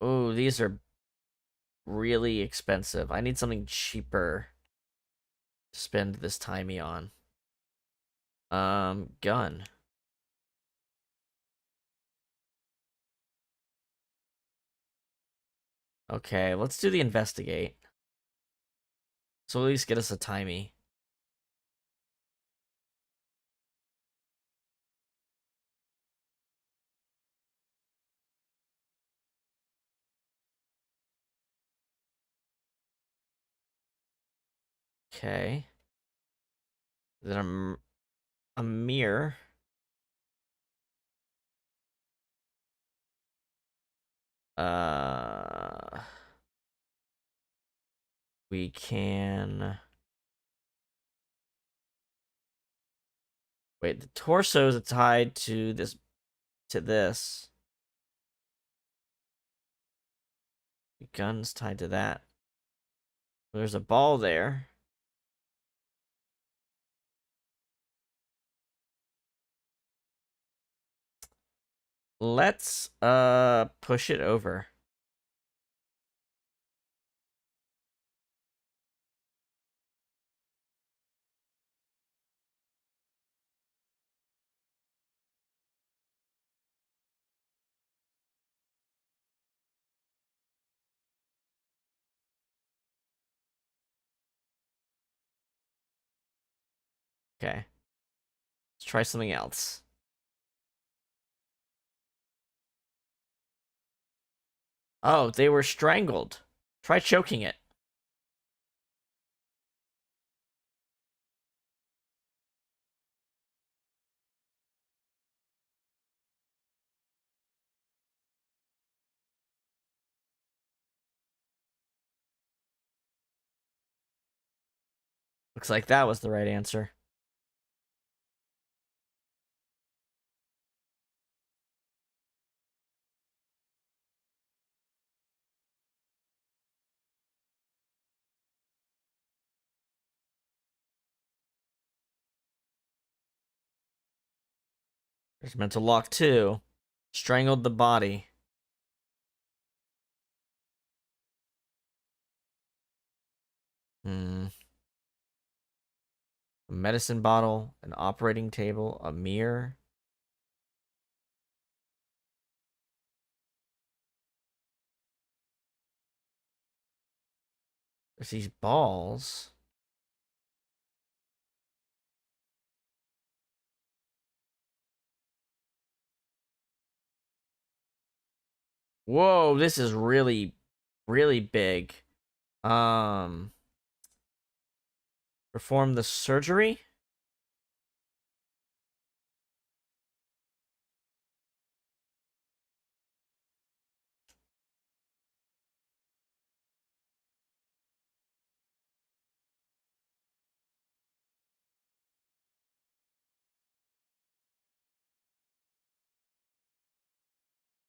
Oh, these are really expensive. I need something cheaper to spend this timey on. Gun. Okay, let's do the investigate. So at least get us a timey. Okay. Then a mirror. We can... Wait, the torso is tied to this. The gun's tied to that. There's a ball there. Let's push it over. Okay. Let's try something else. Oh, they were strangled. Try choking it. Looks like that was the right answer. There's mental lock too. Strangled the body. Hmm. A medicine bottle, an operating table, a mirror. There's these balls. Whoa, this is really, really big. Um, Perform the surgery.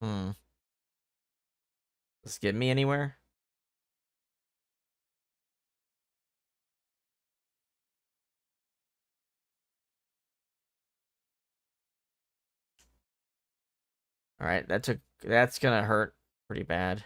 Does this get me anywhere? Alright, that's gonna hurt pretty bad.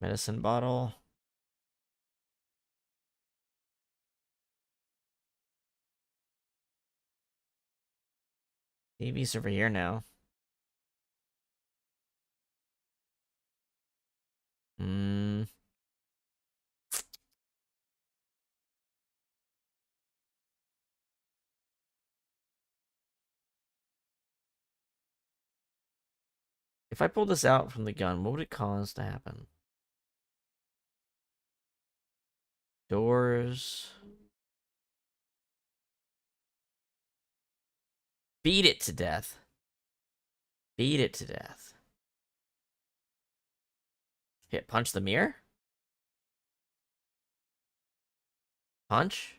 Medicine bottle. TV's over here now. Hmm. If I pull this out from the gun, what would it cause to happen? Doors. Beat it to death. Beat it to death. Hit, punch the mirror? Punch?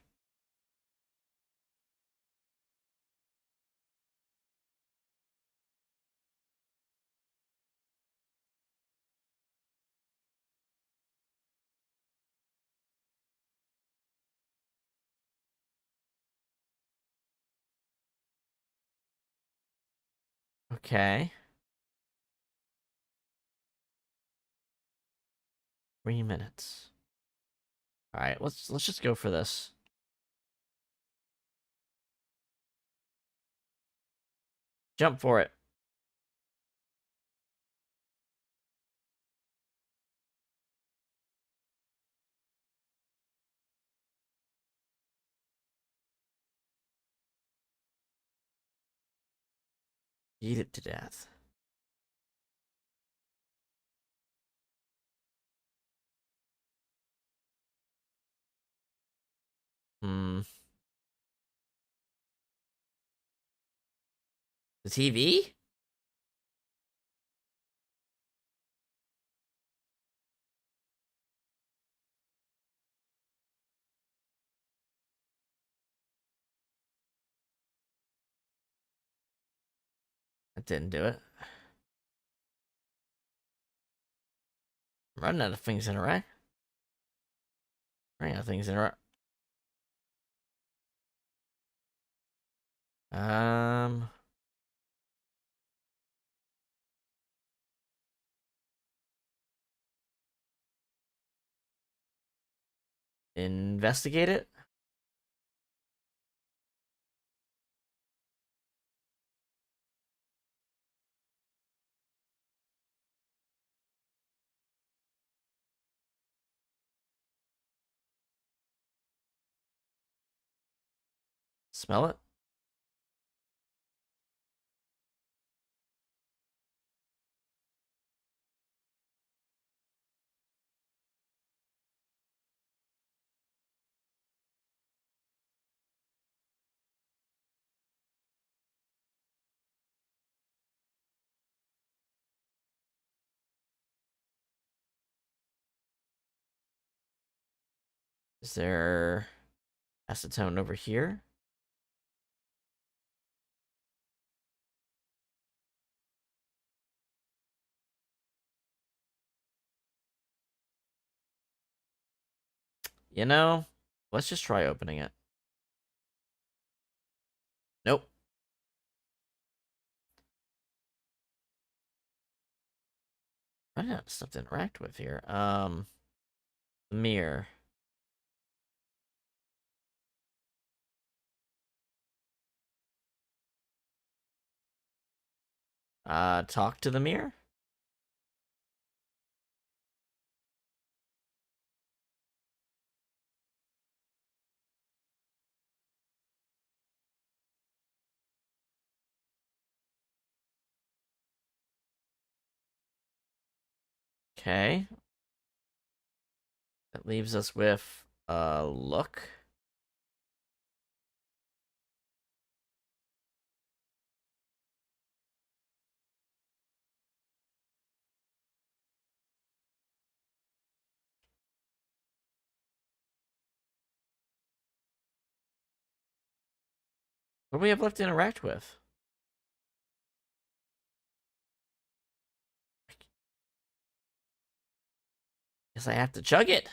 Okay. 3 minutes. Alright, let's just go for this. Jump for it. Beat it to death. Hmm. The TV? That didn't do it. I'm running out of things to interact. Running out of things to interact. Um. Investigate it? Smell it? Is there acetone over here? You know, let's just try opening it. Nope. Running out of stuff to interact with here. The mirror. Talk to the mirror? Okay. That leaves us with, look. What do we have left to interact with? Guess I have to chug it.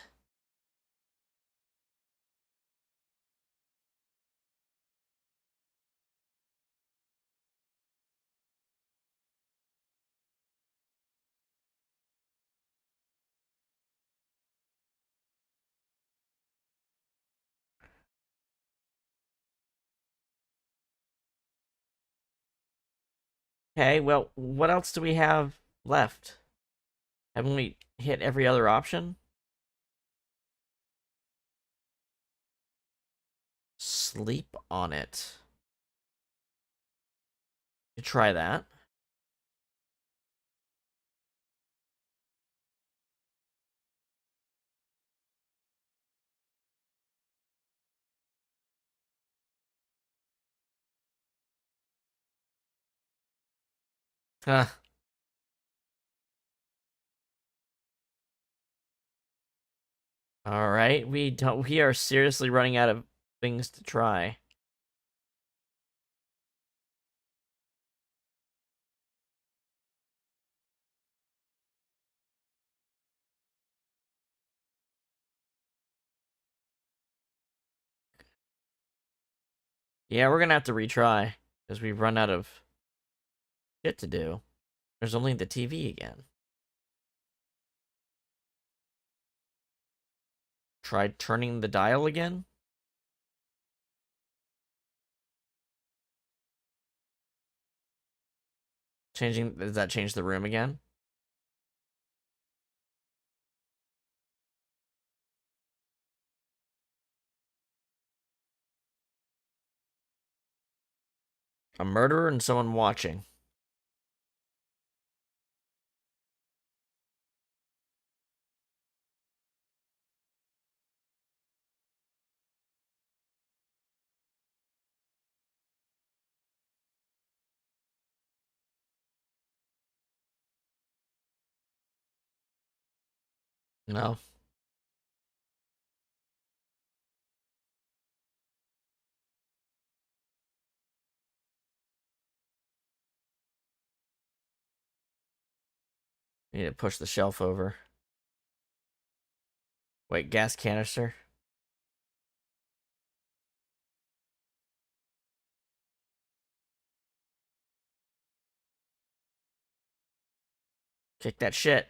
Okay, well, what else do we have left? Haven't we hit every other option? Sleep on it. You try that. Huh. All right, we are seriously running out of things to try. Yeah, we're gonna have to retry because we've run out of shit to do. There's only the TV again. Try turning the dial again. Does that change the room again? A murderer and someone watching. No. You need to push the shelf over. Wait, gas canister? Kick that shit.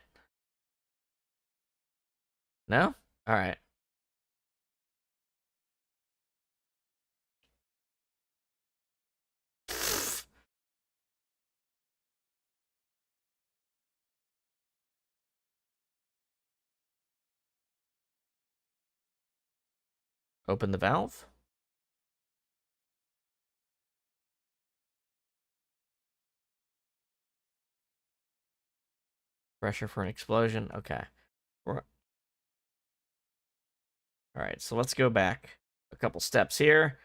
No? Alright. Open the valve. Pressure for an explosion. Okay. Alright, so let's go back a couple steps here.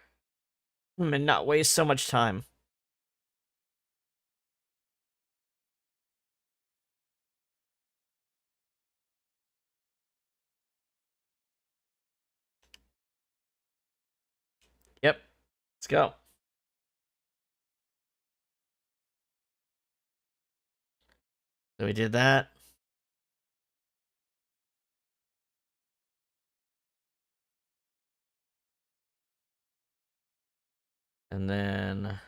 And not waste so much time. Yep. Let's go. So we did that. And then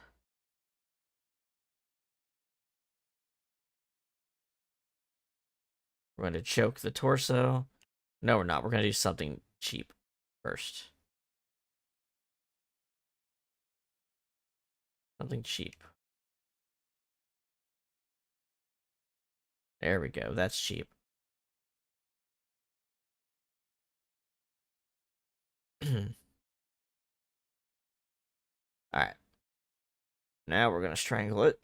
we're going to choke the torso. No, we're not. We're going to do something cheap first. Something cheap. There we go. That's cheap. Alright. Now we're going to strangle it.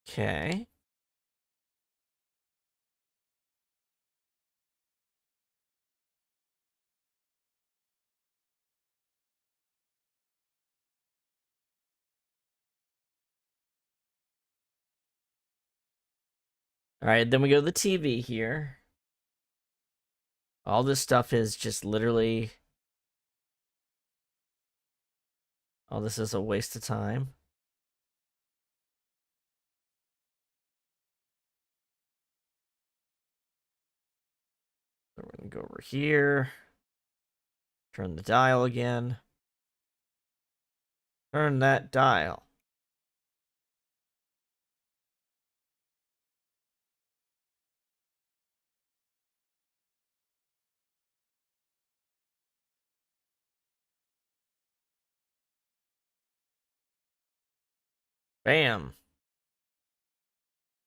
Okay. Alright, then we go to the TV here. All this stuff is just literally... All this is a waste of time. So we're gonna go over here. Turn the dial again. Turn that dial. Bam.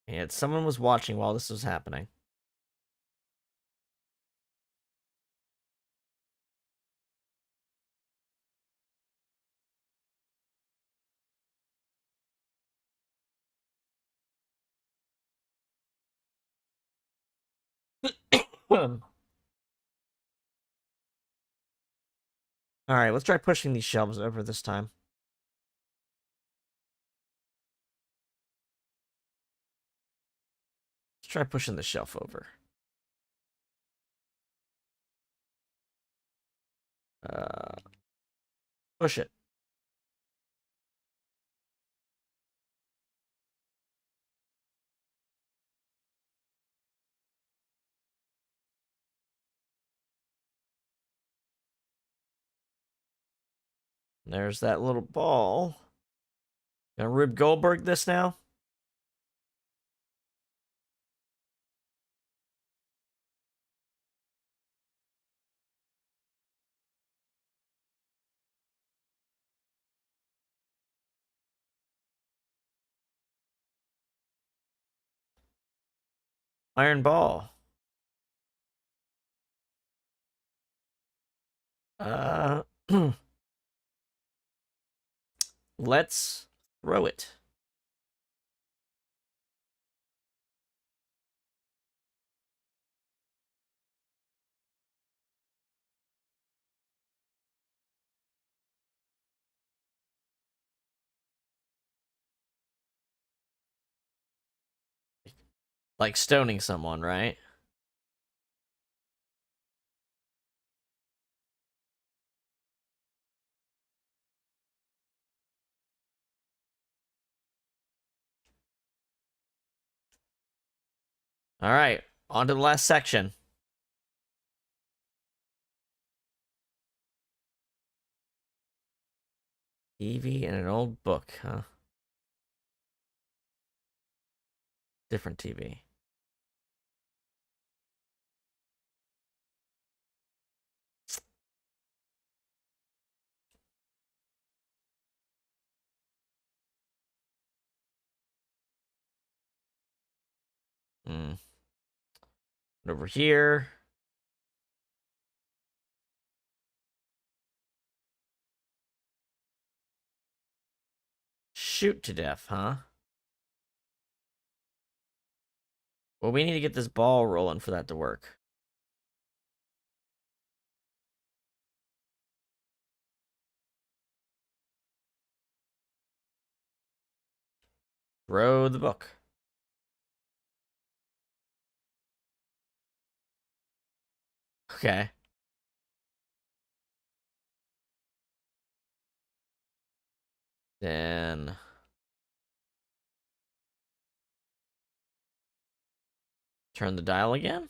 And someone was watching while this was happening. Alright, let's try pushing these shelves over this time. Let's try pushing the shelf over. Push it. There's that little ball. Gonna Rube Goldberg this now? Iron ball. Let's throw it. Like stoning someone, right? Alright, on to the last section. TV and an old book, huh? Different TV. Hmm. Over here. Shoot to death, huh? Well, we need to get this ball rolling for that to work. Throw the book. Okay. Then... turn the dial again?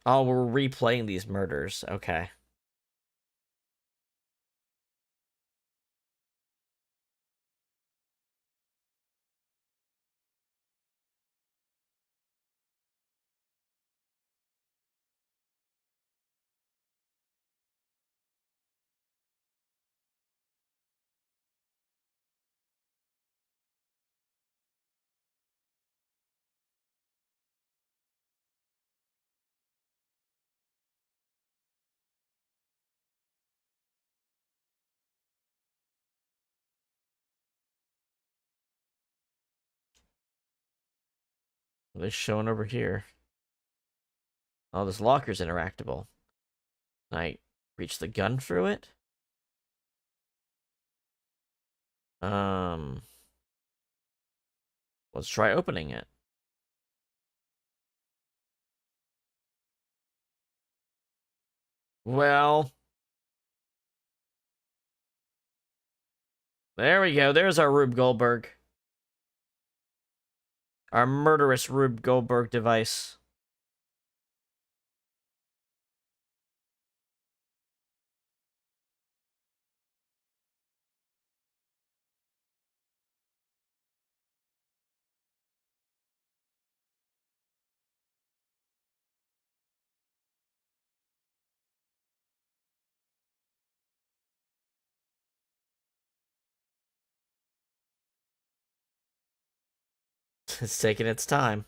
Oh, we're replaying these murders. Okay. They're showing over here. Oh, this locker's interactable. Can I reach the gun through it? Let's try opening it. Well, there we go. There's our Rube Goldberg. Our murderous Rube Goldberg device. It's taking its time.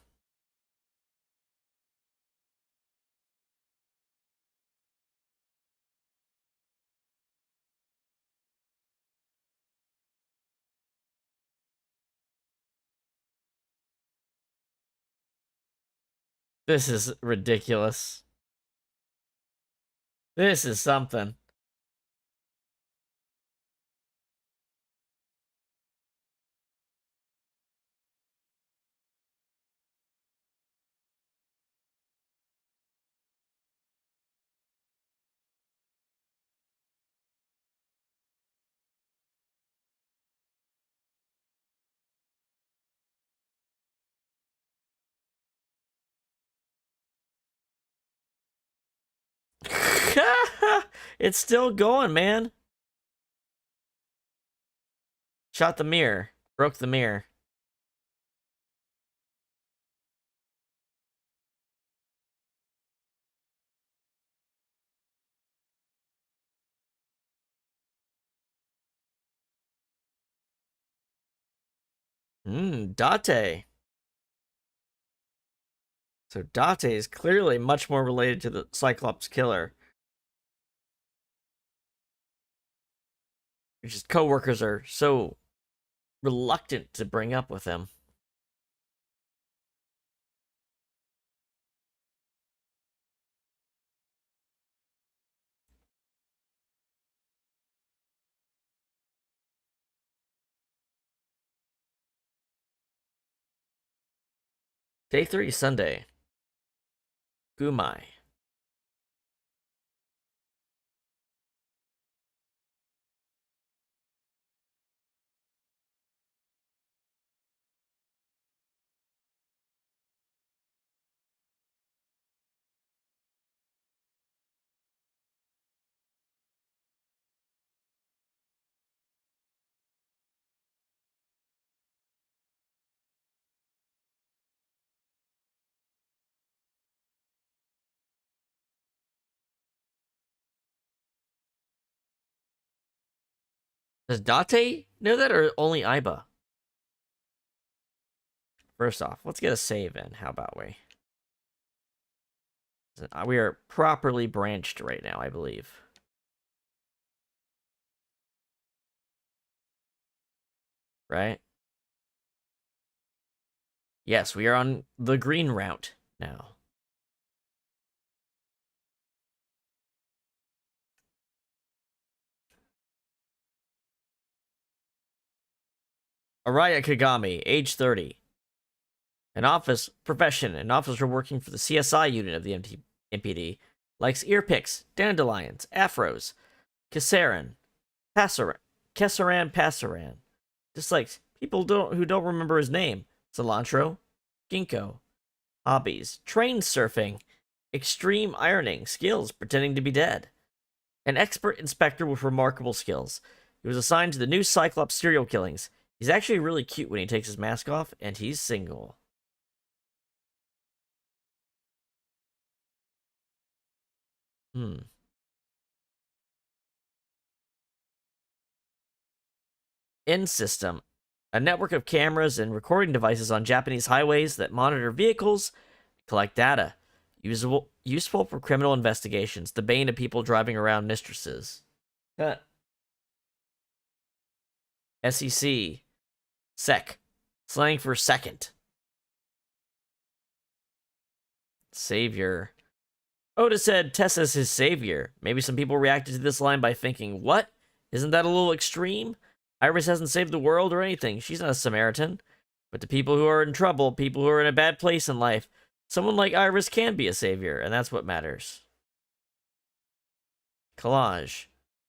This is ridiculous. This is something. It's still going, man. Shot the mirror. Broke the mirror. Date. So Date is clearly much more related to the Cyclops killer. His co-workers are so reluctant to bring up with him. Day 3, Sunday. Gumai. Does Date know that, or only Aiba? First off, let's get a save in. How about we? We are properly branched right now, I believe. Right? Yes, we are on the green route now. Araya Kagami, age 30. An officer working for the CSI unit of the MPD. Likes ear picks, dandelions, afros, Kessaran, Passaran. Dislikes people who don't remember his name. Cilantro, ginkgo. Hobbies, train surfing, extreme ironing, skills, pretending to be dead. An expert inspector with remarkable skills. He was assigned to the new Cyclops serial killings. He's actually really cute when he takes his mask off, and he's single. In system, a network of cameras and recording devices on Japanese highways that monitor vehicles, collect data. Useful for criminal investigations, the bane of people driving around mistresses. SEC. Sec. Slang for second. Savior. Oda said Tessa's his savior. Maybe some people reacted to this line by thinking, what? Isn't that a little extreme? Iris hasn't saved the world or anything. She's not a Samaritan. But to people who are in trouble, people who are in a bad place in life, someone like Iris can be a savior, and that's what matters. Collage.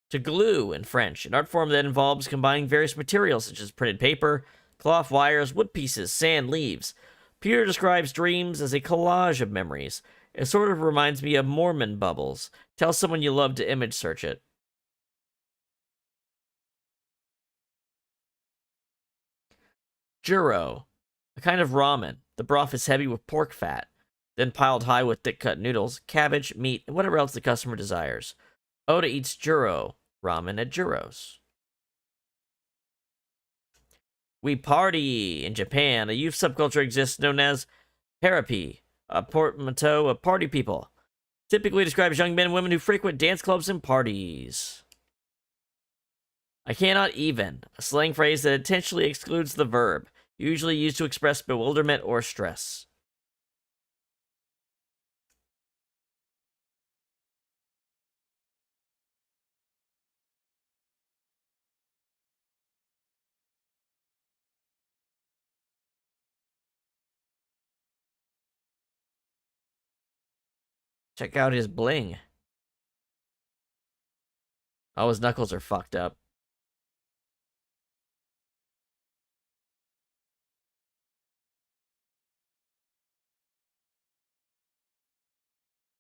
To glue in French, an art form that involves combining various materials such as printed paper, cloth, wires, wood pieces, sand, leaves. Peter describes dreams as a collage of memories. It sort of reminds me of Mormon bubbles. Tell someone you love to image search it. Juro. A kind of ramen. The broth is heavy with pork fat, then piled high with thick-cut noodles, cabbage, meat, and whatever else the customer desires. Oda eats Juro ramen at Juro's. We party! In Japan, a youth subculture exists known as Harapi, a portmanteau of party people. Typically describes young men and women who frequent dance clubs and parties. I cannot even, a slang phrase that intentionally excludes the verb, usually used to express bewilderment or stress. Check out his bling. Oh, his knuckles are fucked up.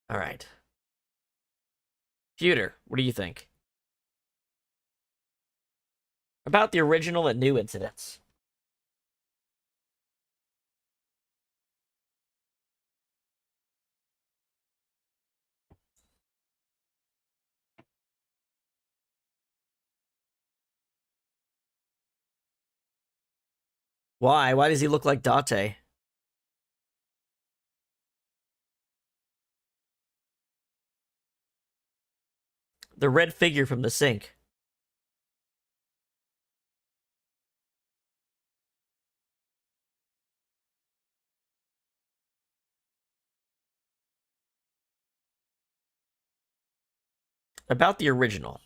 All right. Pewter, what do you think? About the original and new incidents. Why? Why does he look like Date? The red figure from the sink. About the original.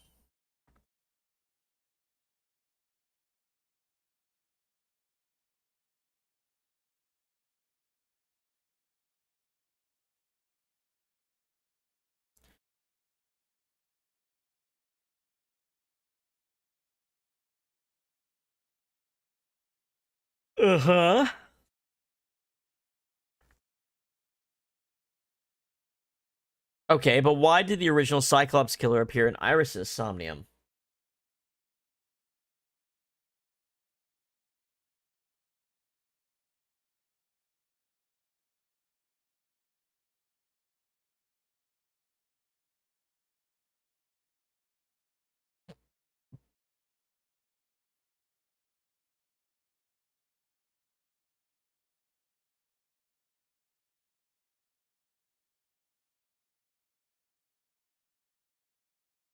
Uh-huh. Okay, but why did the original Cyclops killer appear in Iris's Somnium?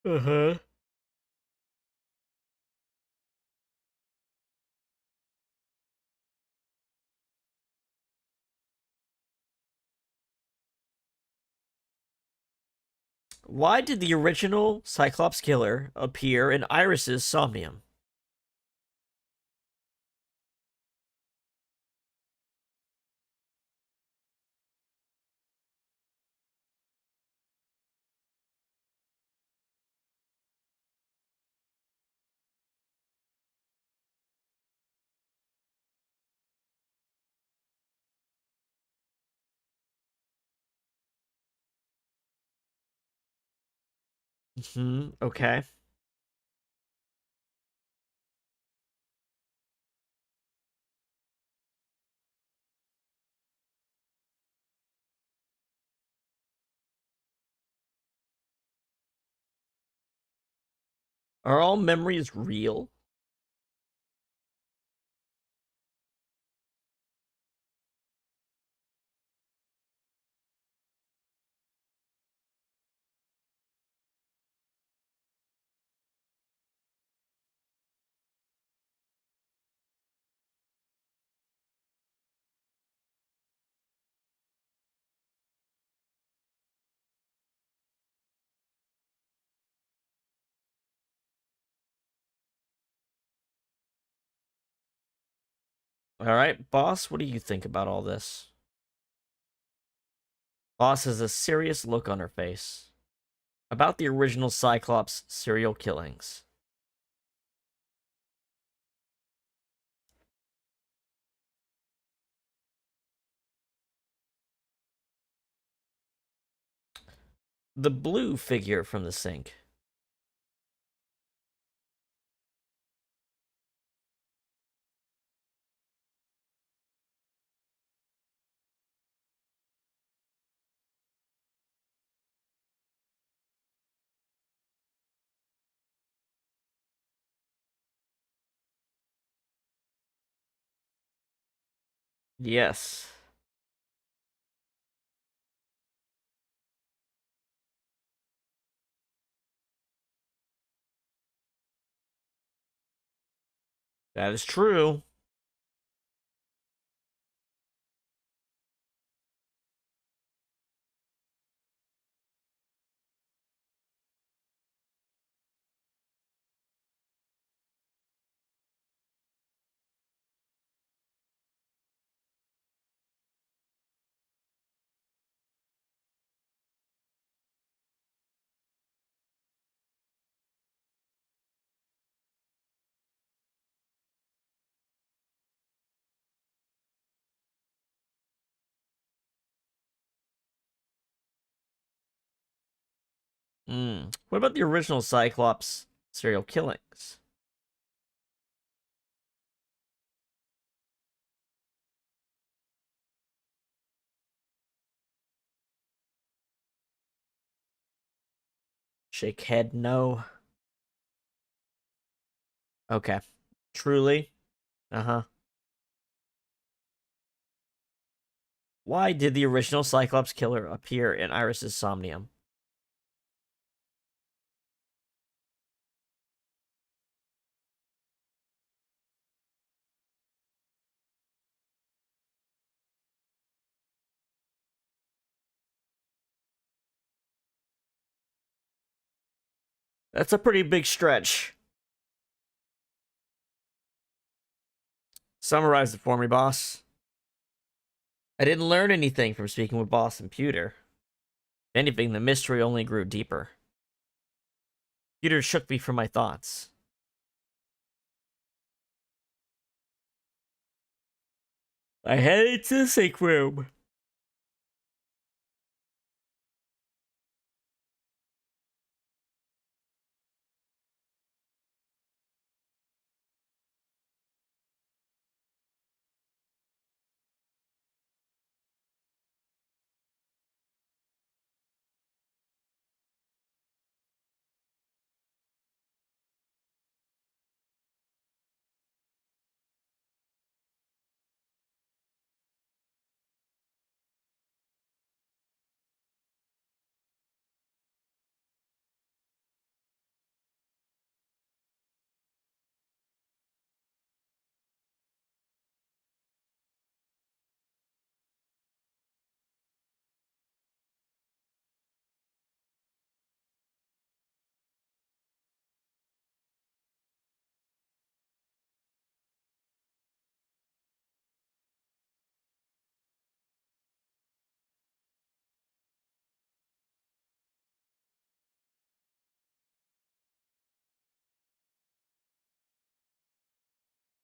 Uh-huh. Why did the original Cyclops killer appear in Iris's Somnium? Okay. Are all memories real? All right, boss, what do you think about all this? Boss has a serious look on her face. About the original Cyclops serial killings. The blue figure from the sink. Yes. That is true. What about the original Cyclops serial killings? Shake head, no. Okay. Truly? Uh-huh. Why did the original Cyclops killer appear in Iris's Somnium? That's a pretty big stretch. Summarize it for me, boss. I didn't learn anything from speaking with Boss and Pewter. If anything, the mystery only grew deeper. Pewter shook me from my thoughts. I headed to the sick room.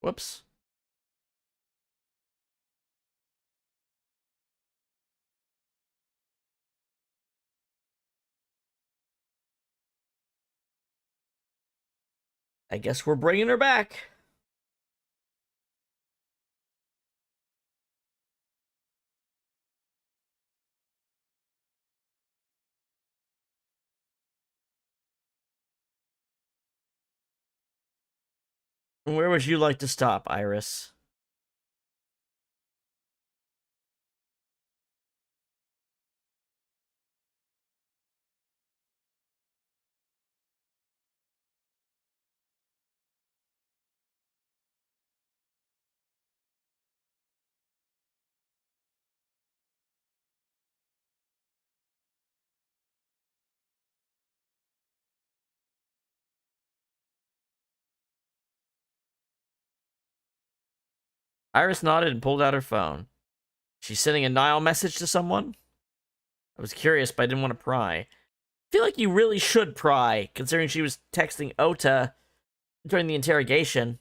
Whoops. I guess we're bringing her back. Where would you like to stop, Iris? Iris nodded and pulled out her phone. She's sending a Nile message to someone? I was curious, but I didn't want to pry. I feel like you really should pry, considering she was texting Ota during the interrogation.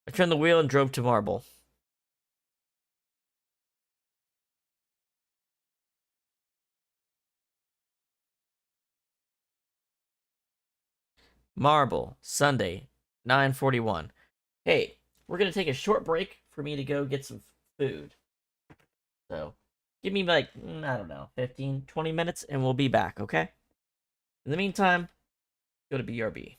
I turned the wheel and drove to Marble. Marble, Sunday, 9:41. Hey, we're going to take a short break for me to go get some food. So, give me like, I don't know, 15, 20 minutes and we'll be back, okay? In the meantime, go to BRB.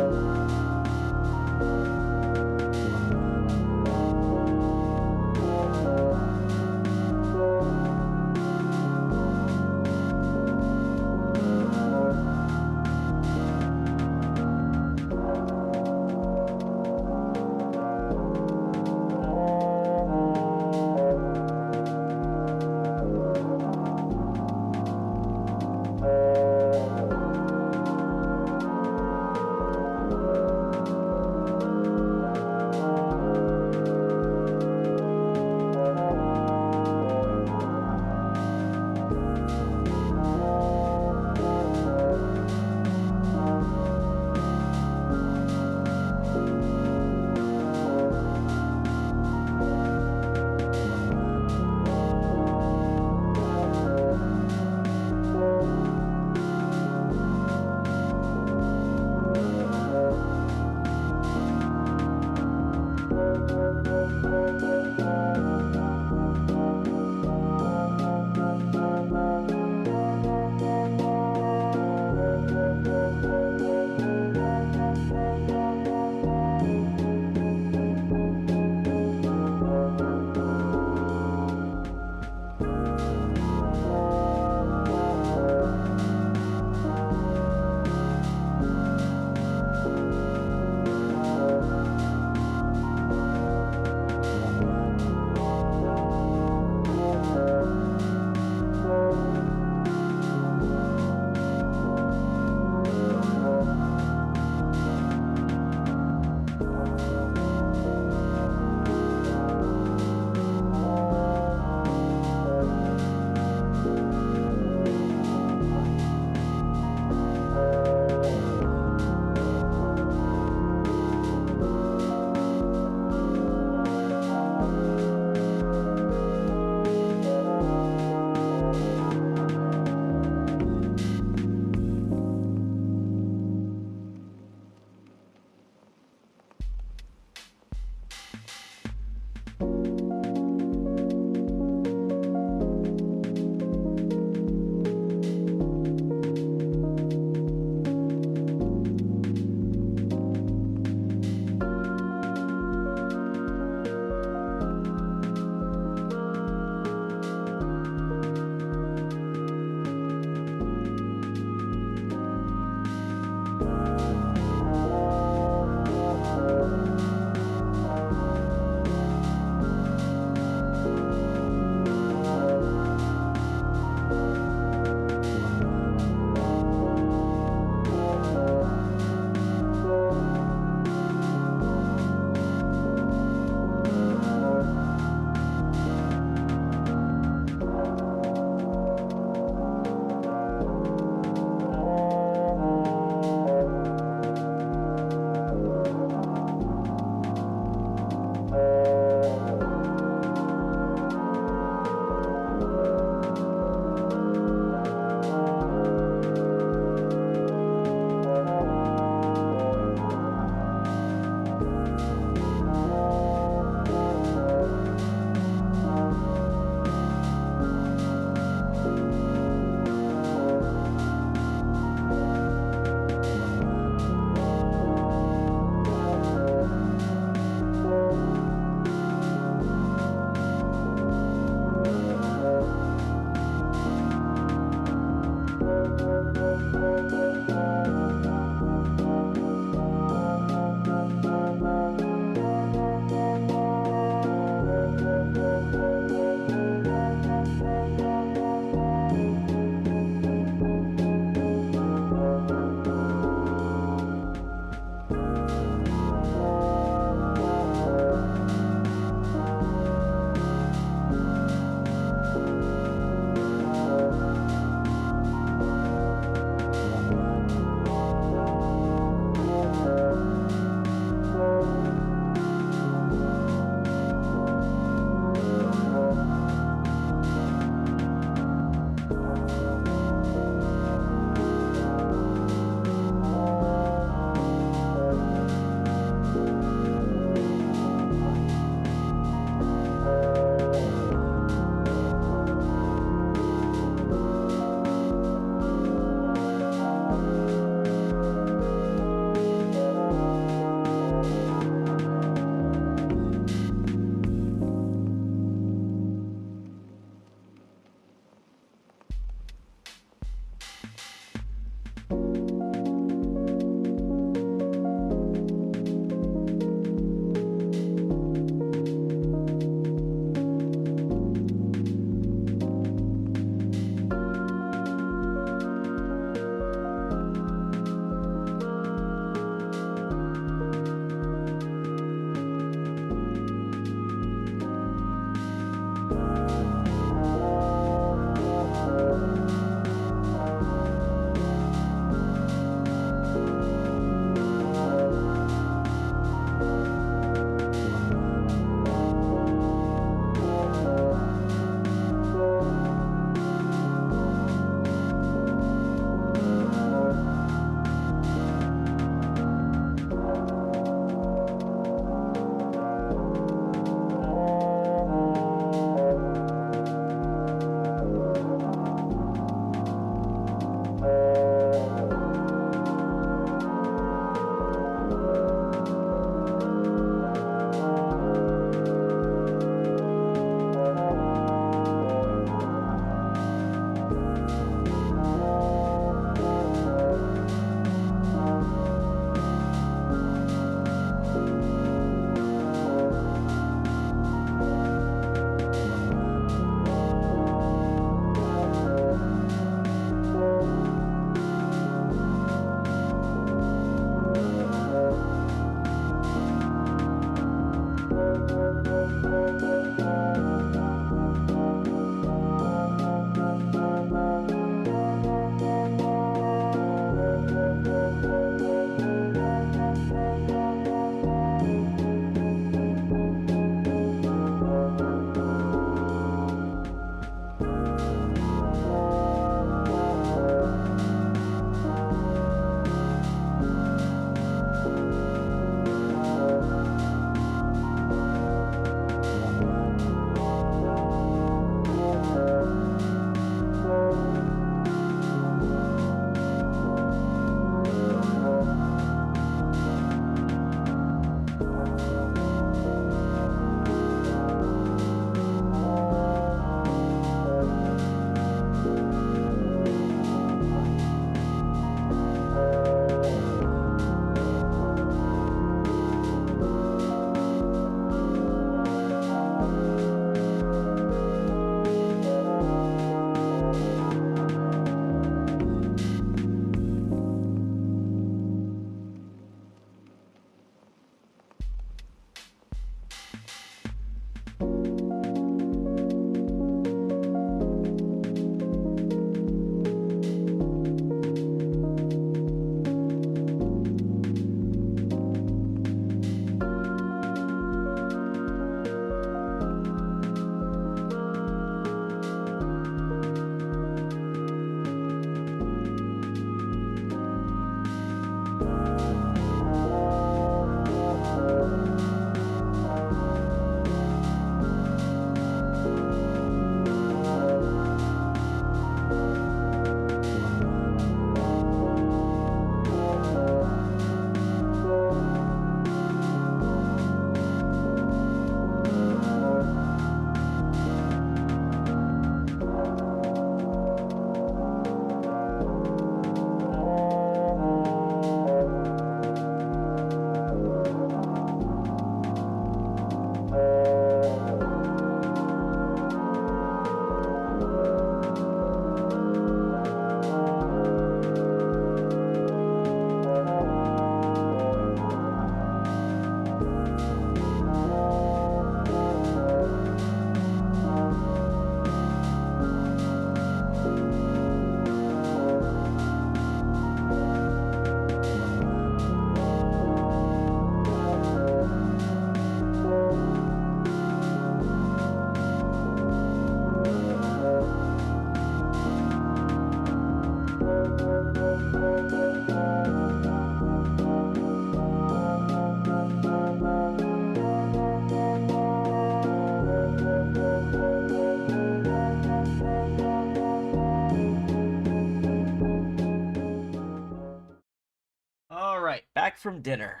right, back from dinner.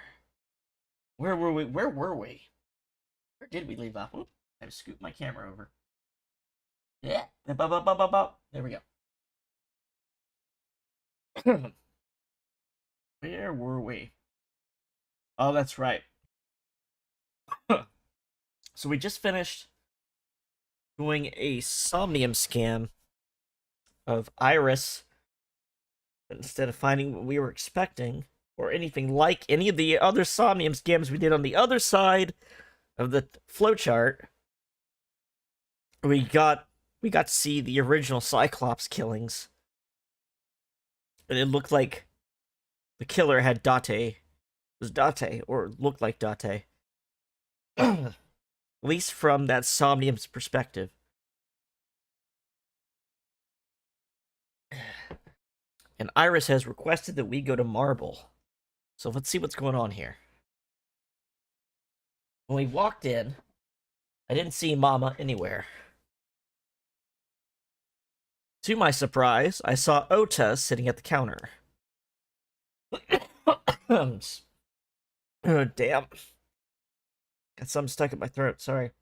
Where were we? Where were we? Where did we leave off? Oop, I have to scoot my camera over. Yeah. There we go. Where were we? Oh, that's right. So we just finished doing a Somnium scam of Iris. Instead of finding what we were expecting, or anything like any of the other Somnium scams we did on the other side of the flowchart, we got to see the original Cyclops killings, and it looked like the killer had Date. Was Date, or looked like Date. At least from that Somnium's perspective. And Iris has requested that we go to Marble. So let's see what's going on here. When we walked in, I didn't see Mama anywhere. To my surprise, I saw Ota sitting at the counter. Oh, damn. Got something stuck in my throat, sorry.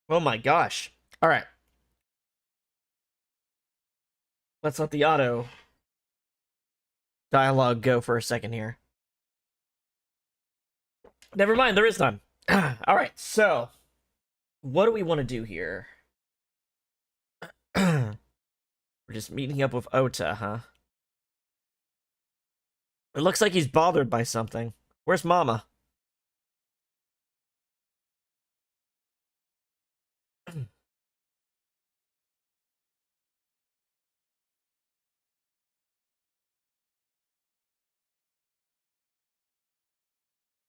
Oh my gosh. Alright. Let's let the auto dialogue go for a second here. Never mind, there is none. Alright, so what do we want to do here? We're just meeting up with Ota, huh? It looks like he's bothered by something. Where's Mama?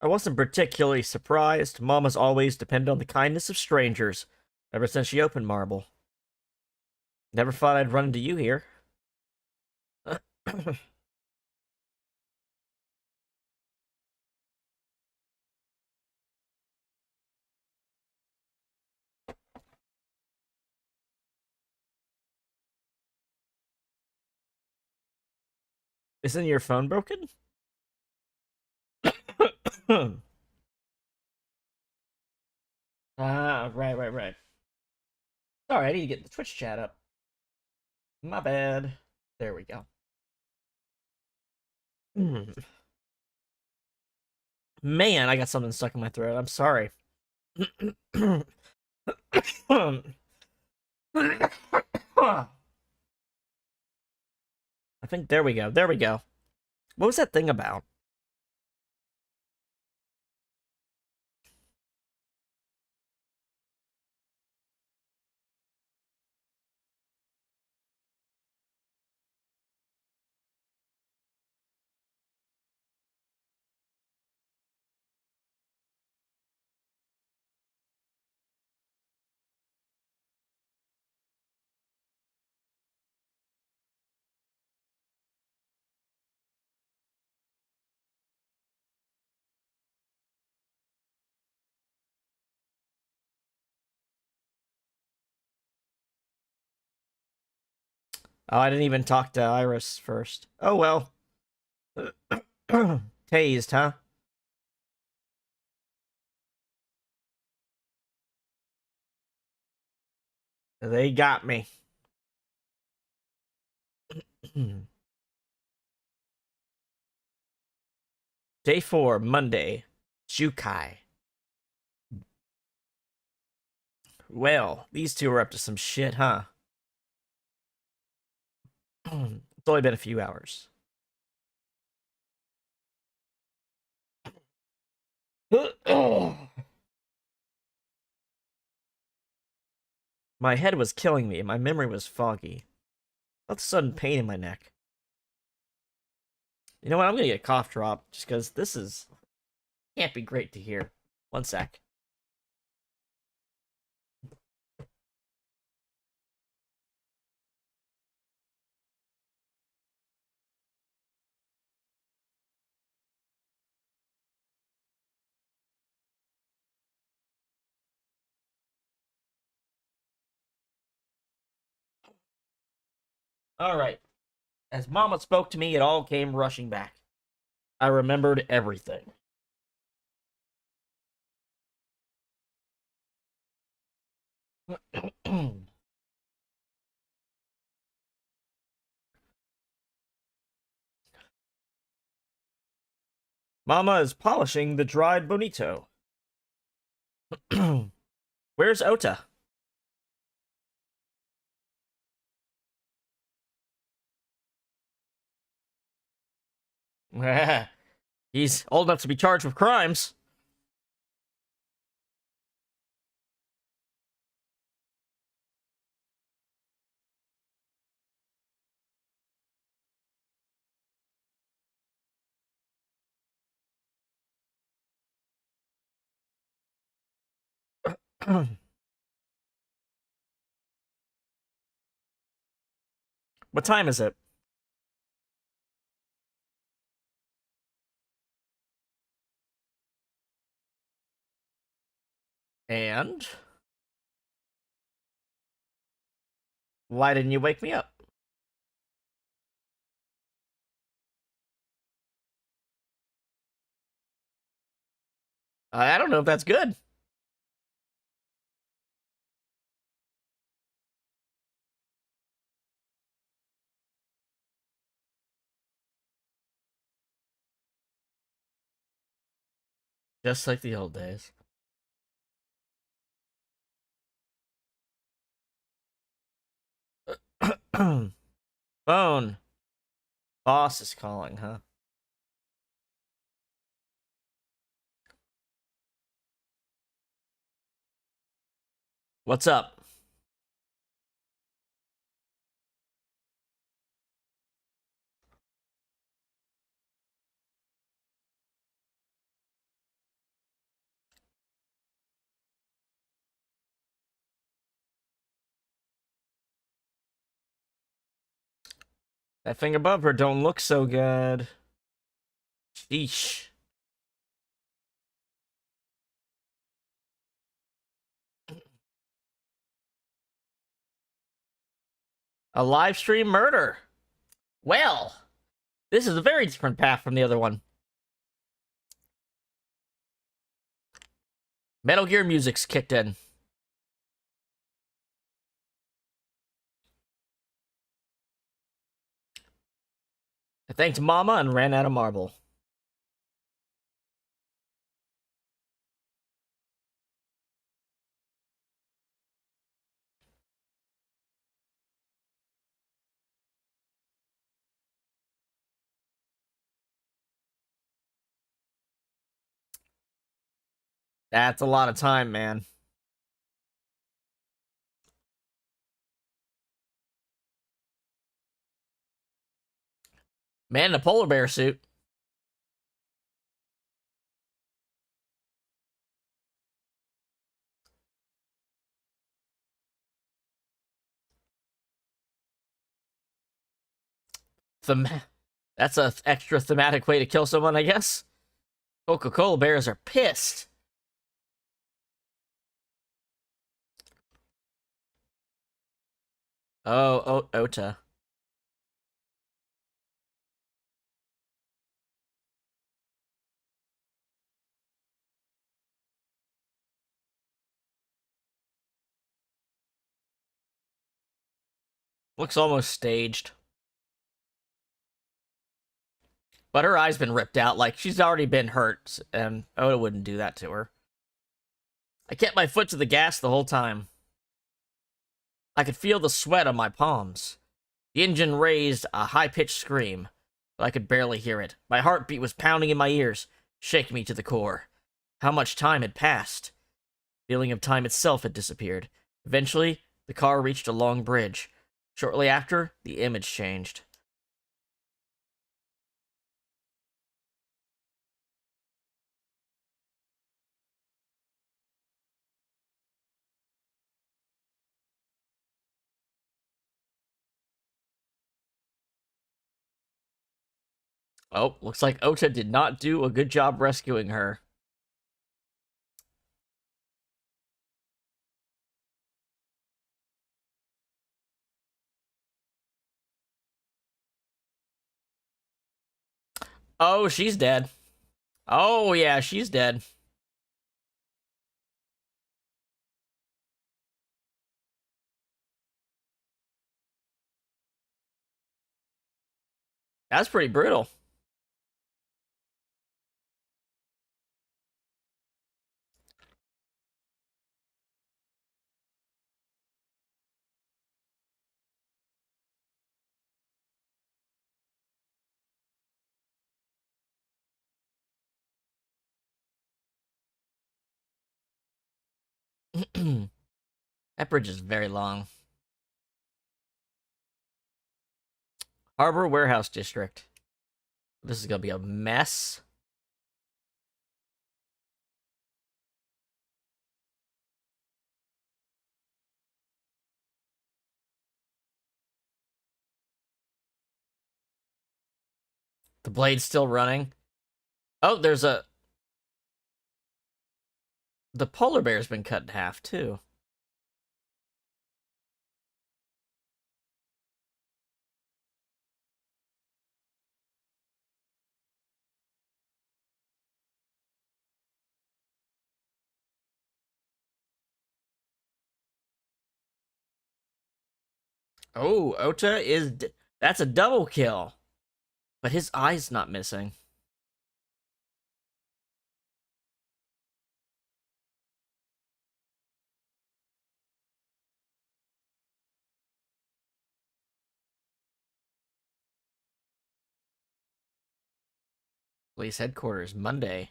I wasn't particularly surprised. Mama's always depended on the kindness of strangers, ever since she opened Marble. Never thought I'd run into you here. Isn't your phone broken? Right. Sorry, I need to get the Twitch chat up. My bad. There we go. Man, I got something stuck in my throat. I'm sorry. I think there we go. There we go. What was that thing about? Oh, I didn't even talk to Iris first. Oh well. Tased, huh? They got me. Day 4, Monday. Jukai. Well, these two are up to some shit, huh? It's only been a few hours. My head was killing me, and my memory was foggy. Felt a sudden pain in my neck. You know what? I'm gonna get a cough drop, just because this is... can't be great to hear. One sec. Alright. As Mama spoke to me, it all came rushing back. I remembered everything. Mama is polishing the dried bonito. Where's Ota? He's old enough to be charged with crimes. What time is it? And why didn't you wake me up? I don't know if that's good. Just like the old days. Phone. Boss is calling, huh? What's up? That thing above her don't look so good. Sheesh. A live stream murder. Well, this is a very different path from the other one. Metal Gear music's kicked in. I thanked Mama and ran out of marble. That's a lot of time, man. Man in a polar bear suit. Them That's a extra thematic way to kill someone, I guess. Coca-Cola bears are pissed. Oh, Ota. Looks almost staged. But her eye's been ripped out, like she's already been hurt, and Ota wouldn't do that to her. I kept my foot to the gas the whole time. I could feel the sweat on my palms. The engine raised a high-pitched scream, but I could barely hear it. My heartbeat was pounding in my ears, shaking me to the core. How much time had passed? The feeling of time itself had disappeared. Eventually, the car reached a long bridge. Shortly after, the image changed. Oh, looks like Ota did not do a good job rescuing her. Oh, she's dead. Oh, yeah, she's dead. That's pretty brutal. That bridge is very long. Harbor Warehouse District. This is gonna be a mess. The blade's still running. Oh, there's a... The polar bear's been cut in half, too. Oh, Ota is... That's a double kill. But his eye's not missing. Police headquarters, Monday.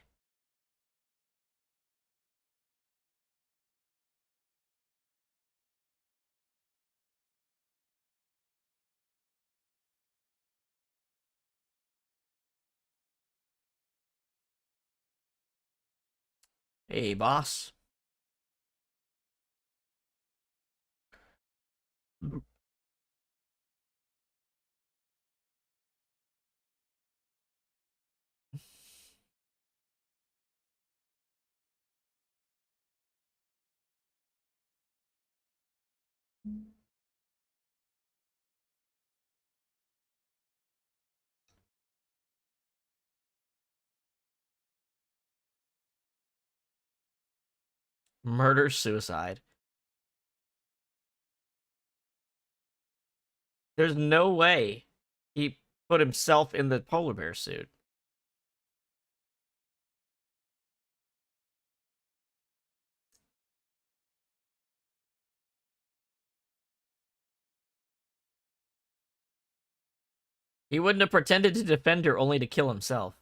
Hey, boss. Murder, suicide. There's no way he put himself in the polar bear suit. He wouldn't have pretended to defend her only to kill himself.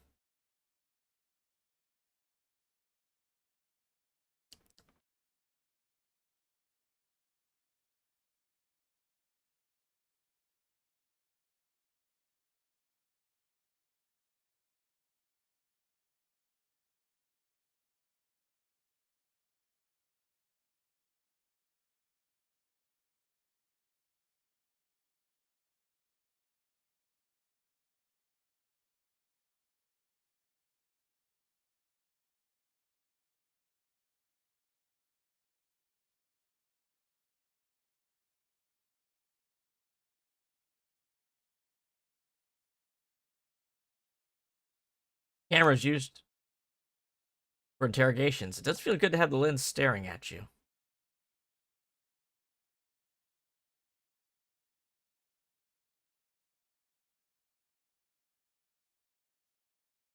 Cameras used for interrogations. It does feel good to have the lens staring at you.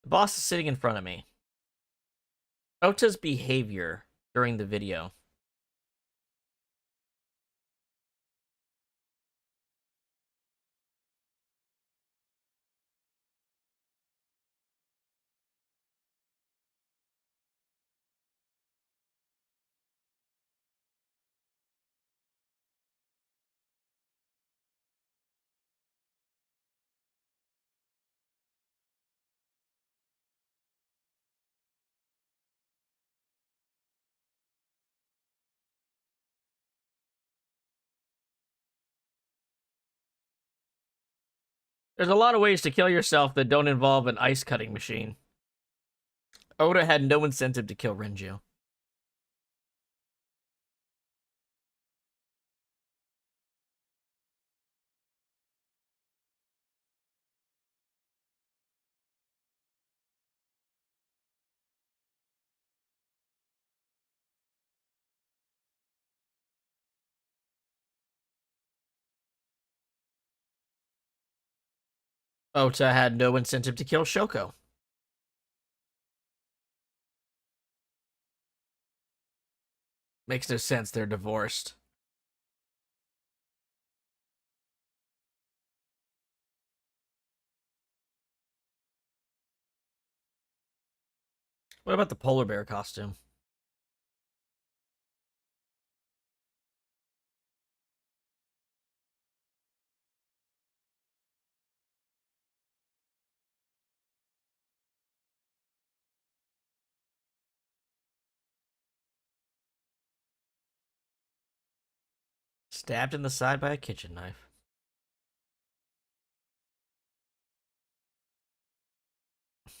The boss is sitting in front of me. Ota's behavior during the video. There's a lot of ways to kill yourself that don't involve an ice cutting machine. Ota had no incentive to kill Renju. Ota had no incentive to kill Shoko. Makes no sense, they're divorced. What about the polar bear costume? Stabbed in the side by a kitchen knife.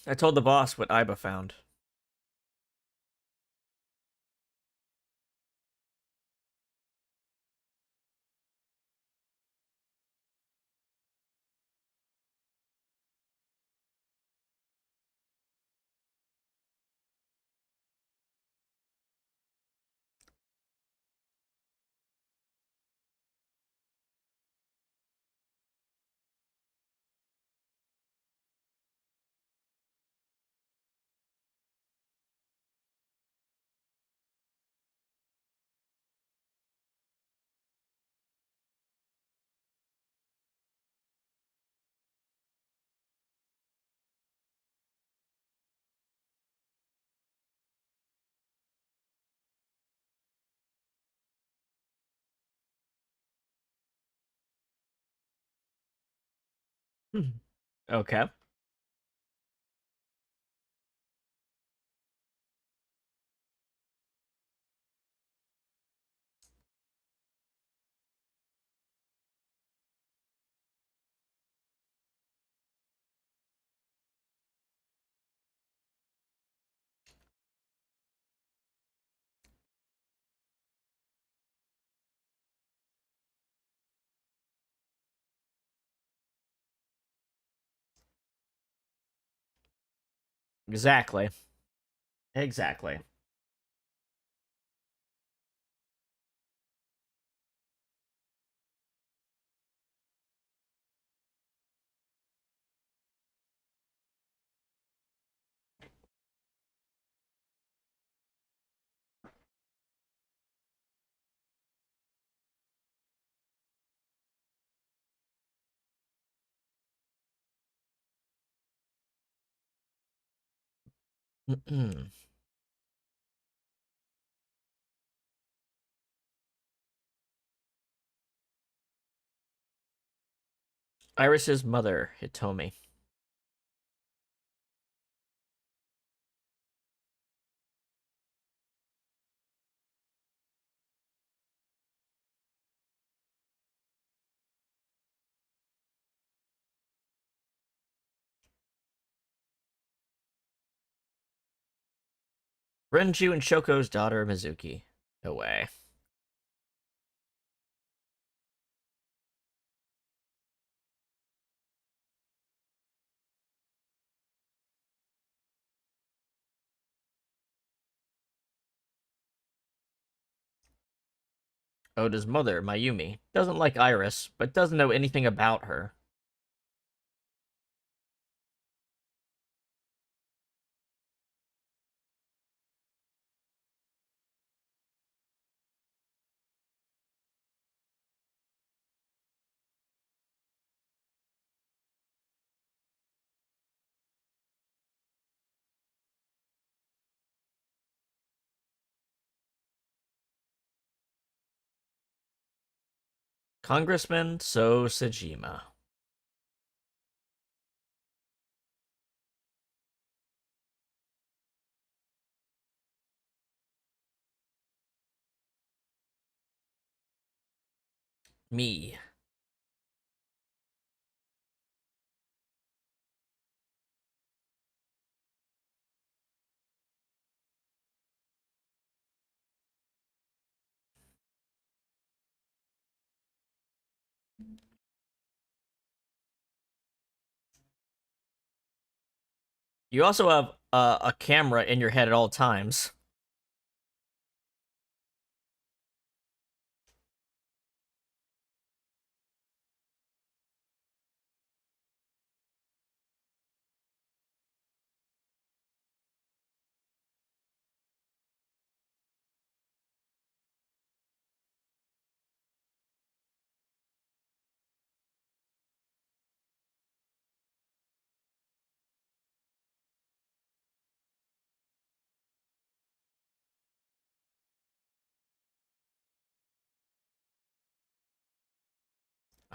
I told the boss what Iba found. Okay. Exactly. Exactly. Iris's mother, Hitomi. Renju and Shoko's daughter, Mizuki. No way. Oda's mother, Mayumi, doesn't like Iris, but doesn't know anything about her. Congressman So Sejima. Me. You also have a camera in your head at all times.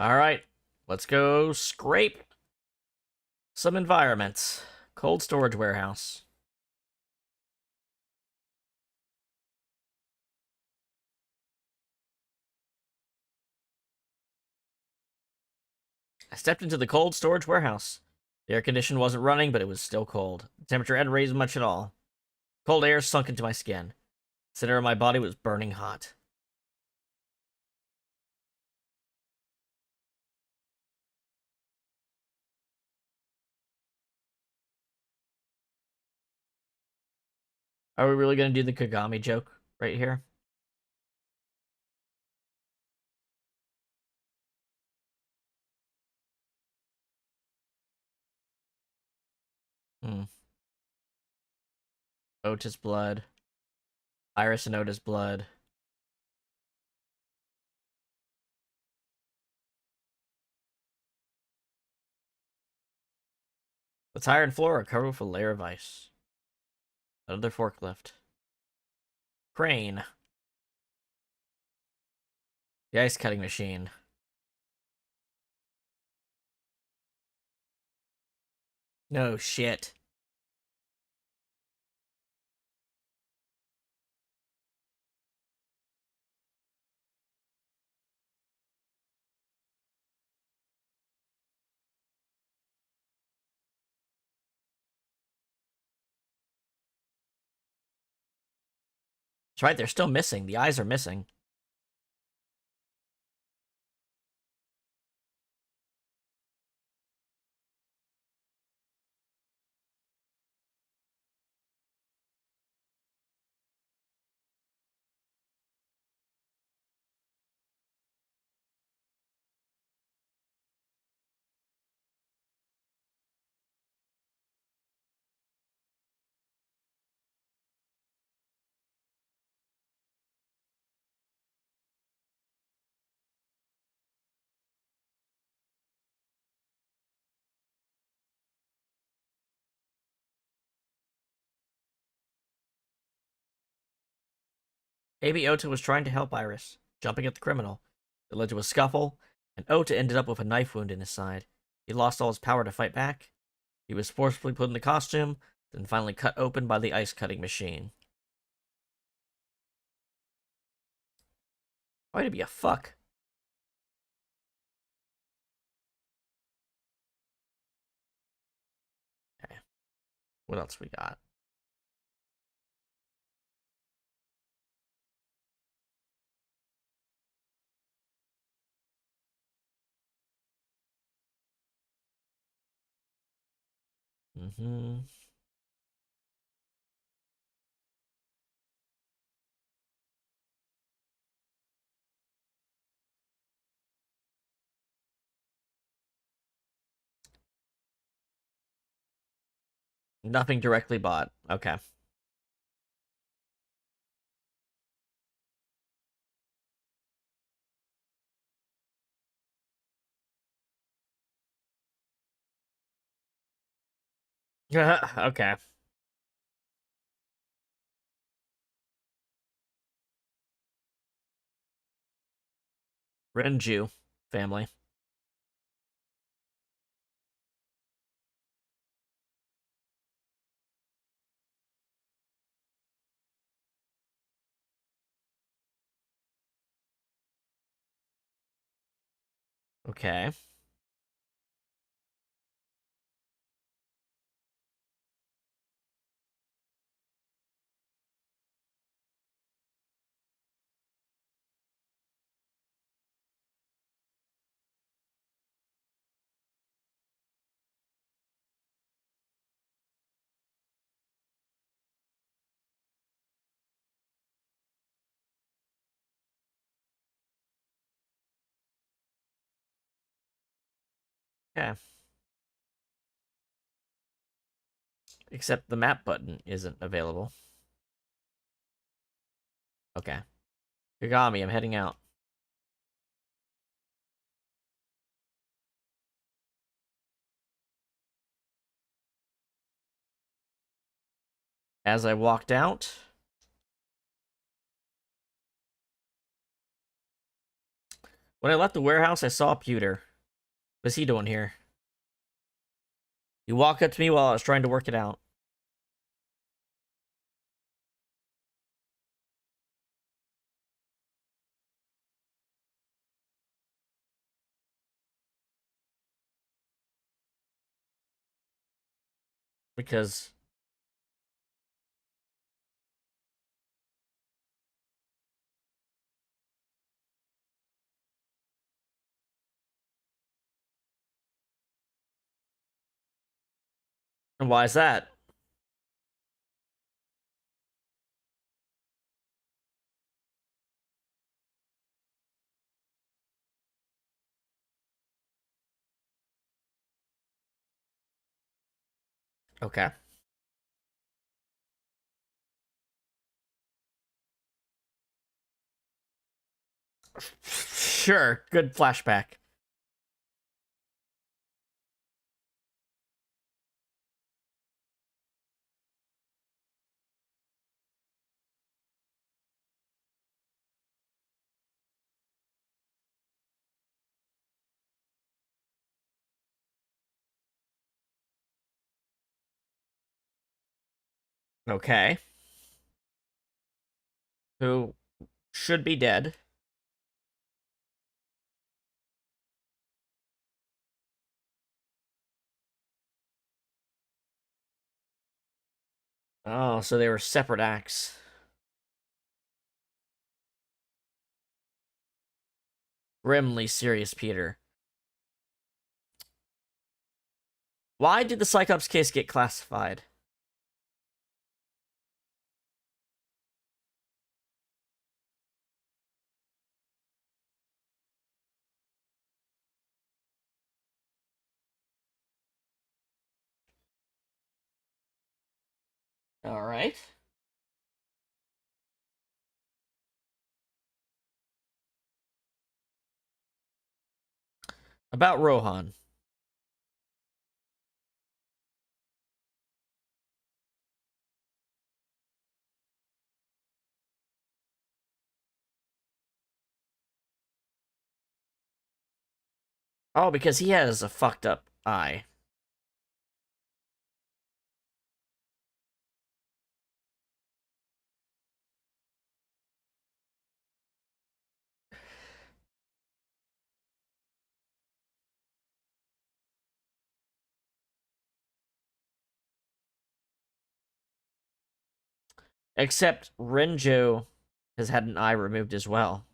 Alright, let's go scrape some environments. Cold storage warehouse. I stepped into the cold storage warehouse. The air condition wasn't running, but it was still cold. The temperature hadn't raised much at all. Cold air sunk into my skin. The center of my body was burning hot. Are we really gonna do the Kagami joke right here? Hmm. Otis blood. Iris and Otis blood. The tire and floor are covered with a layer of ice. Another forklift. Crane. The ice cutting machine. No shit. That's right, they're still missing. The eyes are missing. Maybe Ota was trying to help Iris, jumping at the criminal. It led to a scuffle, and Ota ended up with a knife wound in his side. He lost all his power to fight back. He was forcibly put in the costume, then finally cut open by the ice cutting machine. Why to be a fuck? Okay. What else we got? Mm-hmm. Nothing directly bought. Okay. Okay. Renju family. Okay. Okay. Except the map button isn't available. Okay. Kagami, I'm heading out. As I walked out, When I left the warehouse, I saw Pewter. What's he doing here? He walked up to me while I was trying to work it out. Because... And why is that? Okay. Sure, good flashback. Okay. Who should be dead. Oh, so they were separate acts. Grimly serious Peter. Why did the Cyclops case get classified? Alright. About Rohan. Oh, because he has a fucked up eye. Except Renjo has had an eye removed as well.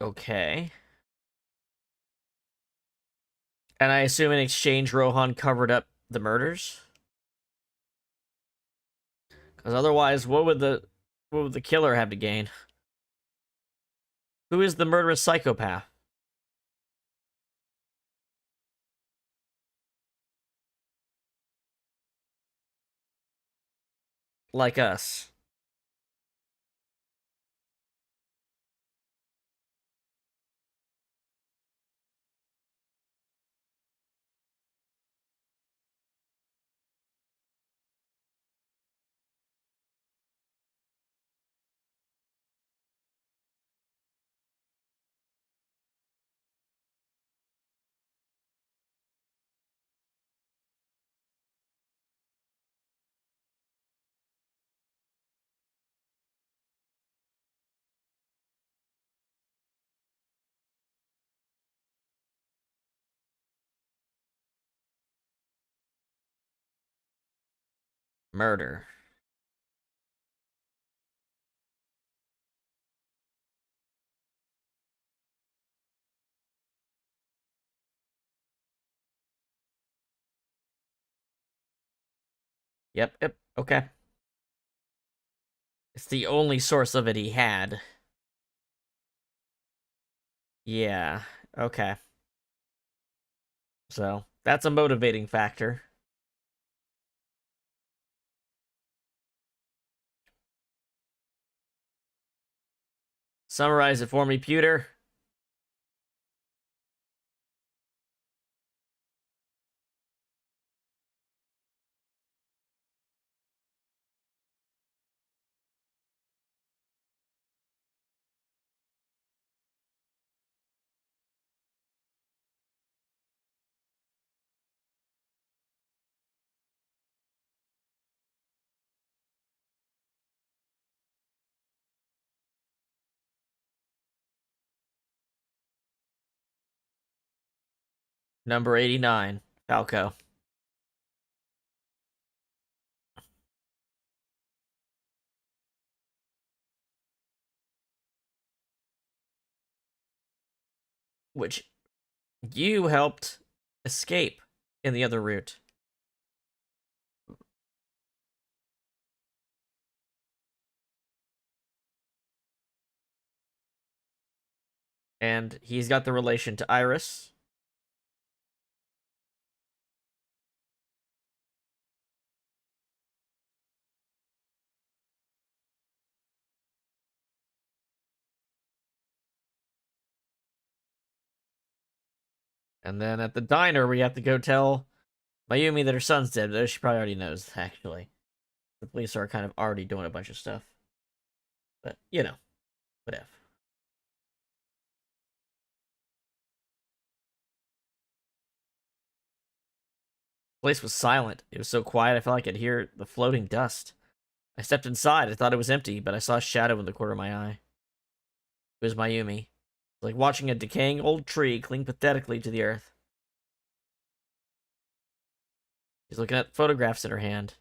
Okay. And I assume in exchange Rohan covered up the murders? Because otherwise, what would the killer have to gain? Who is the murderous psychopath? Like us. Murder. Yep, okay. It's the only source of it he had. Yeah. Okay. So that's a motivating factor. Summarize it for me, Pewter. Number 89, Falco. Which you helped escape in the other route. And he's got the relation to Iris. And then at the diner, we have to go tell Mayumi that her son's dead, though she probably already knows, actually. The police are kind of already doing a bunch of stuff. But, you know, whatever. The place was silent. It was so quiet I felt like I could hear the floating dust. I stepped inside. I thought it was empty, but I saw a shadow in the corner of my eye. It was Mayumi. It was like watching a decaying old tree cling pathetically to the earth. She's looking at photographs in her hand.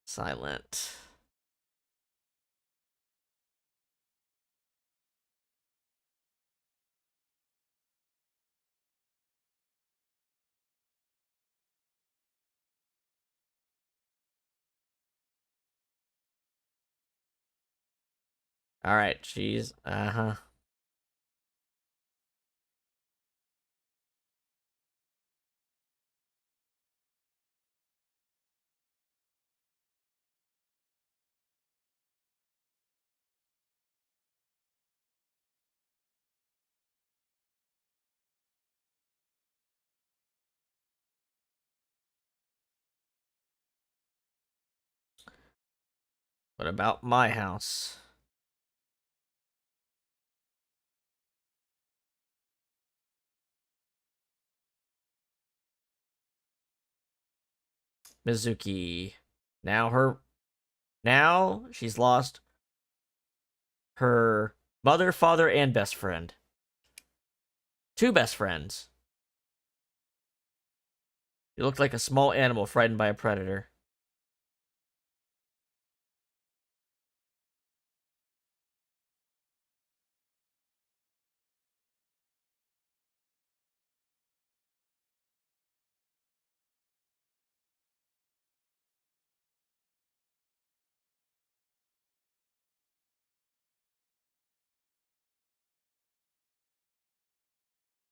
Silent. Alright, she's... Uh-huh. What about my house? Mizuki. Now she's lost her mother, father, and best friend. Two best friends. She looked like a small animal frightened by a predator.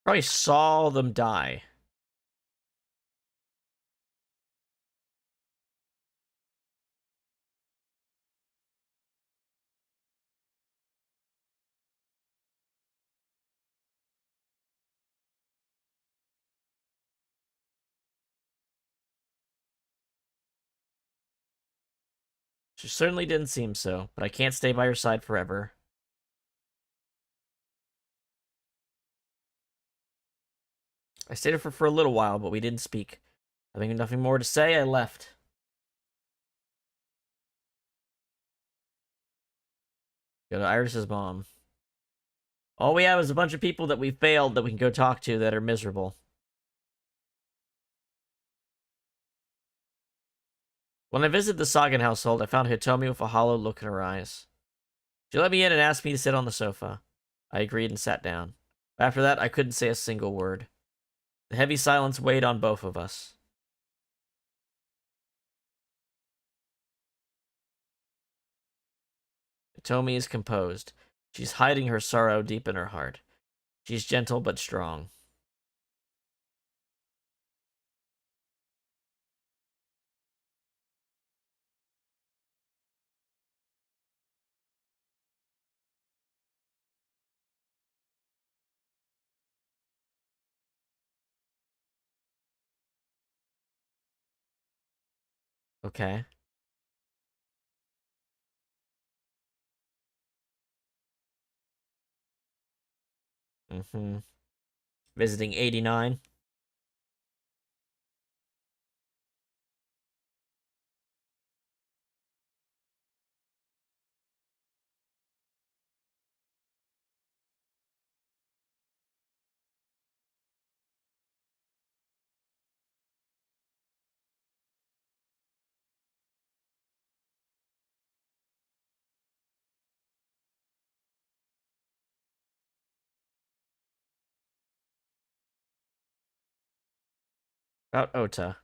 Probably saw them die. She certainly didn't seem so, but I can't stay by her side forever. I stayed with her for a little while, but we didn't speak. Having nothing more to say, I left. Go to Iris's mom. All we have is a bunch of people that we failed that we can go talk to that are miserable. When I visited the Sagan household, I found Hitomi with a hollow look in her eyes. She let me in and asked me to sit on the sofa. I agreed and sat down. After that, I couldn't say a single word. The heavy silence weighed on both of us. Tomi is composed. She's hiding her sorrow deep in her heart. She's gentle but strong. Okay. Mm-hmm. Visiting 89. About Ota.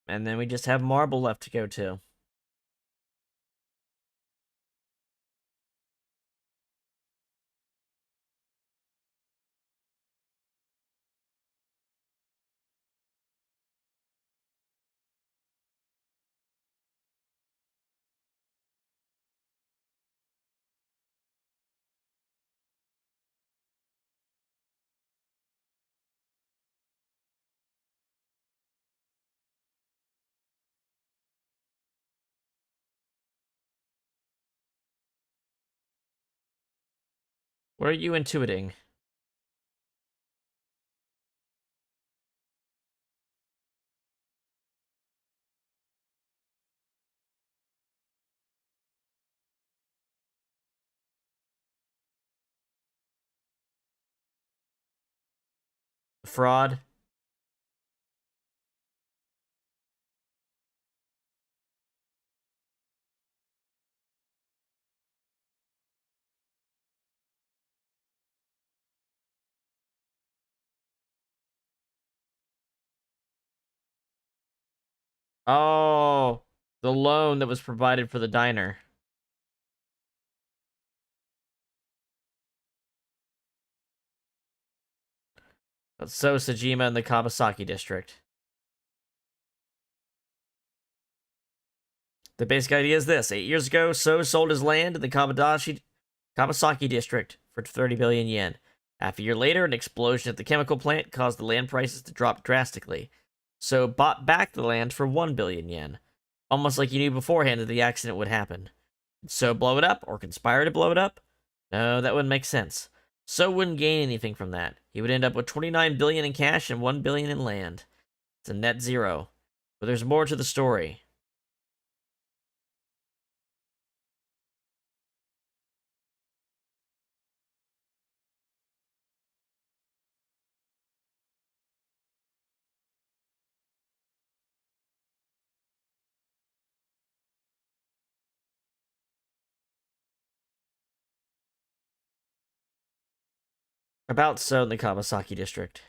And then we just have Marble left to go to. What are you intuiting? Fraud? Oh, the loan that was provided for the diner. That's So Sajima in the Kawasaki district. The basic idea is this. 8 years ago, So sold his land in the Kawasaki district for 30 billion yen. Half a year later, an explosion at the chemical plant caused the land prices to drop drastically. So bought back the land for 1 billion yen. Almost like he knew beforehand that the accident would happen. Did So blow it up or conspire to blow it up? No, that wouldn't make sense. So wouldn't gain anything from that. He would end up with 29 billion in cash and 1 billion in land. It's a net zero. But there's more to the story. About So in the Kawasaki district.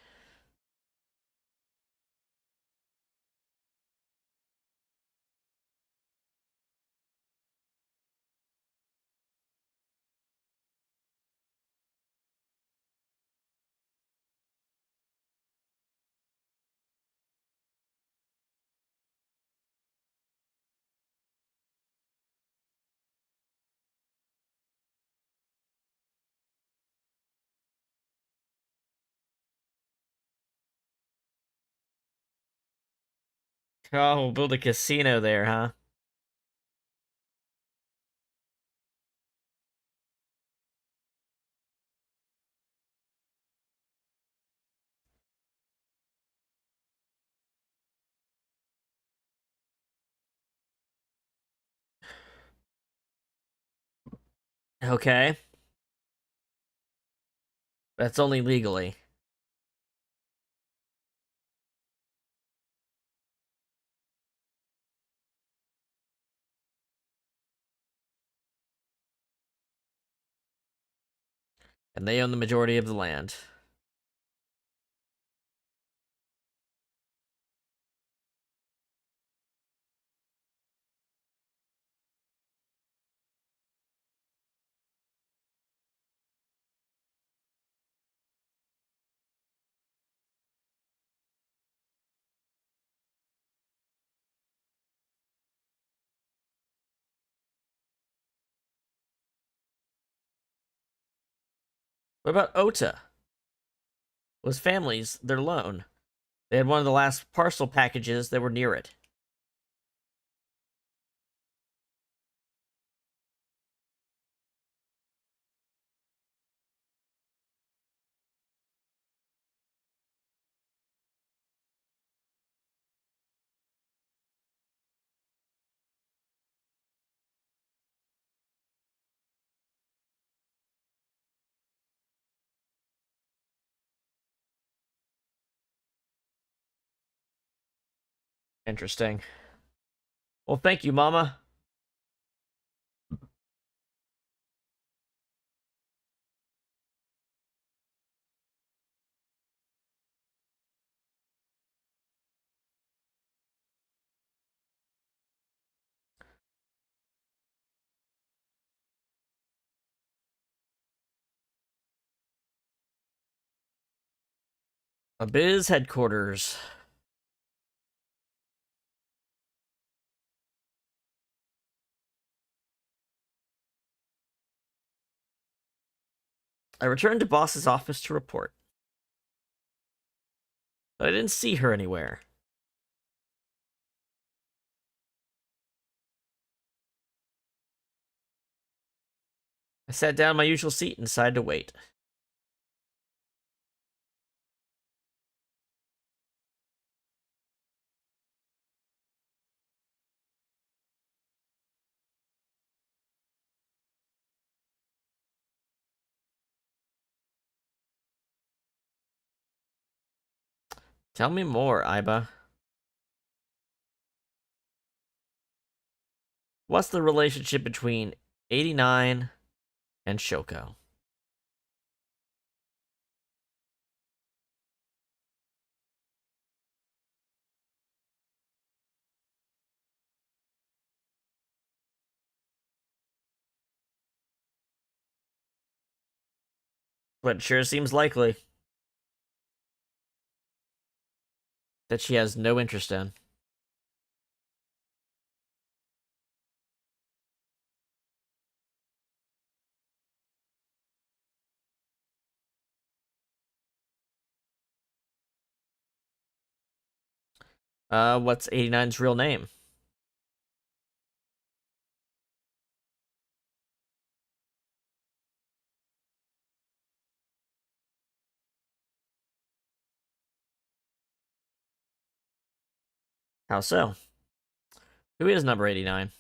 Oh, we'll build a casino there, huh? Okay. That's only legally. And they own the majority of the land. What about Ota? Was families their loan? They had one of the last parcel packages that were near it. Interesting. Well, thank you, Mama. A biz headquarters. I returned to boss's office to report, but I didn't see her anywhere. I sat down in my usual seat and decided to wait. Tell me more, Iba. What's the relationship between 89 and Shoko? But it sure seems likely that she has no interest in. What's 89's real name? How so? Who is number 89?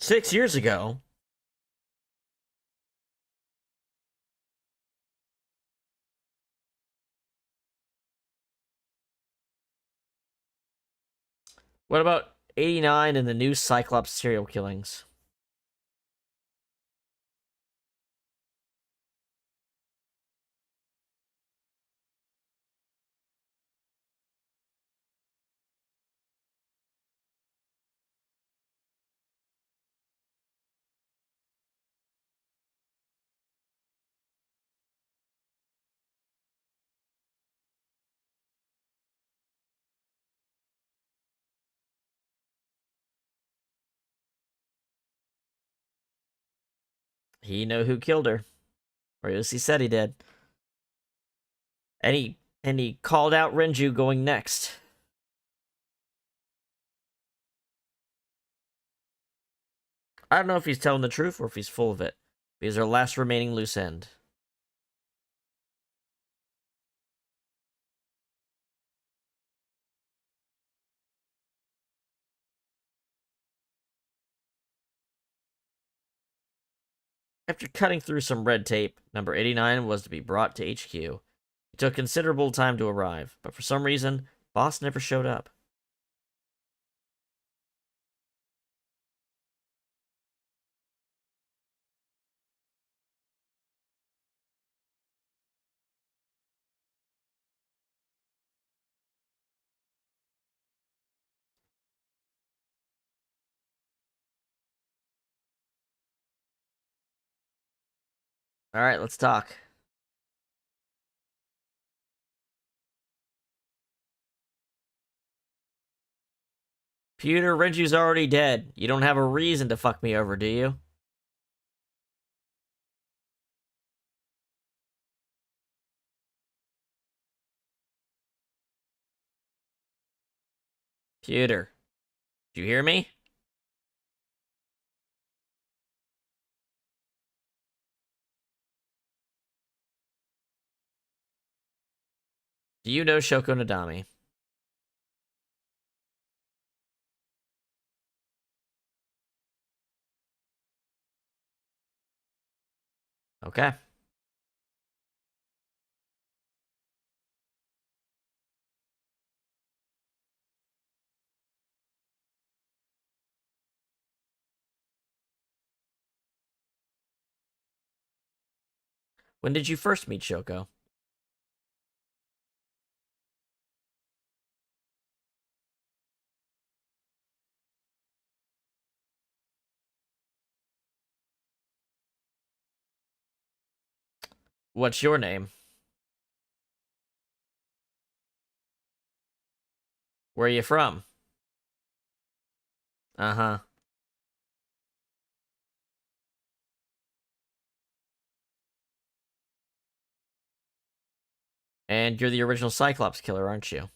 $6 years ago? What about 89 and the new Cyclops serial killings? He know who killed her. Or at least he said he did. And he called out Renju going next. I don't know if he's telling the truth or if he's full of it. He's our last remaining loose end. After cutting through some red tape, number 89 was to be brought to HQ. It took considerable time to arrive, but for some reason, Boss never showed up. Alright, let's talk. Pewter, Renju's already dead. You don't have a reason to fuck me over, do you? Pewter, did you hear me? Do you know Shoko Nadami? Okay. When did you first meet Shoko? What's your name? Where are you from? Uh-huh. And you're the original Cyclops killer, aren't you?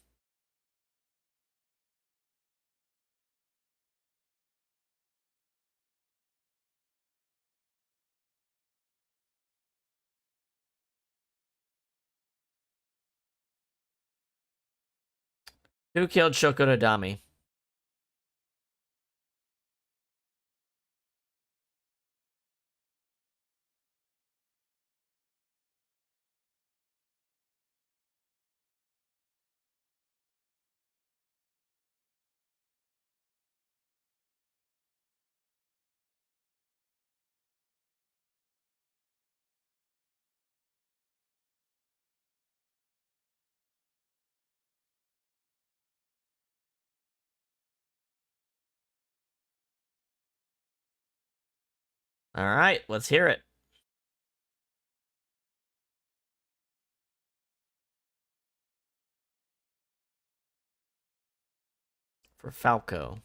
Who killed Shoko Nadami? Alright, let's hear it. For Falco.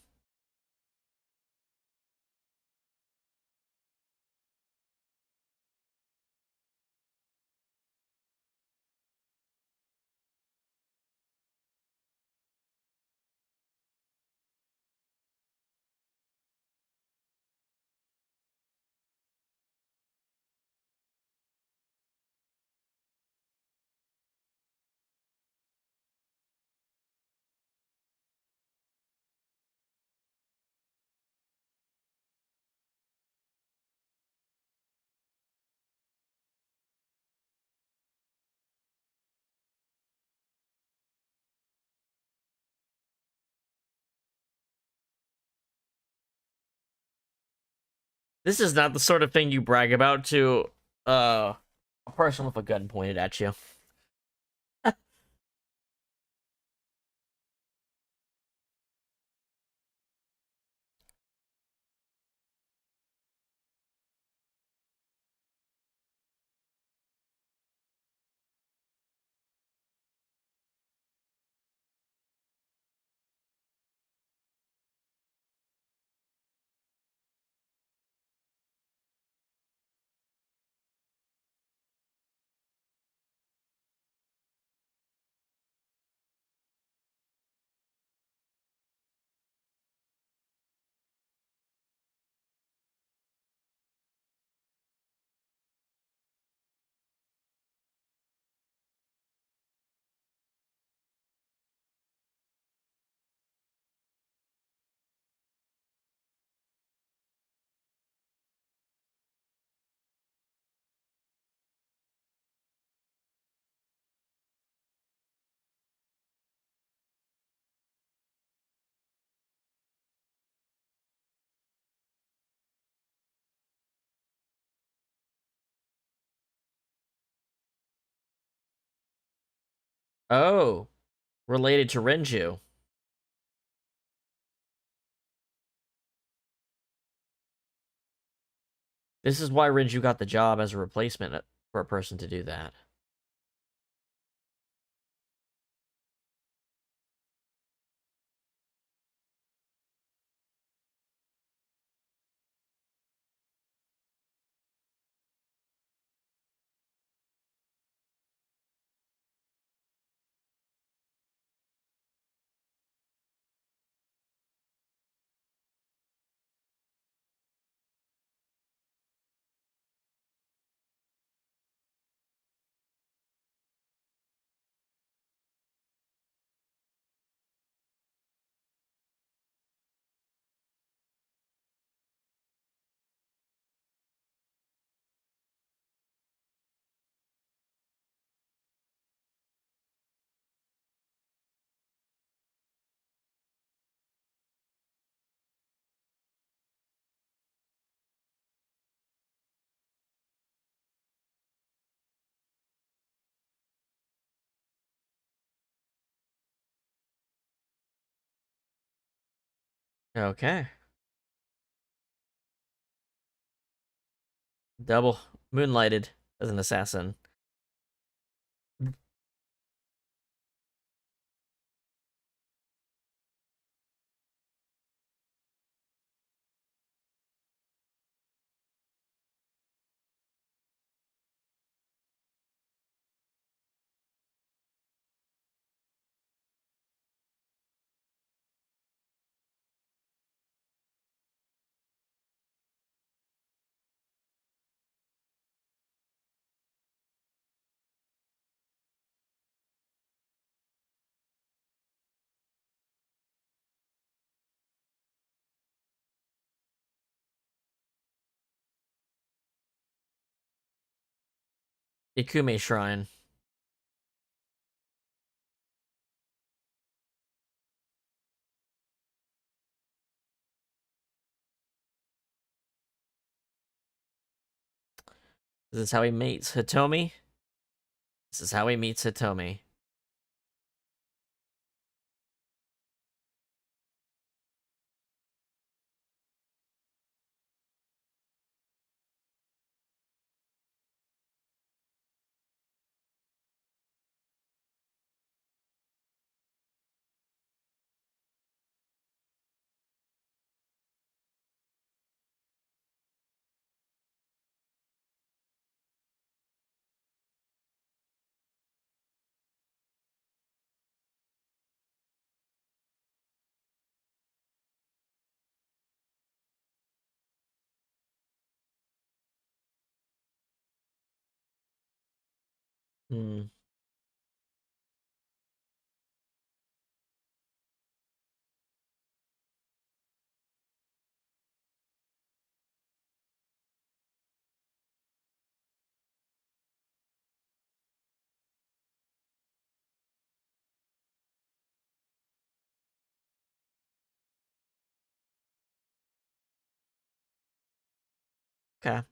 This is not the sort of thing you brag about to a person with a gun pointed at you. Oh, related to Renju. This is why Renju got the job as a replacement for a person to do that. Okay. Double moonlighted as an assassin. Ikume Shrine. This is how he meets Hitomi. This is how he meets Hitomi. Hmm. Okay.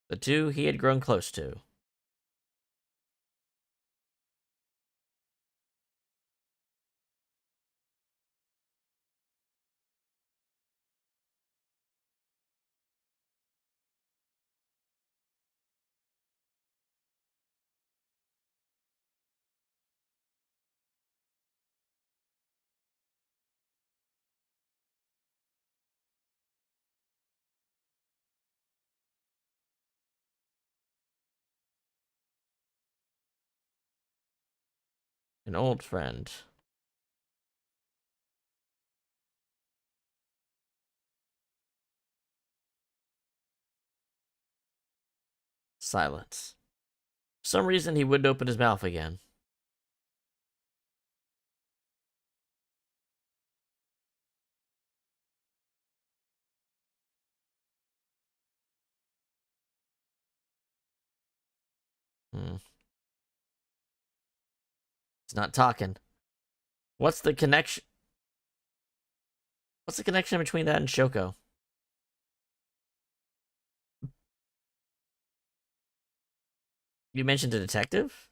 The two he had grown close to. An old friend. Silence. For some reason, he wouldn't open his mouth again. Hmm. He's not talking. What's the connection? What's the connection between that and Shoko? You mentioned a detective?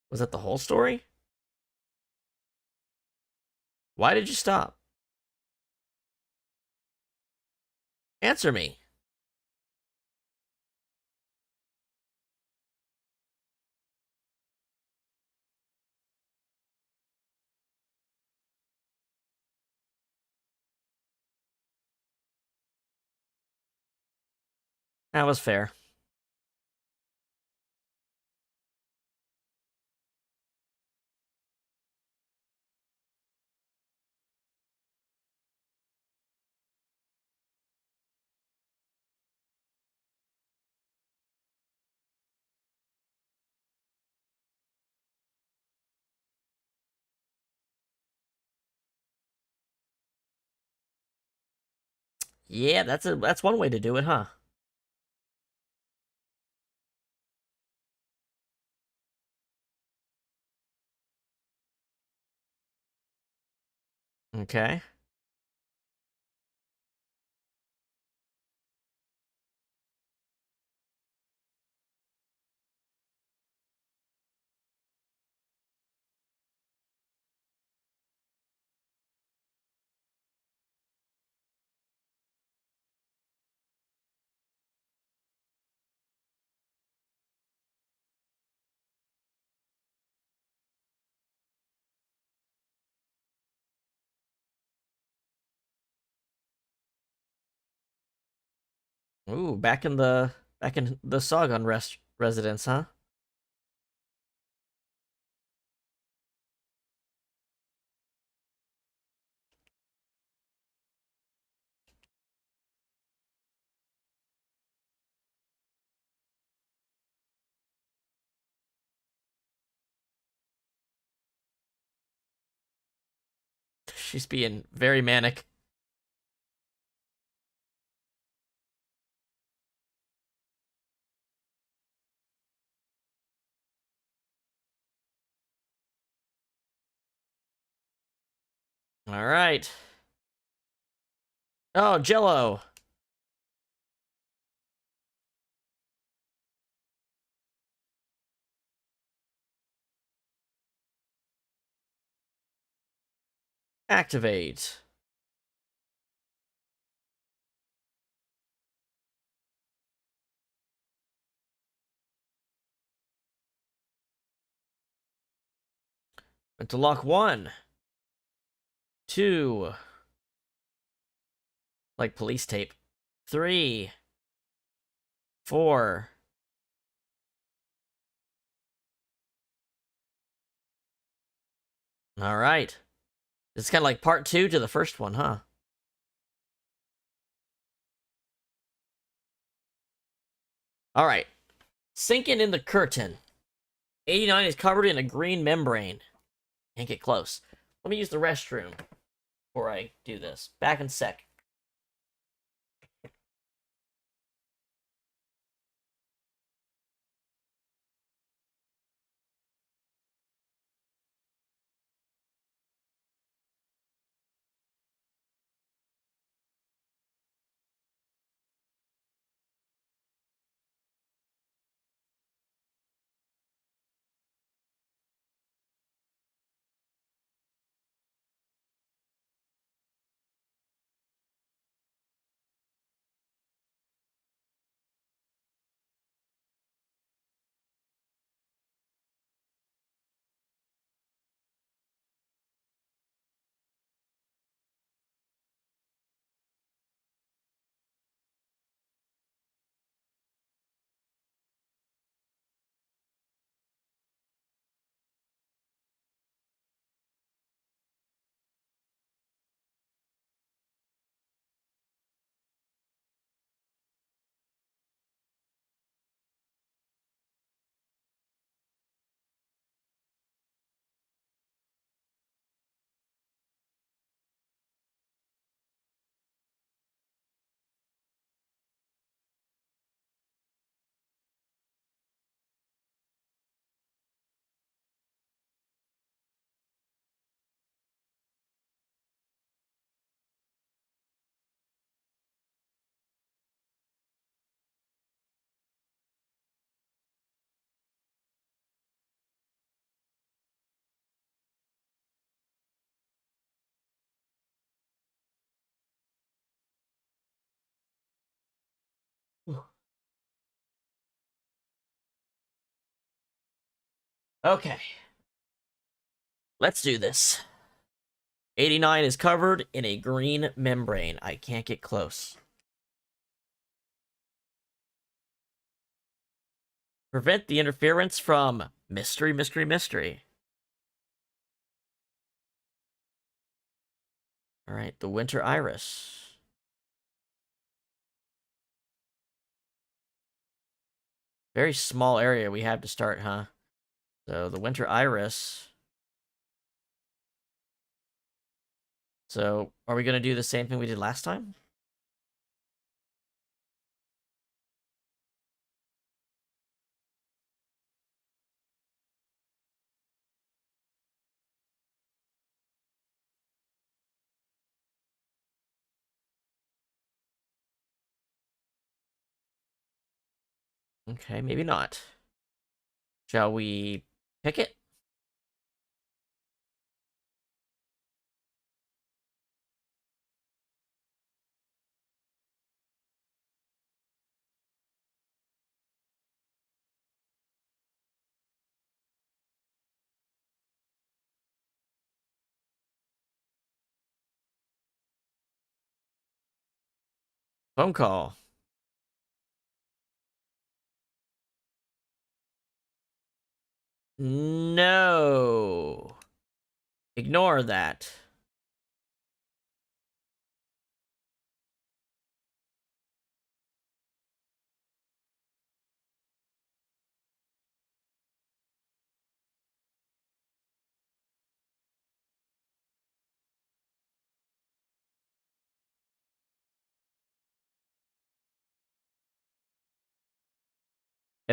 Was that the whole story? Why did you stop? Answer me. That was fair. Yeah, that's one way to do it, huh? Okay. Ooh, back in the Saugon residence, huh? She's being very manic. All right. Oh, Jello. Activate. And to lock 1, 2, like police tape, 3, 4. All right. It's kind of like part 2 to the first one, huh? All right. Sinking in the curtain. 89 is covered in a green membrane. Can't get close. Let me use the restroom before I do this. Back in sec. Okay. Let's do this. 89 is covered in a green membrane. I can't get close. Prevent the interference from mystery, mystery, mystery. All right, the winter iris. Very small area we have to start, huh? So the winter iris. So are we going to do the same thing we did last time? Okay, maybe not. Shall we pick it? Phone call. No. Ignore that.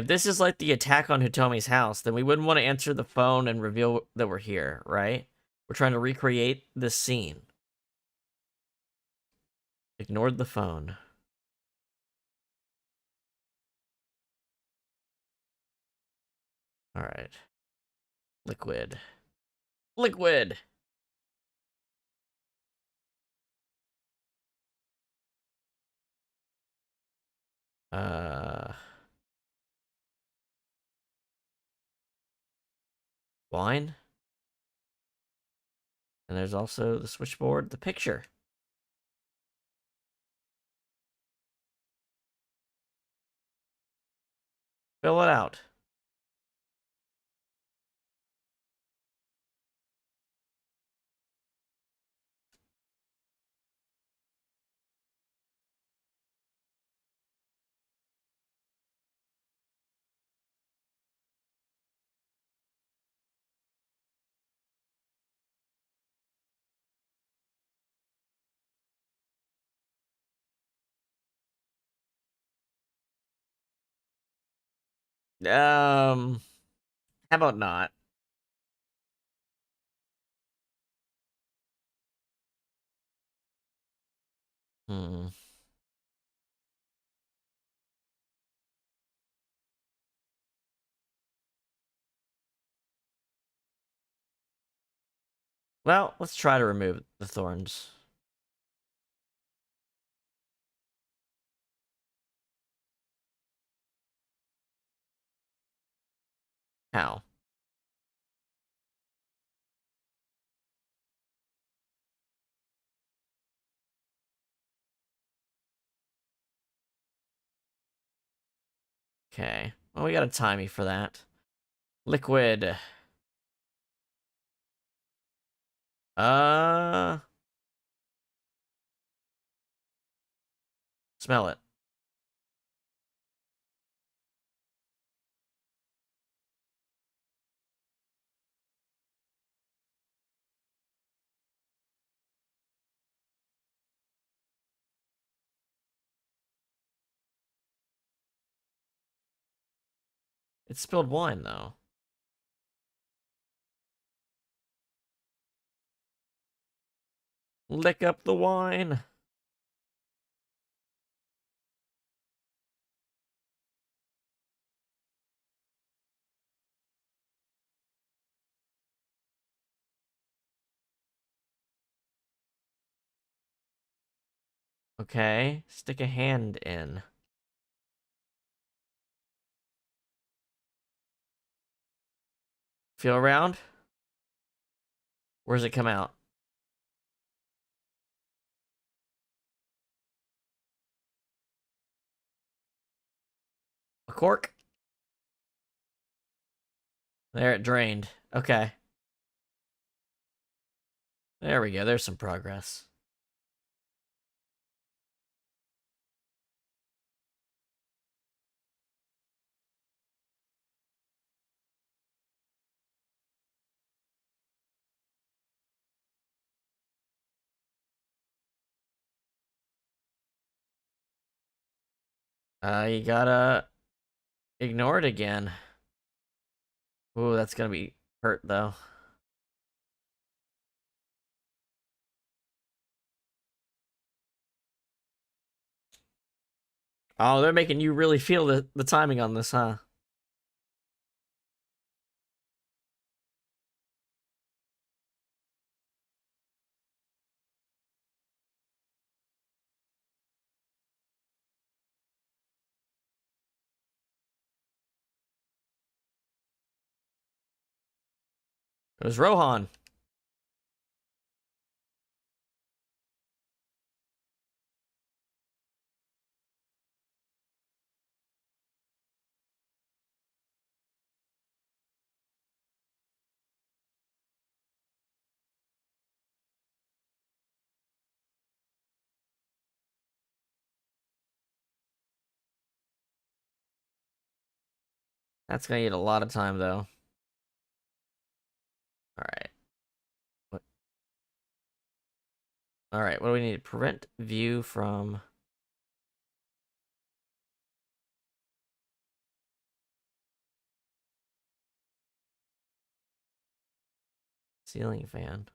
If this is like the attack on Hitomi's house, then we wouldn't want to answer the phone and reveal that we're here, right? We're trying to recreate this scene. Ignored the phone. All right. Liquid. Liquid! Uh... Wine? And there's also the switchboard, the picture. Fill it out. How about not? Hmm. Well, let's try to remove the thorns. How? Okay. Well, we got a timey for that. Liquid. Uh, Smell it. It spilled wine, though. Lick up the wine. Okay. Stick a hand in. Feel around? Where does it come out? A cork? There, it drained. Okay. There we go. There's some progress. You gotta ignore it again. Ooh, that's gonna be hurt, though. Oh, they're making you really feel the timing on this, huh? It was Rohan. That's gonna need a lot of time, though. Alright. What? Alright, what do we need? Prevent view from ceiling fan.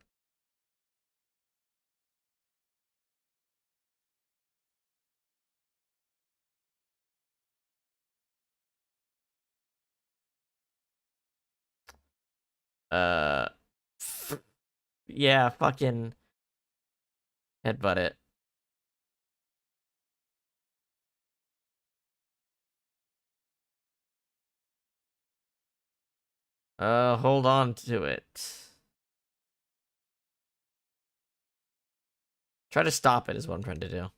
Uh, yeah, fucking headbutt it. Hold on to it. Try to stop it is what I'm trying to do.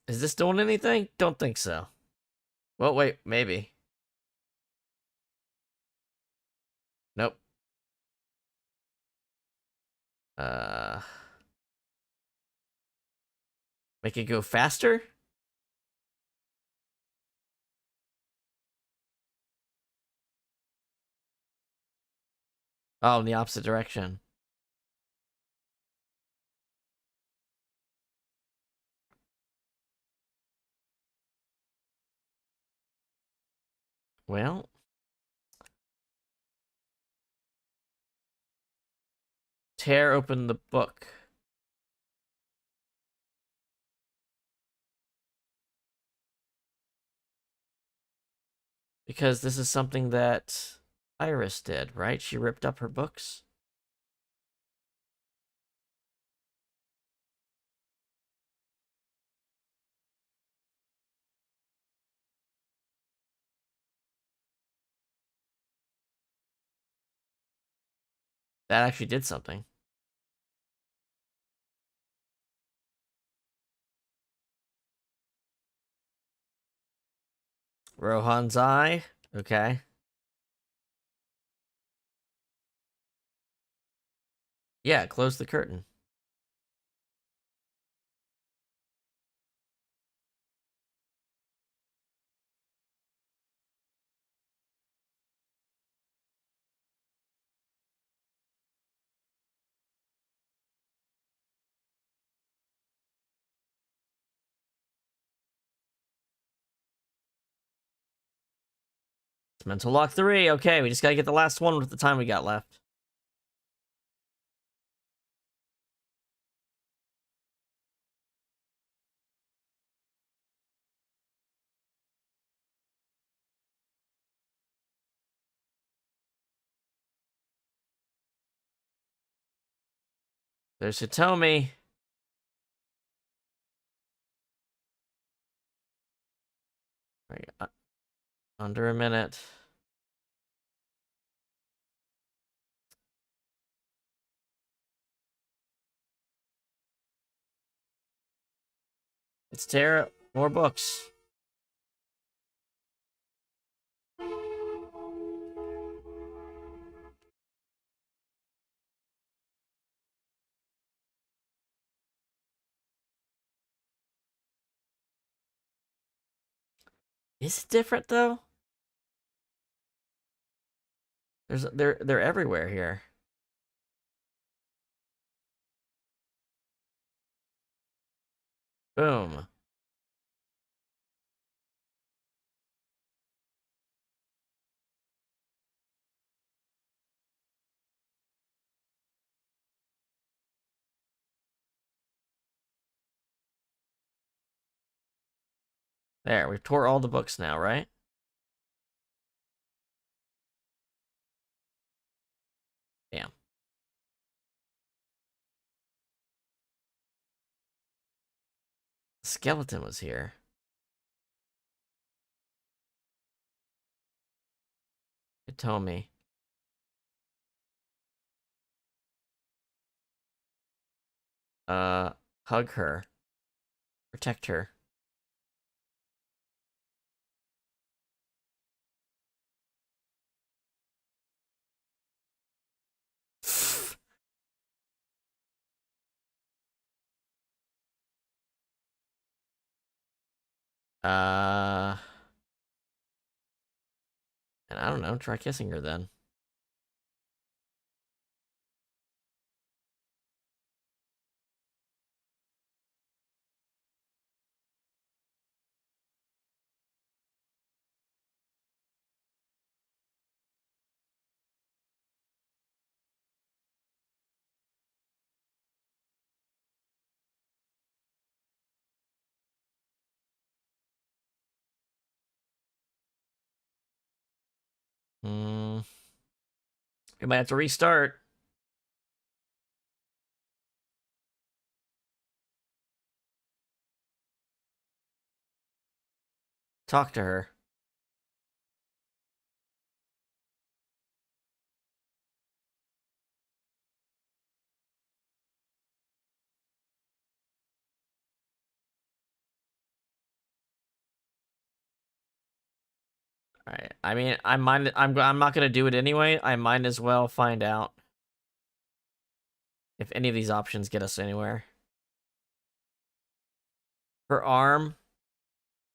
Is this doing anything? Don't think so. Well, wait, maybe. Nope. Uh, make it go faster? Oh, in the opposite direction. Well, tear open the book. Because this is something that Iris did, right? She ripped up her books. That actually did something. Rohan's eye. Okay. Yeah, close the curtain. It's mental lock 3. Okay, we just gotta get the last one with the time we got left. There's Hitomi. Right, under a minute. Let's tear more books. Is it different though? They're everywhere here. Boom. There, we tore all the books now, right? Damn. The skeleton was here. Hitomi. Uh, hug her. Protect her. Uh, and I don't know, try kissing her then. Hmm. We might have to restart. Talk to her. Alright. I mean, I'm not gonna do it anyway. I might as well find out if any of these options get us anywhere. Her arm.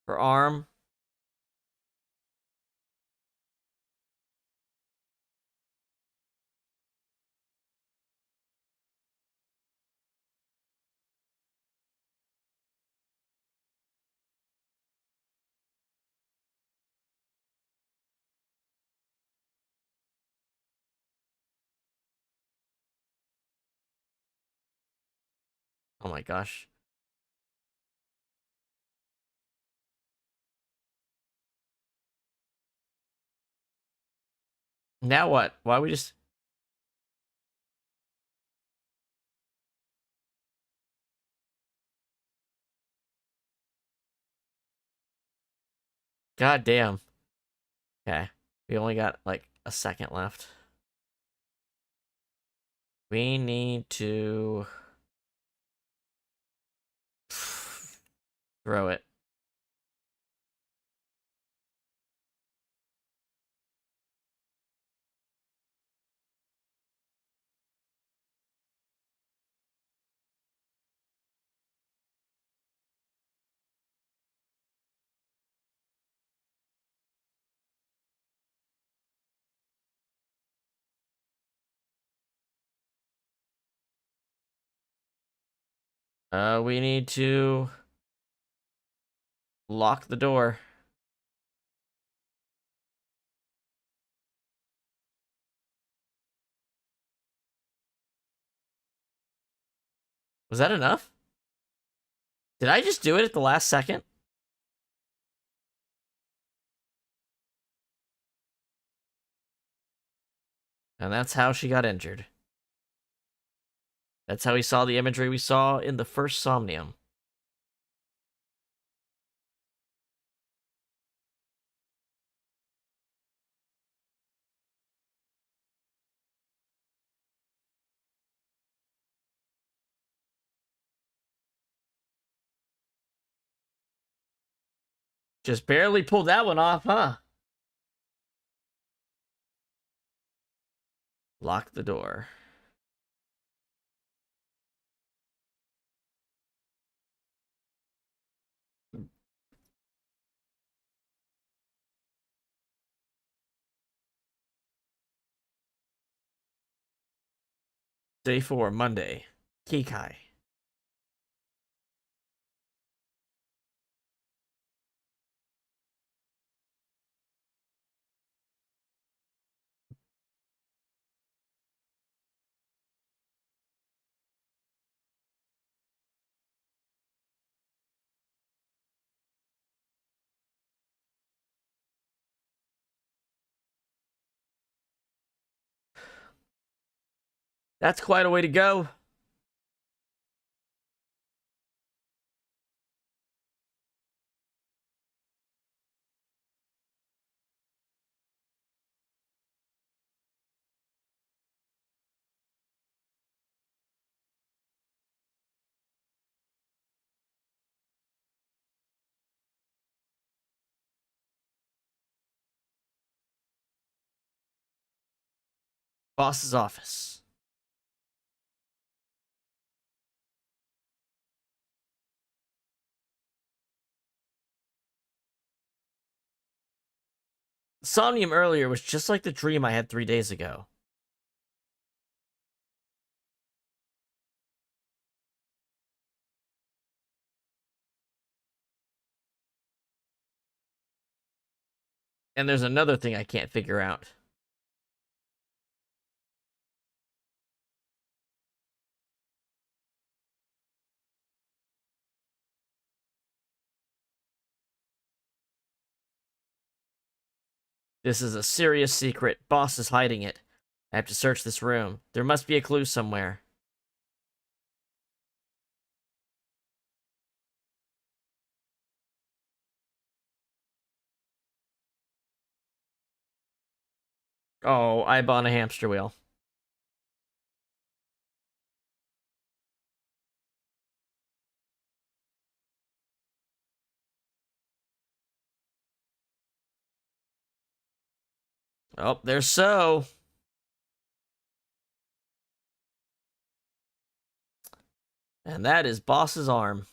Her arm. Oh my gosh. Now what? Why we just... God damn. Okay. We only got, like, a second left. We need to... throw it. We need to... lock the door. Was that enough? Did I just do it at the last second? And that's how she got injured. That's how we saw the imagery we saw in the first Somnium. Just barely pulled that one off, huh? Lock the door. Day 4, Monday. Kikai. That's quite a way to go. Boss's office. Somnium earlier was just like the dream I had 3 days ago. And there's another thing I can't figure out. This is a serious secret. Boss is hiding it. I have to search this room. There must be a clue somewhere. Oh, I bought a hamster wheel. Oh, there's so. And that is Boss's arm.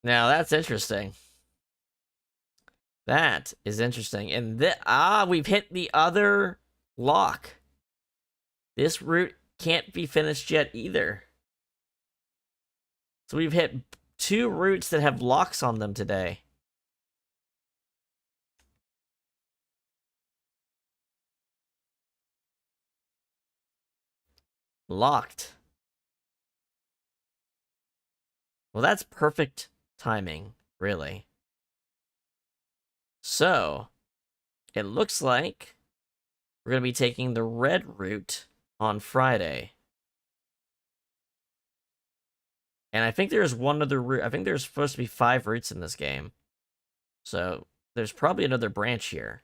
Now that's interesting. That is interesting. And we've hit the other lock. This route can't be finished yet either. So we've hit 2 routes that have locks on them today. Locked. Well, that's perfect timing, really. So, it looks like we're going to be taking the red route on Friday. And I think there's one other route. I think there's supposed to be 5 routes in this game. So, there's probably another branch here.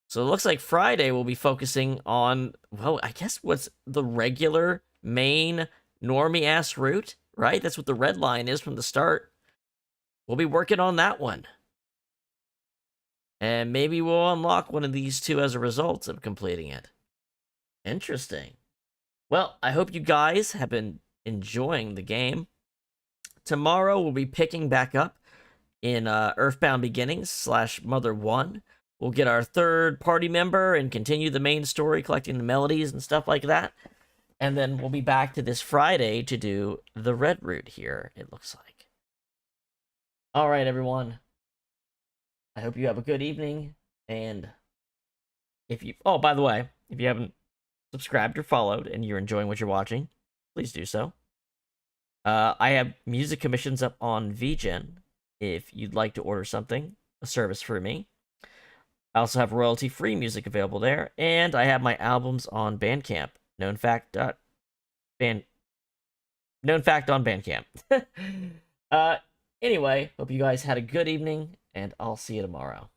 So, it looks like Friday will be focusing on, well, I guess what's the regular main normie-ass route, right? That's what the red line is from the start. We'll be working on that one. And maybe we'll unlock one of these 2 as a result of completing it. Interesting. Well, I hope you guys have been enjoying the game. Tomorrow we'll be picking back up in Earthbound Beginnings / Mother 1. We'll get our 3rd party member and continue the main story, collecting the melodies and stuff like that. And then we'll be back to this Friday to do the red route here, it looks like. All right, everyone. I hope you have a good evening. And if you... Oh, by the way, if you haven't subscribed or followed and you're enjoying what you're watching, please do so. I have music commissions up on VGen if you'd like to order something, a service for me. I also have royalty-free music available there, and I have my albums on Bandcamp. Known fact on Bandcamp. Anyway, hope you guys had a good evening, and I'll see you tomorrow.